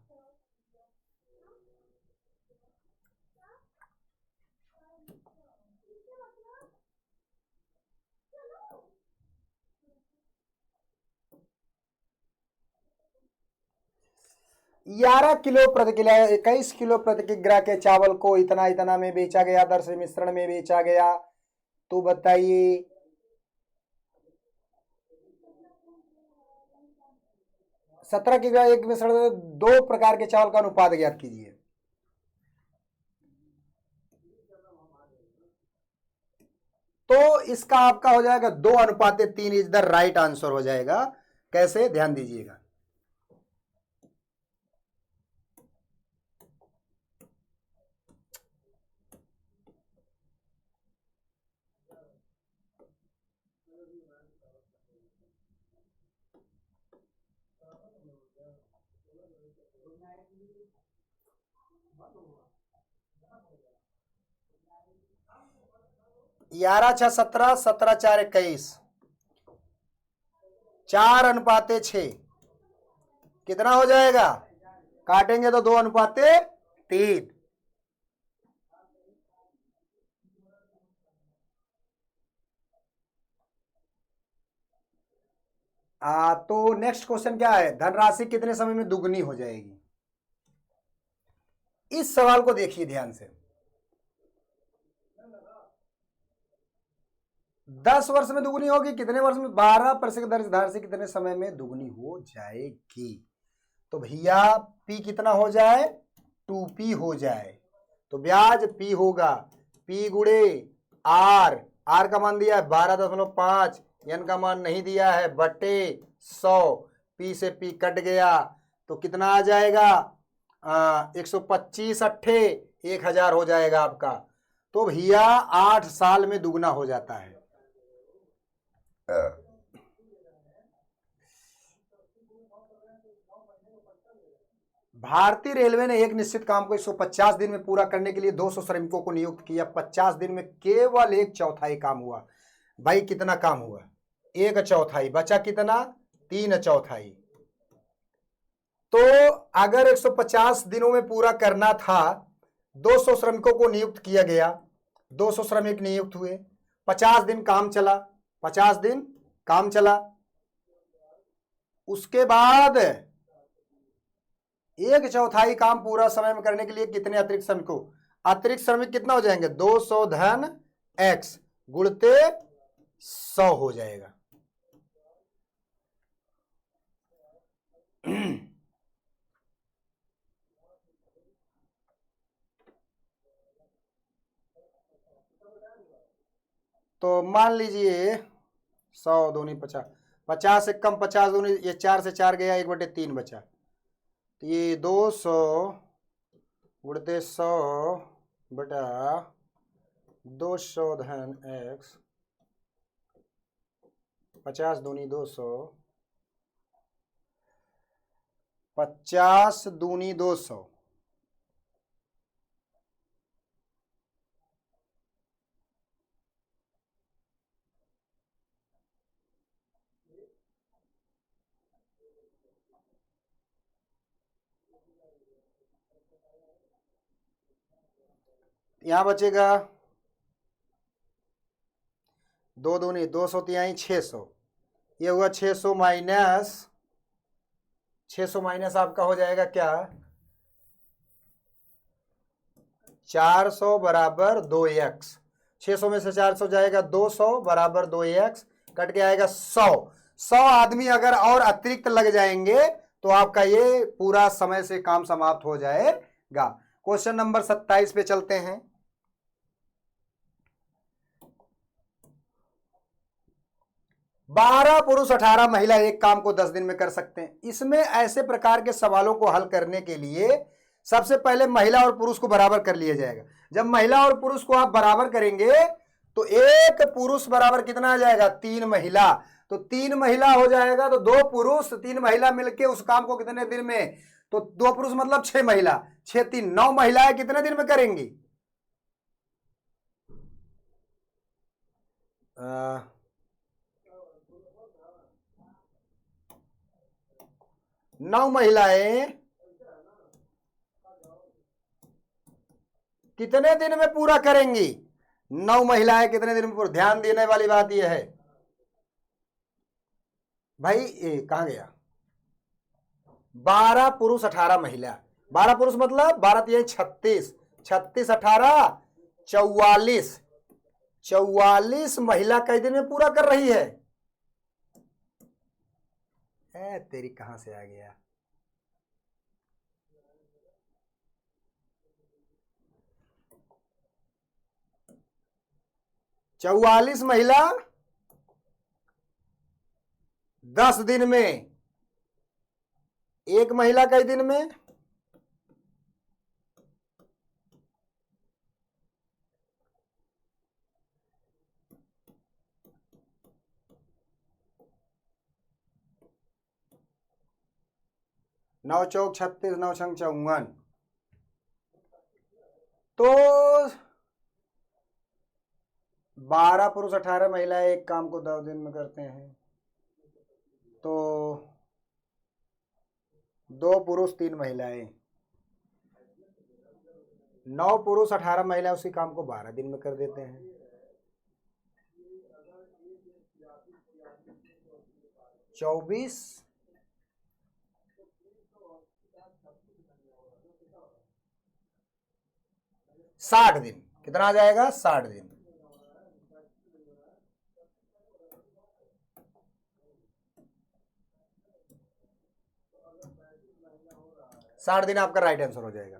ग्यारह किलो प्रति किलो 21 किलो प्रति किग्रा के चावल को इतना इतना में बेचा गया, दर से मिश्रण में बेचा गया। तो बताइए 17 किग्रा एक मिश्रण में 2 प्रकार के चावल का अनुपात ज्ञात कीजिए। तो इसका आपका हो जाएगा 2:3 इज द राइट आंसर हो जाएगा। कैसे, ध्यान दीजिएगा। ग्यारह 6 17, 17 4 21, 4:6 कितना हो जाएगा, काटेंगे तो 2:3। तो नेक्स्ट क्वेश्चन क्या है, धनराशि कितने समय में दुगनी हो जाएगी। इस सवाल को देखिए ध्यान से। 10 वर्ष में दुगनी होगी, कितने वर्ष में, 12% दर से धनराशि कितने समय में दुगनी हो जाएगी। तो भैया P कितना हो जाए, 2P हो जाए। तो ब्याज P होगा P गुणे R का मान दिया है 12.5, N का मान नहीं दिया है, बटे 100, P से P कट गया तो कितना आ जाएगा, 125 अट्ठे 1000 हो जाएगा आपका। तो भैया 8 साल में दुगना हो जाता है। भारतीय रेलवे ने एक निश्चित काम को 150 दिन में पूरा करने के लिए 200 श्रमिकों को नियुक्त किया। 50 दिन में केवल 1/4 काम हुआ। भाई कितना काम हुआ, 1/4, बचा कितना, 3/4। तो अगर 150 दिनों में पूरा करना था, 200 श्रमिकों को नियुक्त किया गया, 200 श्रमिक नियुक्त हुए, 50 दिन काम चला, 50 दिन काम चला, उसके बाद 1/4 काम पूरा समय में करने के लिए कितने अतिरिक्त श्रमिकों, अतिरिक्त श्रमिक कितना हो जाएंगे, 200 धन x गुणते 100 हो जाएगा। तो मान लीजिए 100 दूनी 50, 50 से कम 50 दूनी, ये 4 से 4 गया, 1/3 बचा। तो ये 200 गुणते 100 बटा 200 धन x, 50 दूनी 200, 50 दूनी 200, यहां बचेगा 2 दूनी 200, 600, ये हुआ 600 माइनस 600 माइनस आपका हो जाएगा क्या, 400 बराबर 2x, 600 में से 400 जाएगा 200 बराबर 2x, कट के आएगा 100 आदमी अगर और अतिरिक्त लग जाएंगे तो आपका ये पूरा समय से काम समाप्त हो जाएगा। क्वेश्चन नंबर 27 पे चलते हैं। बारह पुरुष 18 महिला एक काम को 10 दिन में कर सकते हैं। इसमें ऐसे प्रकार के सवालों को हल करने के लिए सबसे पहले महिला और पुरुष को बराबर कर लिया जाएगा। जब महिला और पुरुष को आप बराबर करेंगे तो एक पुरुष बराबर कितना आ जाएगा, 3 महिला। तो 3 महिला हो जाएगा तो 2 पुरुष 3 महिला मिलके उस काम को कितने दिन में, तो 2 पुरुष मतलब 6 महिला, 6 3 9 महिलाएं कितने दिन में करेंगी? 9 महिलाएं कितने दिन में पूरा करेंगी? 9 महिलाएं कितने दिन में पूरा? ध्यान देने वाली बात यह है भाई, कहां गया? 12 पुरुष 18 महिला। 12 पुरुष मतलब 12 3 36, 36 18 44, 44 महिला कई दिन में पूरा कर रही है? तेरी कहां से आ गया? चौवालीस महिला 10 दिन में, एक महिला कई दिन में? नौ चौक 36, 9 छंग 54। तो 12 पुरुष 18 महिलाएं एक काम को 10 दिन में करते हैं, तो 2 पुरुष 3 महिलाएं, 9 पुरुष 18 महिलाएं उसी काम को 12 दिन में कर देते हैं। चौबीस 60 दिन, कितना आ जाएगा? 60 दिन। साठ दिन आपका राइट आंसर हो जाएगा।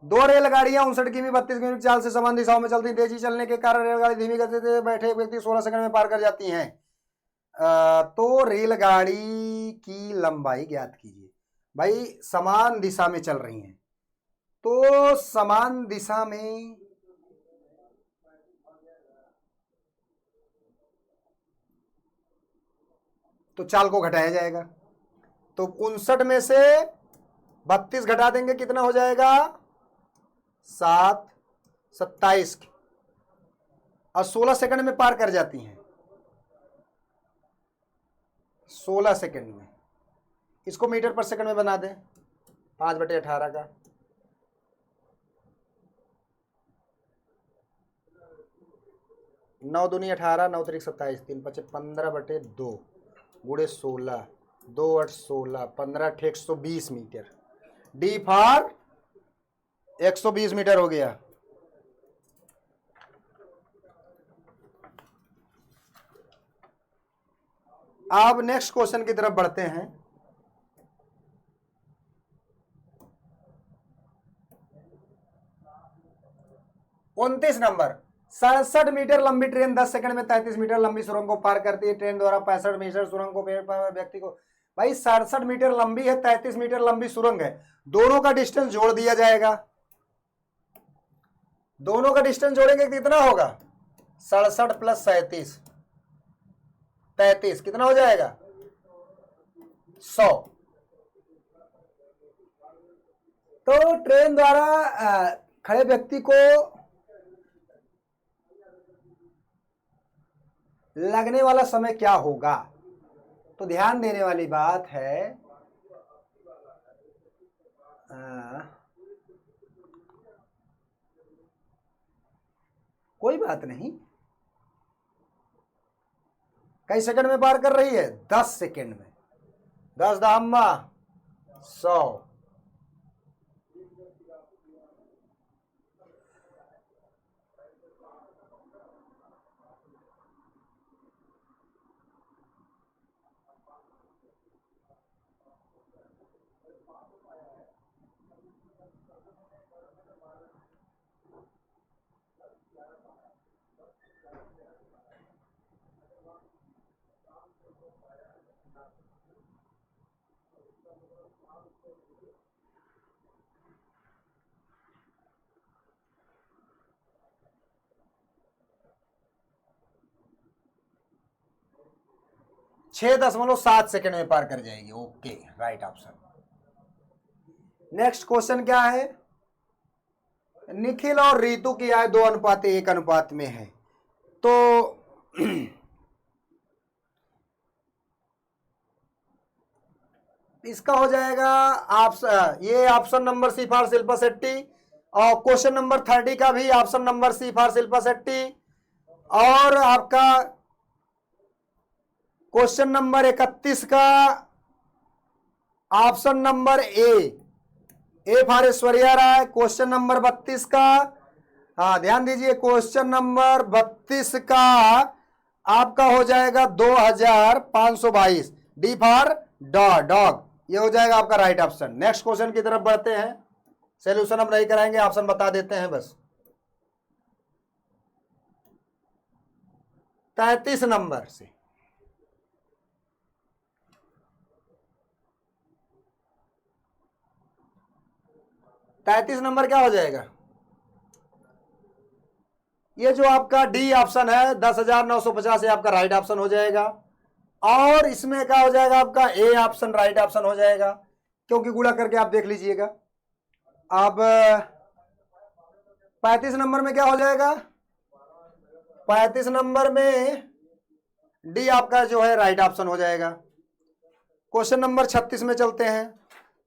2 रेलगाड़ियां 59 किमी 32 किमी की चाल से समान दिशाओं में चलती, तेजी चलने के कारण रेलगाड़ी धीमी गति से बैठे व्यक्ति 16 सेकंड में पार कर जाती हैं। तो रेलगाड़ी की लंबाई ज्ञात कीजिए। भाई समान दिशा में चल रही हैं, तो समान दिशा में तो चाल को घटाया जाएगा। तो 59 में से 32 घटा देंगे, कितना हो जाएगा? 7 27, और 16 सेकंड में पार कर जाती हैं। 16 सेकंड में, इसको मीटर पर सेकंड में बना दें, 5/18 का। नौ दूनी 18, 9 तिरिक 27, 3 5 15/2 गुड़े 16, 2 8 16, 15 8 120 मीटर। डी फॉर 120 मीटर हो गया। अब नेक्स्ट क्वेश्चन की तरफ बढ़ते हैं। उनतीस नंबर, 67 मीटर लंबी ट्रेन 10 सेकंड में 33 मीटर लंबी सुरंग को पार करती है। ट्रेन द्वारा 65 मीटर सुरंग को व्यक्ति को, भाई 67 मीटर लंबी है, 33 मीटर लंबी सुरंग है, दोनों का डिस्टेंस जोड़ दिया जाएगा। दोनों का डिस्टेंस जोड़ेंगे कितना होगा? 67 प्लस 37, 33, कितना हो जाएगा? 100। तो ट्रेन द्वारा खड़े व्यक्ति को लगने वाला समय क्या होगा? तो ध्यान देने वाली बात है, कोई बात नहीं, कई सेकंड में पार कर रही है? 10 सेकंड में। 10 दाम्मा 100। 6.7 सेकंड में पार कर जाएगी। Okay, right option. Next question क्या है? निखिल और रितु की आय 2:1 अनुपात में है, तो इसका हो जाएगा ये option number C for Shilpa Shetty, और क्वेश्चन नंबर 30 का भी option number C for Shilpa Shetty, और आपका क्वेश्चन नंबर 31 का option number A for Aishwarya Rai. Question number 32 का, ध्यान दीजिए, क्वेश्चन नंबर 32 का आपका हो जाएगा 2522, डी फॉर डॉग, ये हो जाएगा आपका राइट ऑप्शन। नेक्स्ट क्वेश्चन की तरफ बढ़ते हैं। सॉल्यूशन हम नहीं कराएंगे, ऑप्शन बता देते हैं बस। 33 नंबर से 33 नंबर क्या हो जाएगा? ये जो आपका डी ऑप्शन है 10,950 आपका राइट ऑप्शन हो जाएगा, और इसमें क्या हो जाएगा आपका ए ऑप्शन राइट ऑप्शन हो जाएगा, क्योंकि गुणा करके आप देख लीजिएगा। अब 35 नंबर में क्या हो जाएगा? 35 नंबर में डी आपका जो है राइट ऑप्शन हो जाएगा। क्वेश्चन नंबर 36 में चलते हैं।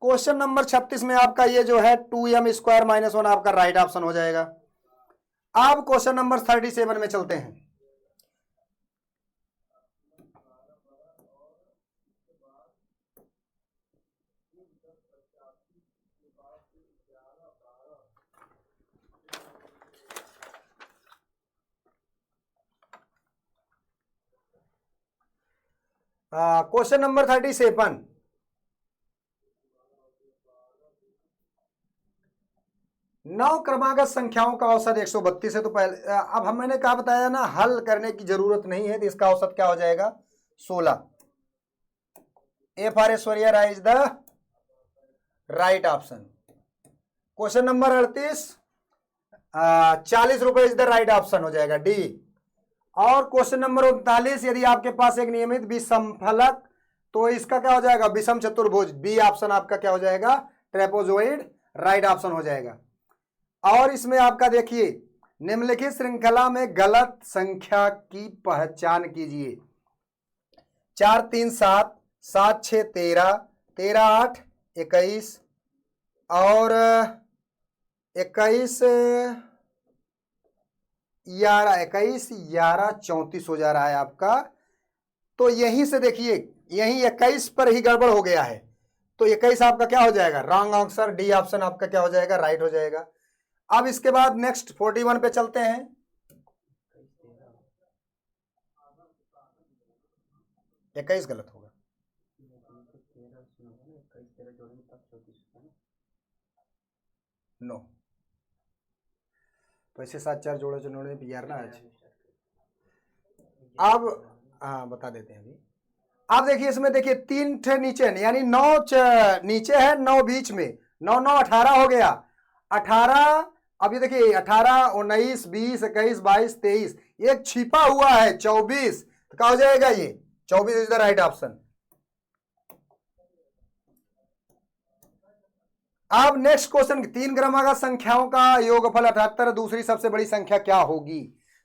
क्वेश्चन नंबर 36 में आपका ये जो है 2m² - 1 आपका राइट ऑप्शन हो जाएगा। अब क्वेश्चन नंबर 37 में चलते हैं। क्वेश्चन नंबर 37, नौ क्रमागत संख्याओं का औसत 132 है। तो पहले अब मैंने कहा बताया ना, हल करने की जरूरत नहीं है, तो इसका औसत क्या हो जाएगा? 16। A for Aishwarya Rai is the right option. Question number 38, 40 रुपए इज द राइट ऑप्शन हो जाएगा, डी। और क्वेश्चन नंबर 39, यदि आपके पास एक नियमित विषम फलक, तो इसका क्या हो जाएगा? विषम चतुर्भुज, बी ऑप्शन आपका क्या हो जाएगा? ट्रेपेजॉइड, राइट ऑप्शन हो जाएगा। और इसमें आपका देखिए, निम्नलिखित श्रृंखला में गलत संख्या की पहचान कीजिए। 4 3 7, 7 6 13, 13 8 21, और 21 11 34 हो जा रहा है आपका। तो यहीं से देखिए, यहीं 21 पर ही गड़बड़ हो गया है, तो 21 आपका क्या हो जाएगा? रॉन्ग आंसर, डी ऑप्शन आपका क्या हो जाएगा? राइट हो जाएगा। अब इसके बाद नेक्स्ट 41 पे चलते हैं। इक्कीस गलत होगा, नो, तो ऐसे 7 4 जोड़े जोड़े यार ना आज। अब बता देते हैं अभी। अब देखिए, इसमें देखिए 3 ठे नीचे, यानी 9 नीचे है, 9 बीच में, 9 9 18 हो गया। 18, अब ये देखिए 18 19 20 21 22 23, एक छिपा हुआ है 24, तो क्या हो जाएगा? ये 24 इज द राइट ऑप्शन। अब नेक्स्ट क्वेश्चन, 3 क्रमागत संख्याओं का योगफल 78, दूसरी सबसे बड़ी संख्या क्या होगी?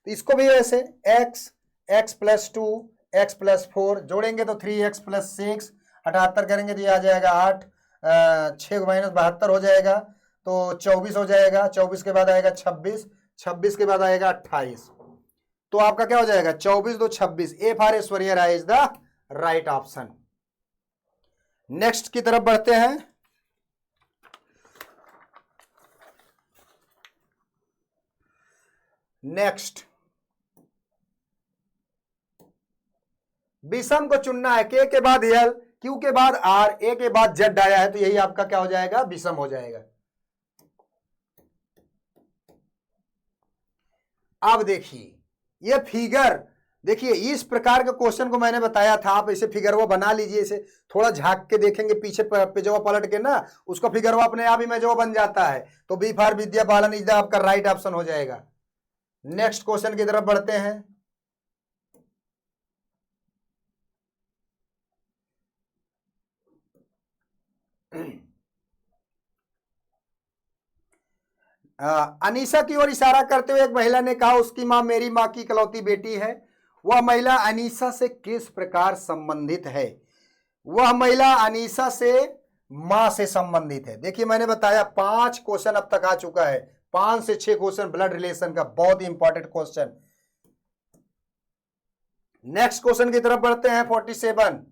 तो इसको भी ऐसे x + 2 x + 4 जोड़ेंगे तो 3x + 6, 78 करेंगे तो ये आ जाएगा 8, 6 - 72 हो जाएगा, तो 24 हो जाएगा। 24 के बाद आएगा 26, 26 के बाद आएगा 28, तो आपका क्या हो जाएगा? 24 2 26, A for Aishwarya Rai is the right option. Next की तरफ बढ़ते हैं। नेक्स्ट, विषम को चुनना है। के के बाद एल, क्यू के बाद आर, ए के बाद जेड आया है, तो यही आपका क्या हो जाएगा? विषम हो जाएगा। अब देखिए, ये फिगर देखिए, इस प्रकार के क्वेश्चन को मैंने बताया था, आप इसे फिगर वो बना लीजिए, इसे थोड़ा झांक के देखेंगे पीछे पे जो पलट के ना, उसका फिगर वो अपने आप ही में जो बन जाता है। तो B for Vidya Balan is the आपका राइट ऑप्शन हो जाएगा। नेक्स्ट क्वेश्चन की तरफ बढ़ते हैं। अनीसा की ओर इशारा करते हुए एक महिला ने कहा, उसकी मां मेरी मां की इकलौती बेटी है। वह महिला अनीसा से किस प्रकार संबंधित है? वह महिला अनीसा से मां से संबंधित है। देखिए मैंने बताया 5 क्वेश्चन अब तक आ चुका है, 5 से 6 क्वेश्चन ब्लड रिलेशन का, बहुत ही इंपॉर्टेंट क्वेश्चन। नेक्स्ट क्वेश्चन की तरफ बढ़ते हैं। 47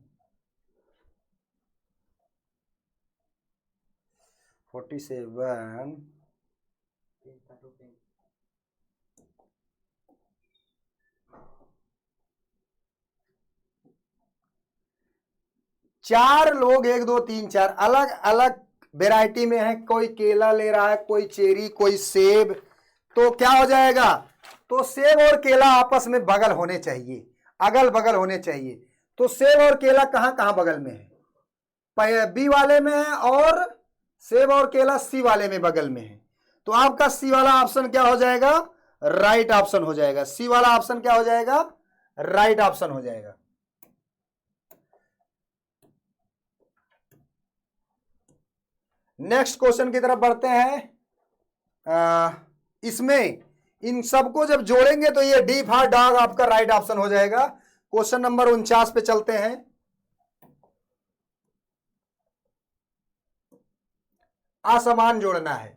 4 लोग 1 2 3 4 अलग अलग वेराइटी में है। कोई केला ले रहा है, कोई चेरी, कोई सेब। तो क्या हो जाएगा? तो सेब और केला आपस में बगल होने चाहिए, अगल बगल होने चाहिए। तो सेब और केला कहां कहां बगल में है? बी वाले में है, और सेब और केला सी वाले में बगल में है। तो आपका सी वाला ऑप्शन क्या हो जाएगा? राइट ऑप्शन हो जाएगा। सी वाला ऑप्शन क्या हो जाएगा? राइट ऑप्शन हो जाएगा। नेक्स्ट क्वेश्चन की तरफ बढ़ते हैं। इसमें इन सबको जब जोड़ेंगे तो ये डी फॉर डॉग आपका राइट ऑप्शन हो जाएगा। क्वेश्चन नंबर 49 पे चलते हैं। असमान जोड़ना है।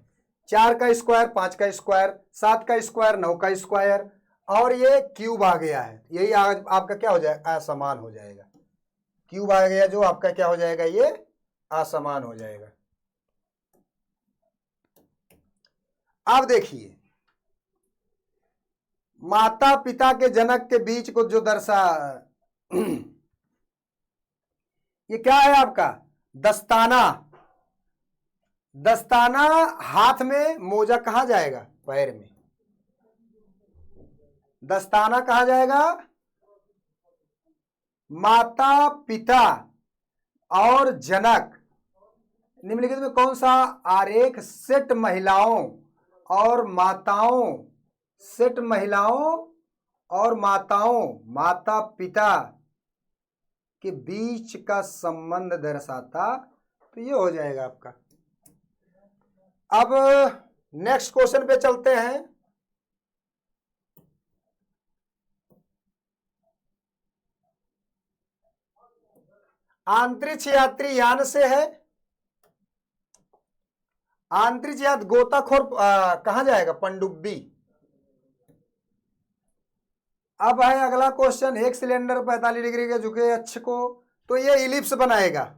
4 का स्क्वायर, 5 का स्क्वायर, 7 का स्क्वायर, 9 का स्क्वायर, और ये क्यूब आ गया है। यही आपका क्या हो जाएगा? असमान हो जाएगा। क्यूब आ गया जो आपका क्या हो जाएगा? ये असमान हो जाएगा। अब देखिए, माता पिता के जनक के बीच को जो ये क्या है आपका? दस्ताना। दस्ताना हाथ में, मोजा कहां जाएगा? पैर में। दस्ताना कहां जाएगा? माता पिता और जनक, निम्नलिखित में कौन सा आरेख सेट महिलाओं और माताओं, सेट महिलाओं और माताओं, माता पिता के बीच का संबंध दर्शाता? तो ये हो जाएगा आपका। अब नेक्स्ट क्वेश्चन पे चलते हैं। अंतरिक्ष यात्री यान से है। अंतरिक्ष यात्री गोताखोर कहां जाएगा? पनडुब्बी। अब है अगला क्वेश्चन, एक सिलेंडर 45 डिग्री के झुके अक्ष को, तो ये इलिप्स बनाएगा।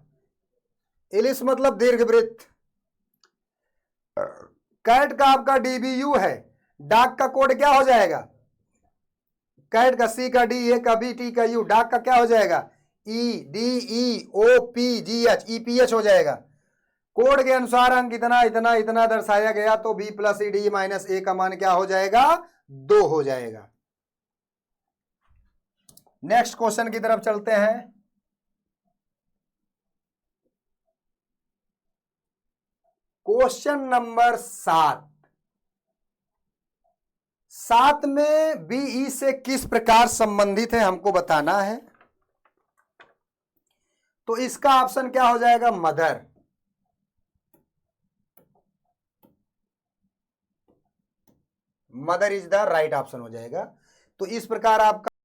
इलिप्स मतलब दीर्घवृत्त। कैट का आपका डीबीयू है। डाक का कोड क्या हो जाएगा? कैट का सी का डी, ए का बी, टी का यू। डाक का क्या हो जाएगा? E D E O P G H, EPH हो जाएगा। कोड के अनुसार अंक इतना इतना इतना दर्शाया गया, तो B plus E D minus A का मान क्या हो जाएगा? 2 हो जाएगा। नेक्स्ट क्वेश्चन की तरफ चलते हैं। Question number 7। 7 में बीई से किस प्रकार संबंधित है हमको बताना है। तो इसका ऑप्शन क्या हो जाएगा? Mother. Mother is the right option हो जाएगा। तो इस प्रकार आपका